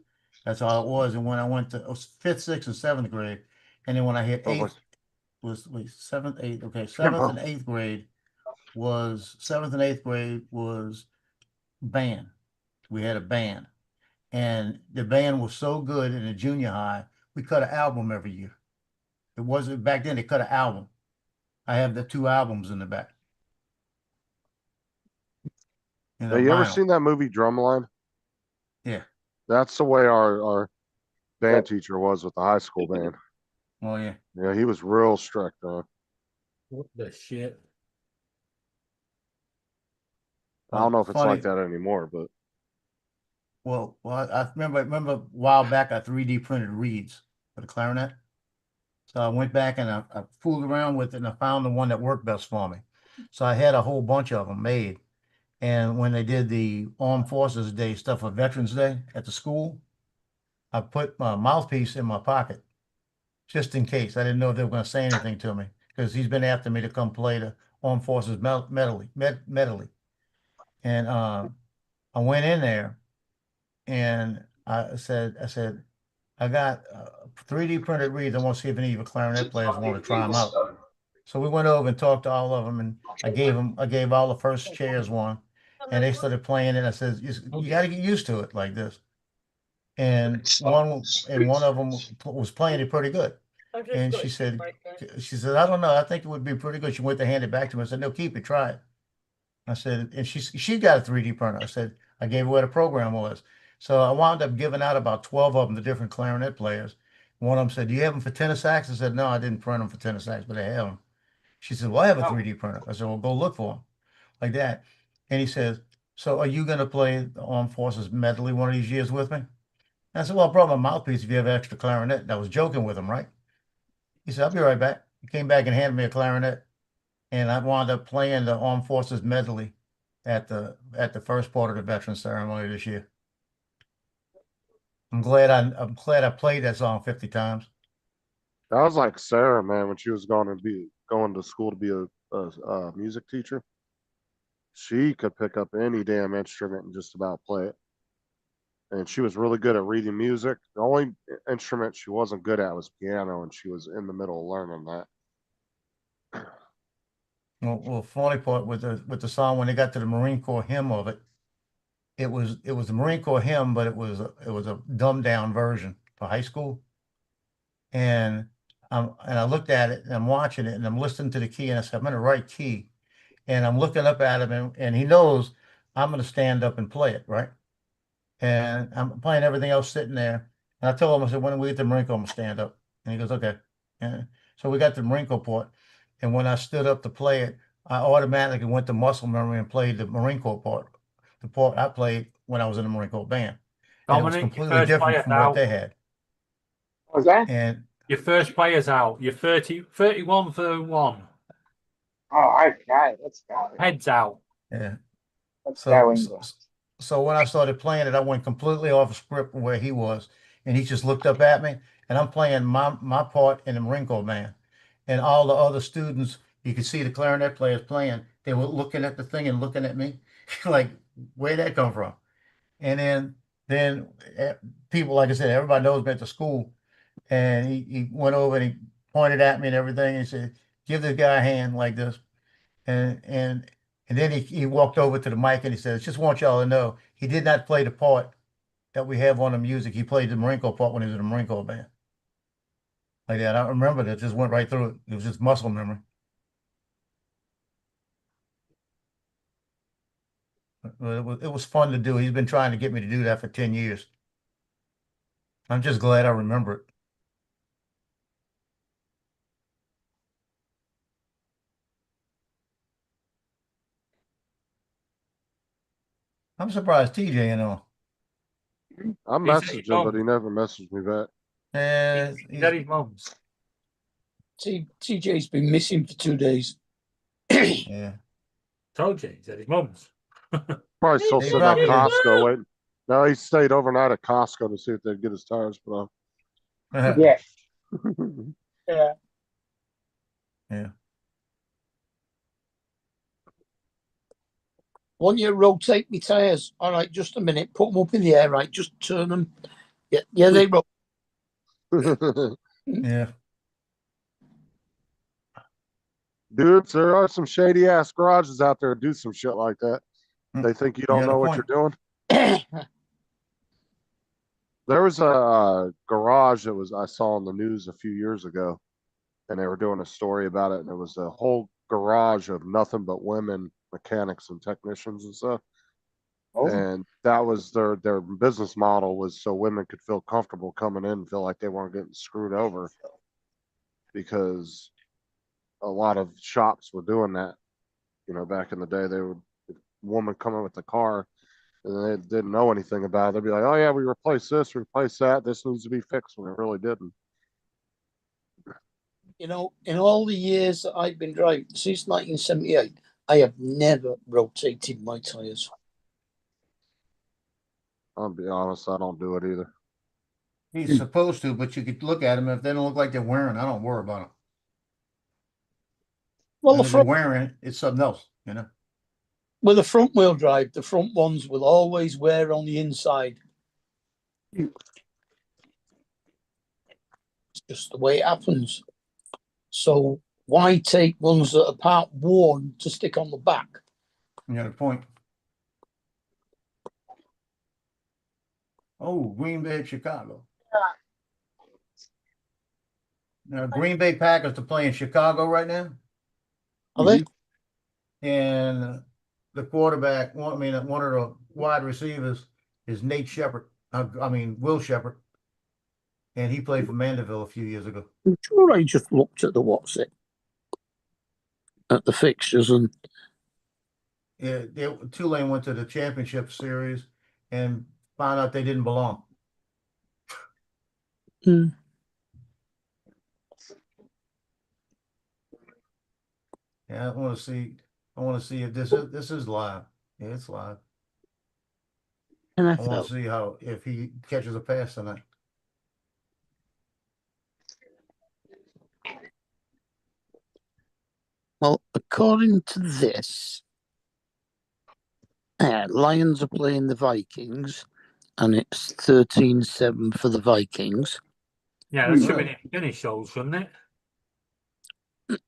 Speaker 5: That's all it was. And when I went to 5th, 6th, and 7th grade, and then when I hit 8th, was 7th, 8th. Okay, 7th and 8th grade was 7th and 8th grade was band. We had a band, and the band was so good in the junior high. We cut an album every year. It wasn't back then. They cut an album. I have the 2 albums in the back.
Speaker 2: Have you ever seen that movie Drumline?
Speaker 5: Yeah.
Speaker 2: That's the way our band teacher was with the high school band.
Speaker 5: Oh, yeah.
Speaker 2: Yeah, he was real strict, man.
Speaker 6: What the shit?
Speaker 2: I don't know if it's like
Speaker 5: Funny.
Speaker 2: that anymore, but
Speaker 5: Well, I remember a while back I 3D printed reeds for the clarinet. So I went back and I fooled around with it and I found the one that worked best for me. So I had a whole bunch of them made. And when they did the Armed Forces Day stuff for Veterans Day at the school, I put my mouthpiece in my pocket just in case. I didn't know if they were going to say anything to me because he's been after me to come play the Armed Forces medley. And I went in there and I said, I got 3D printed reeds. I want to see if any of the clarinet players want to try them out. So we went over and talked to all of them, and I gave all the first chairs one, and they started playing it. And I said, you got to get used to it like this. And one of them was playing it pretty good. And she said, I don't know. I think it would be pretty good. She went to hand it back to me. I said, no, keep it, try it. I said, and she got a 3D printer. I said, I gave her what the program was. So I wound up giving out about 12 of them to different clarinet players. One of them said, do you have them for tenor sax? I said, no, I didn't print them for tenor sax, but I have them. She said, well, I have a 3D printer. I said, well, go look for them like that. And he says, so are you going to play the Armed Forces medley one of these years with me? And I said, well, I brought my mouthpiece if you have extra clarinet. And I was joking with him, right? He said, I'll be right back. He came back and handed me a clarinet. And I wound up playing the Armed Forces medley at the first part of the veteran ceremony this year. I'm glad I played that song 50 times.
Speaker 2: that was like Sarah, man, when she was going to school to be a music teacher. She could pick up any damn instrument and just about play it. And she was really good at reading music. The only instrument she wasn't good at was piano, and she was in the middle of learning that.
Speaker 5: Well, funny part with the song when they got to the Marine Corps hymn of it, it was the Marine Corps hymn, but it was a dumbed down version for high school. And I looked at it and I'm watching it and I'm listening to the key and I said, I'm in the right key. And I'm looking up at him and he knows I'm going to stand up and play it, right? And I'm playing everything else sitting there. And I told him, I said, when we get to Marine Corps, I'm going to stand up. And he goes, okay. And so we got to the Marine Corps part. And when I stood up to play it, I automatically went to muscle memory and played the Marine Corps part, the part I played when I was in the Marine Corps band. And it was
Speaker 6: Dominic, your
Speaker 5: completely
Speaker 6: first
Speaker 5: different
Speaker 6: player
Speaker 5: from
Speaker 6: now.
Speaker 5: what they had.
Speaker 4: What was that?
Speaker 5: And
Speaker 6: Your first player's out. You're 31 for 1.
Speaker 4: Oh, okay. Let's go.
Speaker 6: Heads out.
Speaker 5: yeah.
Speaker 4: Let's
Speaker 5: So,
Speaker 4: go,
Speaker 5: so,
Speaker 4: England.
Speaker 5: so when I started playing it, I went completely off script from where he was, and he just looked up at me, and I'm playing my part in the Marine Corps band, and all the other students, you could see the clarinet players playing. They were looking at the thing and looking at me, like, where'd that come from? And then people, like I said, everybody knows me at the school, and he went over and he pointed at me and everything, and he said, "Give this guy a hand like this." And then he walked over to the mic and he said, just want y'all to know, he did not play the part that we have on the music. He played the Marine Corps part when he was in the Marine Corps band. Like that. I remember that, just went right through it. It was just muscle memory. But it was fun to do. He's been trying to get me to do that for 10 years. I'm just glad I remember it. I'm surprised TJ, you know.
Speaker 2: I
Speaker 6: He said
Speaker 2: messaged
Speaker 6: he's
Speaker 2: him, but
Speaker 6: home.
Speaker 2: he never messaged me back.
Speaker 6: He's at his mum's.
Speaker 3: TJ's been missing for 2 days.
Speaker 5: Yeah.
Speaker 6: Told you, he's at his mum's.
Speaker 2: Probably still
Speaker 5: He
Speaker 2: sitting at
Speaker 5: probably is.
Speaker 2: Costco waiting. No, he stayed overnight at Costco to see if they'd get his tires put on.
Speaker 4: Yeah. Yeah.
Speaker 5: Yeah.
Speaker 3: When you rotate my tires, all right, just a minute, put them up in the air, right, just turn them. Yeah, they roll.
Speaker 5: Yeah.
Speaker 2: Dudes, there are some shady ass garages out there that do some shit like that. They think you don't
Speaker 5: got a
Speaker 2: know what
Speaker 5: point.
Speaker 2: you're doing. There was a garage that I saw on the news a few years ago, and they were doing a story about it, and it was a whole garage of nothing but women mechanics and technicians and stuff.
Speaker 5: Oh.
Speaker 2: And that was their business model, was so women could feel comfortable coming in and feel like they weren't getting screwed over, because a lot of shops were doing that. Back in the day, they would, if a woman come in with the car and they didn't know anything about it, they'd be like, "Oh yeah, we replaced this, we replaced that. This needs to be fixed," when it really didn't.
Speaker 3: In all the years that I've been driving since 1978, I have never rotated my tires.
Speaker 2: I'll be honest, I don't do it either.
Speaker 5: He's supposed to, but you could look at them. If they don't look like they're wearing, I don't worry about them.
Speaker 3: Well,
Speaker 5: And if they're wearing, it's something else,
Speaker 3: with a front wheel drive, the front ones will always wear on the inside. It's just the way it happens. So why take ones that are part worn to stick on the back?
Speaker 5: You got a point. Oh, Green Bay, Chicago. Now, Green Bay Packers are playing Chicago right now.
Speaker 3: Are they?
Speaker 5: And the quarterback, one of the wide receivers is Nate Shepard. Will Shepard. And he played for Mandeville a few years ago.
Speaker 3: I'm sure I just looked at at the fixtures, and
Speaker 5: Yeah, Tulane went to the championship series and found out they didn't belong. Yeah, I want to see if this is live. Yeah, it's live. I want
Speaker 3: NFL.
Speaker 5: to see if he catches a pass tonight.
Speaker 3: Well, according to this, Lions are playing the Vikings, and it's 13-7 for the Vikings.
Speaker 6: Yeah, that should be finish shows, shouldn't it?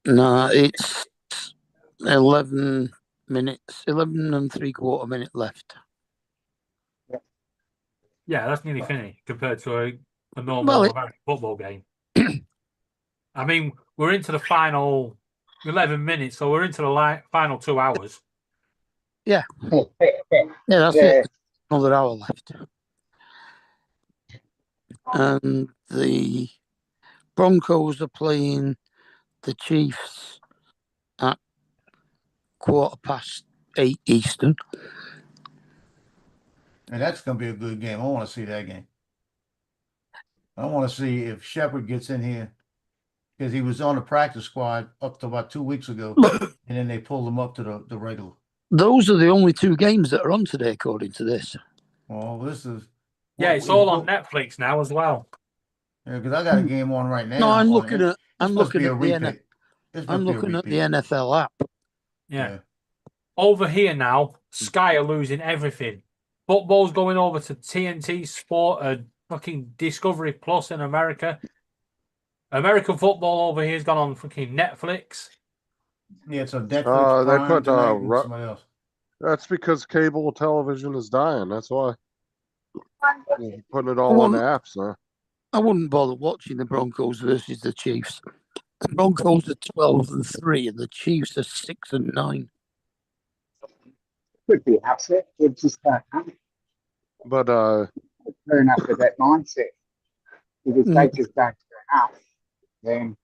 Speaker 3: No, it's 11 minutes, 11 and 3/4 minute left.
Speaker 6: Yeah, that's nearly finished compared to a normal American football game. I mean, we're into the final 11 minutes, so we're into the final 2 hours.
Speaker 3: Yeah. That's it. Another hour left. And the Broncos are playing the Chiefs at 8:15 Eastern.
Speaker 5: And that's going to be a good game. I want to see that game. I want to see if Shepard gets in here, because he was on the practice squad up to about 2 weeks ago, and then they pulled him up to the regular.
Speaker 3: Those are the only 2 games that are on today, according to this.
Speaker 5: Well, this is...
Speaker 6: Yeah, it's all on Netflix now as well.
Speaker 5: Yeah, because I got a game on right now.
Speaker 3: No, I'm looking at the NFL app.
Speaker 6: Yeah. Over here now, Sky are losing everything. Football's going over to TNT Sport and fucking Discovery Plus in America. American football over here's gone on fucking Netflix.
Speaker 5: Yeah, it's a Netflix.
Speaker 2: They put
Speaker 5: somebody else.
Speaker 2: That's because cable television is dying. That's why. They're putting it all on the apps now.
Speaker 3: I wouldn't bother watching the Broncos versus the Chiefs. The Broncos are 12-3, and the Chiefs are 6-9.
Speaker 4: Could be upset. It's just
Speaker 2: But
Speaker 4: turn up to that mindset. Because they just don't turn up, then.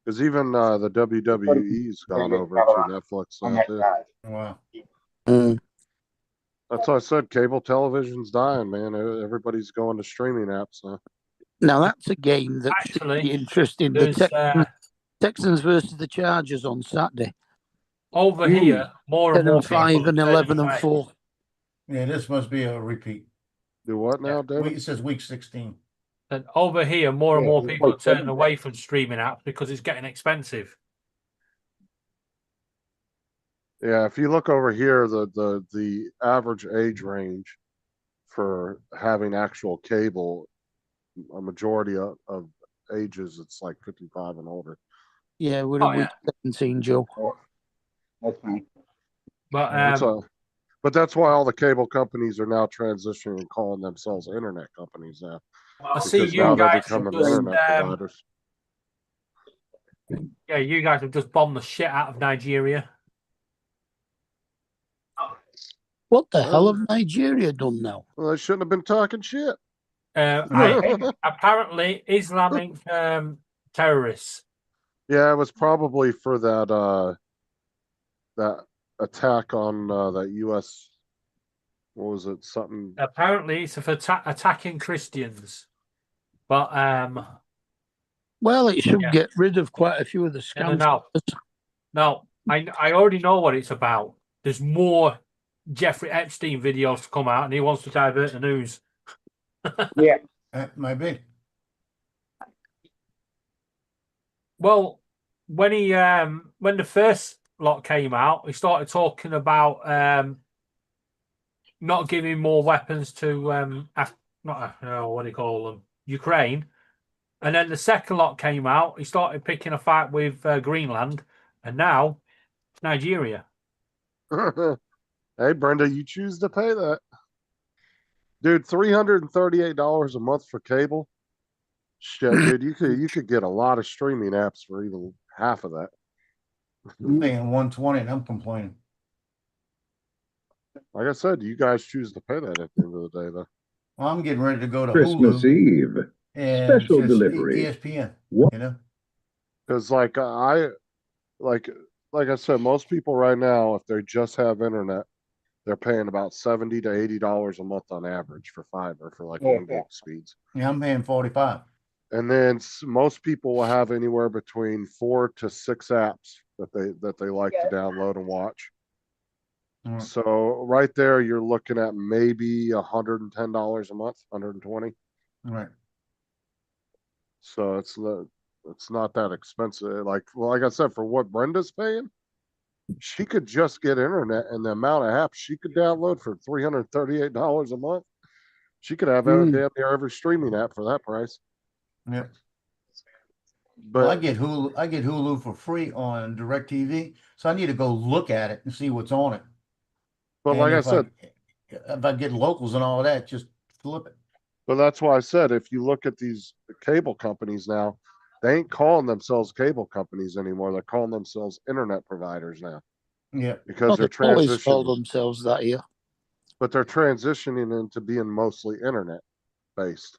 Speaker 2: because even the WWE's gone over to Netflix now too.
Speaker 5: Wow.
Speaker 2: That's why I said cable television's dying, man. Everybody's going to streaming apps now.
Speaker 3: Now that's a game that should be interesting. The Texans versus the Chargers on Saturday.
Speaker 6: Over here, more and more
Speaker 3: 10-5 and 11-4.
Speaker 5: Yeah, this must be a repeat.
Speaker 2: Do what now, David?
Speaker 5: It says week 16.
Speaker 6: And over here, more and more people are turning away from streaming apps because it's getting expensive.
Speaker 2: Yeah, if you look over here, the average age range for having actual cable, a majority of ages, it's like 55 and older.
Speaker 3: Yeah, we're in week 17, Joe.
Speaker 4: Okay.
Speaker 2: But that's why all the cable companies are now transitioning and calling themselves internet companies now.
Speaker 6: I see you guys have
Speaker 2: providers.
Speaker 6: Yeah, you guys have just bombed the shit out of Nigeria.
Speaker 3: What the hell have Nigeria done now?
Speaker 2: Well, they shouldn't have been talking shit.
Speaker 6: Apparently Islamic terrorists.
Speaker 2: Yeah, it was probably for that attack on that U.S. What was it? Something.
Speaker 6: Apparently it's for attacking Christians. But
Speaker 3: Well, it should
Speaker 6: Yeah.
Speaker 3: get rid of quite a few of the scams.
Speaker 6: No, I already know what it's about. There's more Jeffrey Epstein videos to come out, and he wants to divert the news.
Speaker 4: Yeah.
Speaker 5: Might be.
Speaker 6: Well, when the first lot came out, he started talking about not giving more weapons to what do you call them, Ukraine. And then the second lot came out. He started picking a fight with Greenland, and now Nigeria.
Speaker 2: Hey, Brenda, you choose to pay that. Dude, $338 a month for cable. Shit, dude, you could get a lot of streaming apps for even half of that.
Speaker 5: I'm paying 120 and I'm complaining.
Speaker 2: Like I said, you guys choose to pay that at the end of the day, though.
Speaker 5: Well, I'm getting ready to go to
Speaker 10: Christmas
Speaker 5: Hulu
Speaker 10: Eve.
Speaker 5: and
Speaker 10: Special
Speaker 5: just
Speaker 10: delivery.
Speaker 5: ESPN.
Speaker 10: What?
Speaker 5: You know?
Speaker 2: Because like I said, most people right now, if they just have internet, they're paying about $70 to $80 a month on average for fiber for like 1 gig speeds.
Speaker 5: Yeah, I'm paying 45.
Speaker 2: And then most people will have anywhere between 4 to 6 apps that they like to download and watch.
Speaker 5: Mm.
Speaker 2: So right there, you're looking at maybe $110 a month, 120.
Speaker 5: Right.
Speaker 2: So it's not that expensive. Like I said, for what Brenda's paying, she could just get internet, and the amount of apps she could download for $338 a month, she could have damn near every streaming app for that price.
Speaker 5: Yep.
Speaker 2: But
Speaker 5: Well, I get Hulu for free on DirecTV, so I need to go look at it and see what's on it.
Speaker 2: But
Speaker 5: And
Speaker 2: like I
Speaker 5: if
Speaker 2: said,
Speaker 5: if I get locals and all that, just flip it.
Speaker 2: but that's why I said, if you look at these cable companies now, they ain't calling themselves cable companies anymore. They're calling themselves internet providers now.
Speaker 5: Yeah.
Speaker 2: Because they're
Speaker 3: always called
Speaker 2: transitioning,
Speaker 3: themselves that here.
Speaker 2: but they're transitioning into being mostly internet based.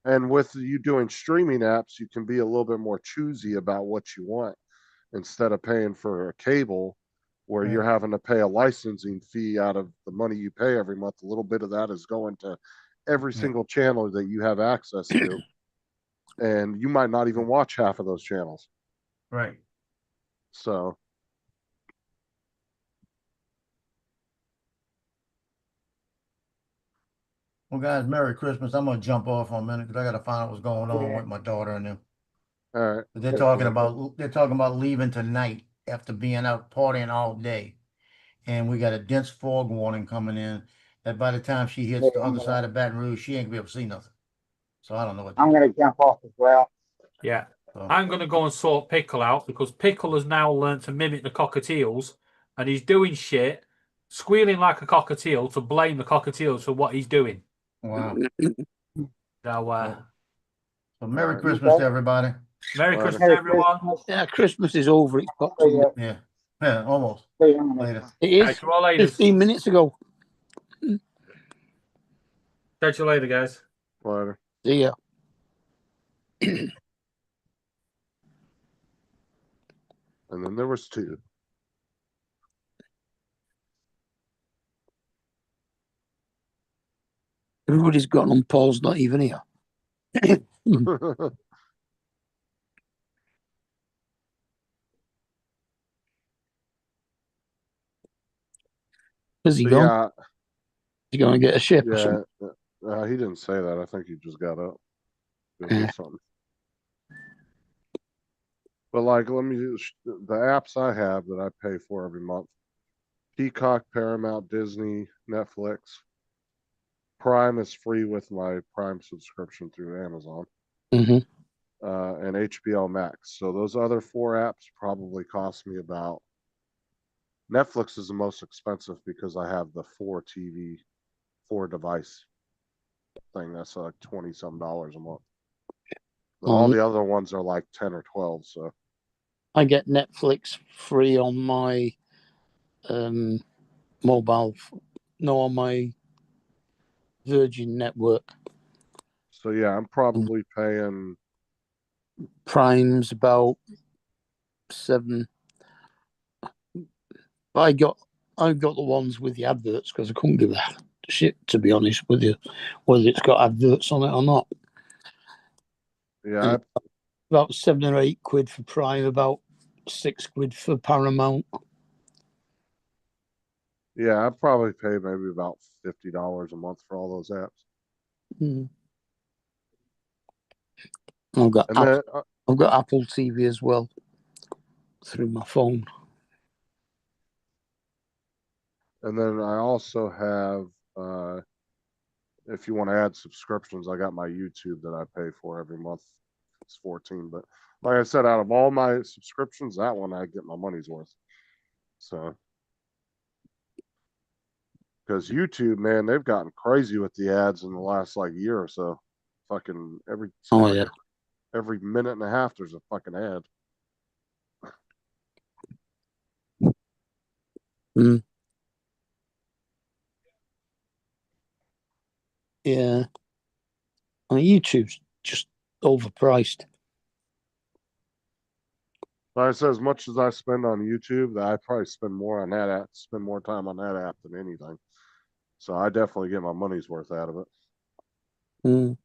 Speaker 2: And with you doing streaming apps, you can be a little bit more choosy about what you want instead of paying for a cable where
Speaker 5: Yeah.
Speaker 2: you're having to pay a licensing fee out of the money you pay every month. A little bit of that is going to every
Speaker 5: Yeah.
Speaker 2: single channel that you have access to. And you might not even watch half of those channels.
Speaker 5: Right.
Speaker 2: So
Speaker 5: Well, guys, Merry Christmas. I'm gonna jump off for a minute because I gotta find out what's going on with my daughter and them.
Speaker 2: all right.
Speaker 5: They're talking about leaving tonight after being out partying all day. And we got a dense fog warning coming in that by the time she hits the other side of Baton Rouge, she ain't gonna be able to see nothing. So I don't know what to
Speaker 4: I'm
Speaker 5: do.
Speaker 4: going to jump off as well.
Speaker 6: Yeah.
Speaker 5: So,
Speaker 6: I'm going to go and sort Pickle out because Pickle has now learned to mimic the cockatiels, and he's doing shit, squealing like a cockatiel to blame the cockatiels for what he's doing.
Speaker 5: wow.
Speaker 6: So,
Speaker 5: So Merry Christmas to everybody.
Speaker 6: Merry
Speaker 2: Later.
Speaker 6: Christmas, everyone.
Speaker 3: Yeah, Christmas is over. It's got to.
Speaker 5: Yeah. Yeah, almost.
Speaker 4: See you on the-
Speaker 5: Later.
Speaker 3: It is
Speaker 6: Catch you all later.
Speaker 3: 15 minutes ago.
Speaker 6: Catch you later, guys.
Speaker 2: Later.
Speaker 3: See ya.
Speaker 2: And then there was 2.
Speaker 3: Everybody's gone on. Paul's not even here. Is he
Speaker 2: But
Speaker 3: gone?
Speaker 2: yeah,
Speaker 3: He's going to get a ship or
Speaker 2: yeah.
Speaker 3: something.
Speaker 2: He didn't say that. I think he just got up. Go do something. But like, let me just, the apps I have that I pay for every month: Peacock, Paramount, Disney, Netflix. Prime is free with my Prime subscription through Amazon,
Speaker 3: Mm-hmm.
Speaker 2: and HBO Max. So those other 4 apps probably cost me about. Netflix is the most expensive because I have the 4 device thing. That's like $20 some a month. All the other ones are like 10 or 12. So
Speaker 3: I get Netflix free on my mobile, no, on my Virgin network.
Speaker 2: So yeah, I'm probably paying.
Speaker 3: Prime's about $7. I got the ones with the adverts because I couldn't give a shit, to be honest with you, whether it's got adverts on it or not.
Speaker 2: Yeah,
Speaker 3: About £7 or £8 for Prime, about £6 for Paramount.
Speaker 2: I probably pay maybe about $50 a month for all those apps.
Speaker 3: Mm. I've got
Speaker 2: And
Speaker 3: Apple,
Speaker 2: then
Speaker 3: I've got Apple TV as well through my phone.
Speaker 2: and then I also have if you want to add subscriptions, I got my YouTube that I pay for every month. It's 14, but like I said, out of all my subscriptions, that one I get my money's worth. So because YouTube, man, they've gotten crazy with the ads in the last like year or so. Fucking
Speaker 3: Oh yeah.
Speaker 2: every minute and a half there's a fucking ad.
Speaker 3: Mm. Yeah. YouTube's just overpriced.
Speaker 2: Like I said, as much as I spend on YouTube, I probably spend more on that app, spend more time on that app than anything. So I definitely get my money's worth out of it.
Speaker 3: Mm.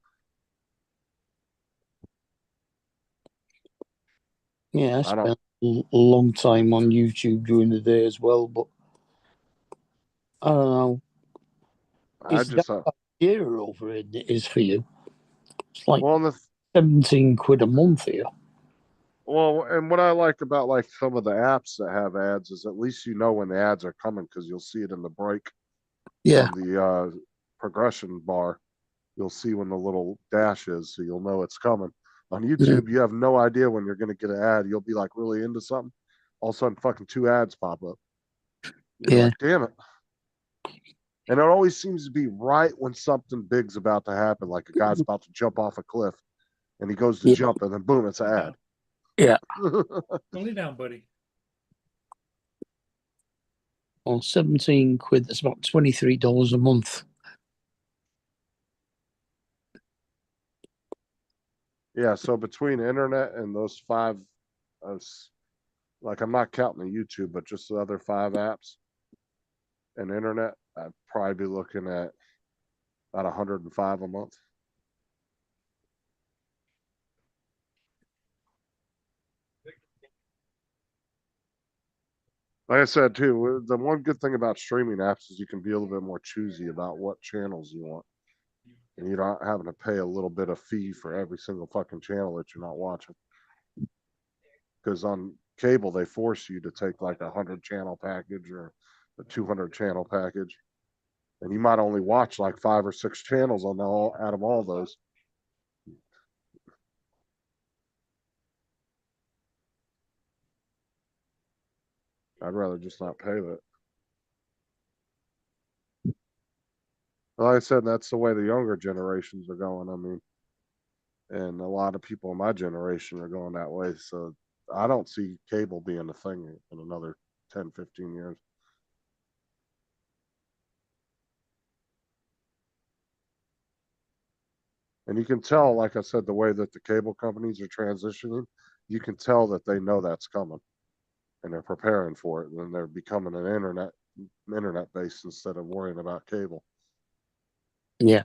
Speaker 3: Yeah, I
Speaker 2: I
Speaker 3: spent
Speaker 2: don't.
Speaker 3: a long time on YouTube during the day as well, but I don't know.
Speaker 2: I
Speaker 3: Is
Speaker 2: just
Speaker 3: that year over it is for you? It's like
Speaker 2: well,
Speaker 3: £17 a month here.
Speaker 2: well, and what I like about like some of the apps that have ads is at least you know when the ads are coming because you'll see it in the break
Speaker 3: Yeah.
Speaker 2: of the progression bar. You'll see when the little dash is, so you'll know it's coming. On YouTube, you have no idea when you're going to get an ad. You'll be like really into something, all of a sudden, fucking 2 ads pop up. You're like, damn it. And it always seems to be right when something big's about to happen, like a guy's about to jump off a cliff, and he goes to jump, and then boom, it's an ad.
Speaker 3: Yeah.
Speaker 1: Slow down, buddy.
Speaker 3: Well, £17, that's about $23 a month.
Speaker 2: Yeah, so between internet and those 5, like I'm not counting the YouTube, but just the other 5 apps and internet, I'd probably be looking at about 105 a month. Like I said too, the one good thing about streaming apps is you can be a little bit more choosy about what channels you want, and you're not having to pay a little bit of fee for every single fucking channel that you're not watching. Because on cable, they force you to take like 100-channel package or a 200-channel package, and you might only watch like 5 or 6 channels on out of all those. I'd rather just not pay that. Like I said, that's the way the younger generations are going. I mean, and a lot of people in my generation are going that way. So I don't see cable being a thing in another 10, 15 years. And you can tell, like I said, the way that the cable companies are transitioning, you can tell that they know that's coming and they're preparing for it. And they're becoming an internet based instead of worrying about cable.
Speaker 3: Yeah.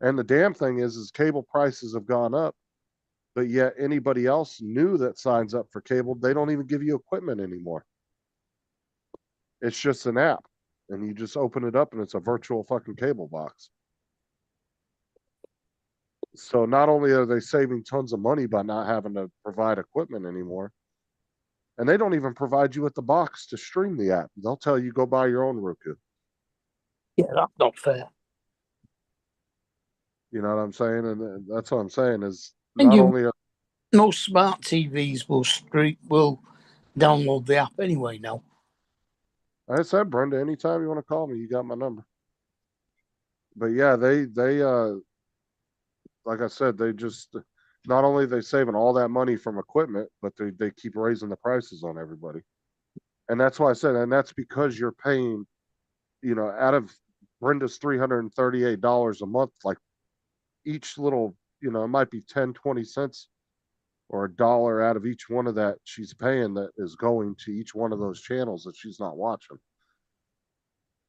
Speaker 2: And the damn thing is cable prices have gone up, but yet anybody else new that signs up for cable, they don't even give you equipment anymore. It's just an app, and you just open it up, and it's a virtual fucking cable box. So not only are they saving tons of money by not having to provide equipment anymore, and they don't even provide you with the box to stream the app. They'll tell you go buy your own Roku.
Speaker 3: Yeah, that's not fair.
Speaker 2: You know what I'm saying? And that's what I'm saying is
Speaker 3: And
Speaker 2: not only
Speaker 3: most smart TVs will download the app anyway now.
Speaker 2: I said, Brenda, anytime you want to call me, you got my number. But yeah, they like I said, they just not only are they saving all that money from equipment, but they keep raising the prices on everybody. And that's why I said, and that's because you're paying, out of Brenda's $338 a month, like each little, it might be 10, 20 cents or $1 out of each one of that she's paying that is going to each one of those channels that she's not watching.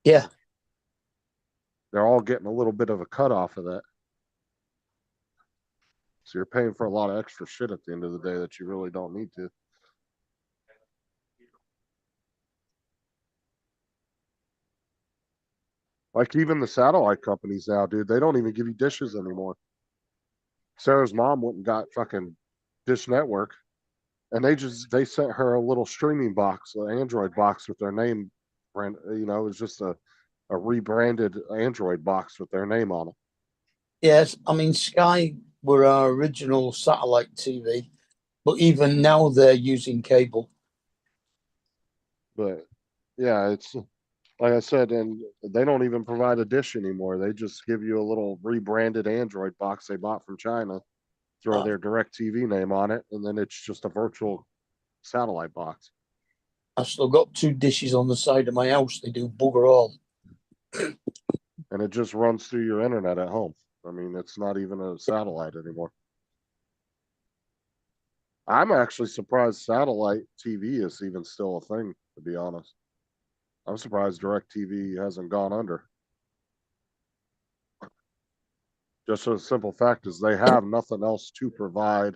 Speaker 3: Yeah.
Speaker 2: They're all getting a little bit of a cut off of that. So you're paying for a lot of extra shit at the end of the day that you really don't need to. Like even the satellite companies now, dude, they don't even give you dishes anymore. Sarah's mom went and got fucking Dish Network, and they sent her a little streaming box, an Android box with their name brand. It was just a rebranded Android box with their name on it.
Speaker 3: Yes, I mean Sky were our original satellite TV, but even now they're using cable.
Speaker 2: But yeah, it's like I said, and they don't even provide a dish anymore. They just give you a little rebranded Android box they bought from China, throw their DirecTV name on it, and then it's just a virtual satellite box.
Speaker 3: I've still got 2 dishes on the side of my house. They do bugger all.
Speaker 2: And it just runs through your internet at home. I mean, it's not even a satellite anymore. I'm actually surprised satellite TV is even still a thing, to be honest. I'm surprised DirecTV hasn't gone under. Just for the simple fact is they have nothing else to provide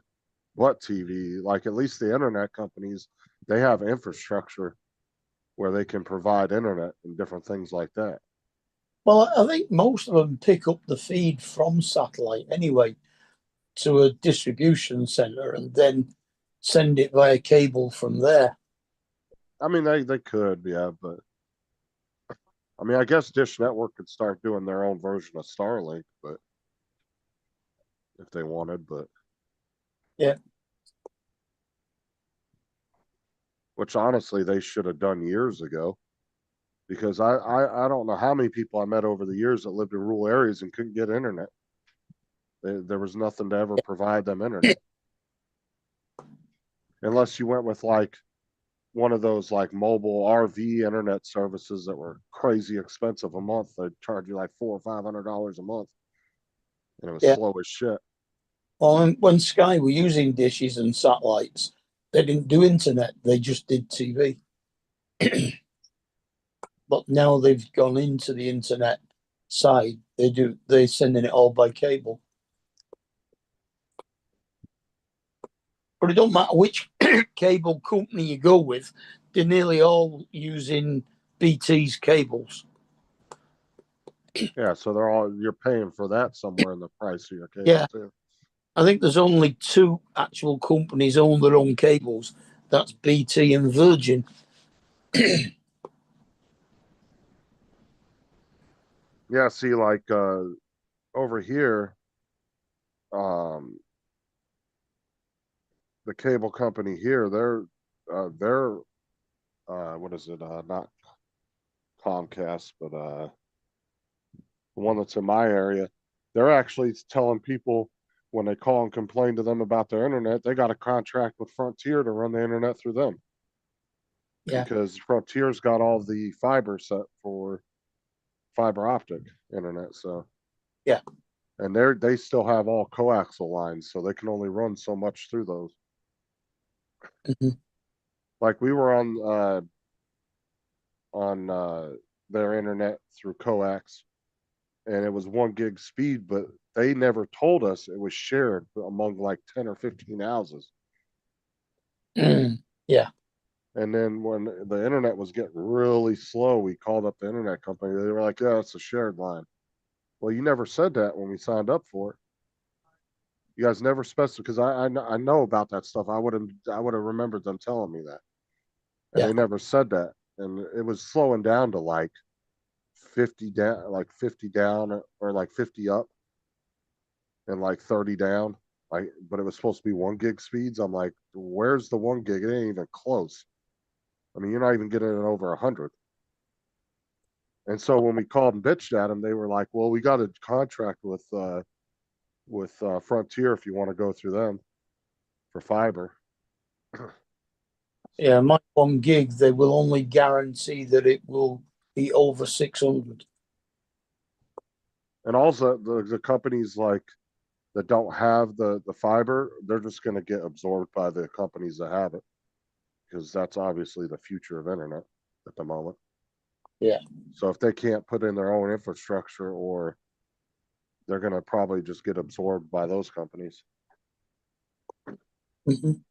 Speaker 2: but TV. Like at least the internet companies, they have infrastructure where they can provide internet and different things like that.
Speaker 3: Well, I think most of them pick up the feed from satellite anyway to a distribution center and then send it via cable from there.
Speaker 2: I mean, they could, yeah, but I mean, I guess Dish Network could start doing their own version of Starlink, but if they wanted, but
Speaker 3: yeah,
Speaker 2: which honestly they should have done years ago, because I don't know how many people I met over the years that lived in rural areas and couldn't get internet. There was nothing to ever provide them internet, unless you went with like one of those like mobile RV internet services that were crazy expensive a month. They'd charge you like $400 or $500 a month, and it was slow as shit.
Speaker 3: Well, when Sky were using dishes and satellites, they didn't do internet; they just did TV. But now they've gone into the internet side. They're sending it all by cable. But it don't matter which cable company you go with; they're nearly all using BT's cables.
Speaker 2: Yeah, so you're paying for that somewhere in the price of your cable too.
Speaker 3: I think there's only 2 actual companies own their own cables. That's BT and Virgin.
Speaker 2: Yeah, see, like over here, the cable company here, they're what is it? Not Comcast, but the one that's in my area. They're actually telling people when they call and complain to them about their internet, they got a contract with Frontier to run the internet through them.
Speaker 3: Yeah.
Speaker 2: Because Frontier's got all the fiber set for fiber optic internet, so
Speaker 3: yeah.
Speaker 2: And they still have all coaxial lines, so they can only run so much through those.
Speaker 3: Mm-hmm.
Speaker 2: Like we were on their internet through coax, and it was 1 gig speed, but they never told us it was shared among like 10 or 15 houses.
Speaker 3: Yeah.
Speaker 2: And then when the internet was getting really slow, we called up the internet company. They were like, "Yeah, it's a shared line." Well, you never said that when we signed up for it. You guys never specified, because I know about that stuff. I would have remembered them telling me that, and they never said that. And it was slowing down to like 50 down, like 50 down, or like 50 up, and like 30 down. Like, but it was supposed to be 1 gig speeds. I'm like, where's the 1 gig? It ain't even close. I mean, you're not even getting it over 100. And so when we called and bitched at them, they were like, "Well, we got a contract with with Frontier if you want to go through them for fiber.
Speaker 3: Yeah, my 1 gig, they will only guarantee that it will be over 600.
Speaker 2: And also the companies like that don't have the fiber, they're just going to get absorbed by the companies that have it, because that's obviously the future of internet at the moment.
Speaker 3: Yeah.
Speaker 2: So if they can't put in their own infrastructure, or they're going to probably just get absorbed by those companies.
Speaker 3: Mhm.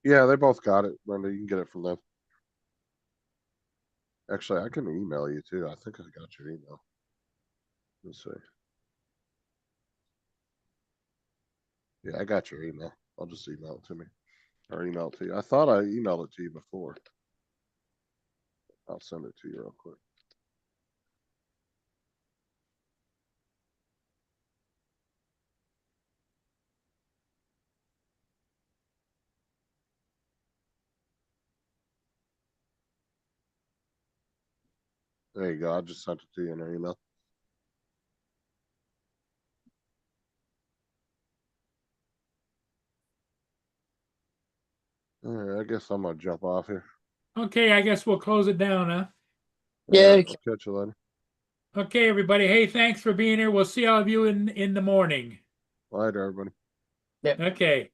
Speaker 2: Yeah, they both got it, Brenda. You can get it from them. Actually, I can email you too. I think I got your email. Let's see. Yeah, I got your email. I'll just email it to me, or email it to you. I thought I emailed it to you before. I'll send it to you real quick. There you go. I just sent it to you in an email. All right, I guess I'm gonna jump off here.
Speaker 1: Okay, I guess we'll close it down, huh?
Speaker 3: Yeah.
Speaker 2: All right, I'll catch you later.
Speaker 1: Okay, everybody. Hey, thanks for being here. We'll see all of you in the morning.
Speaker 2: Later, everybody.
Speaker 1: Okay.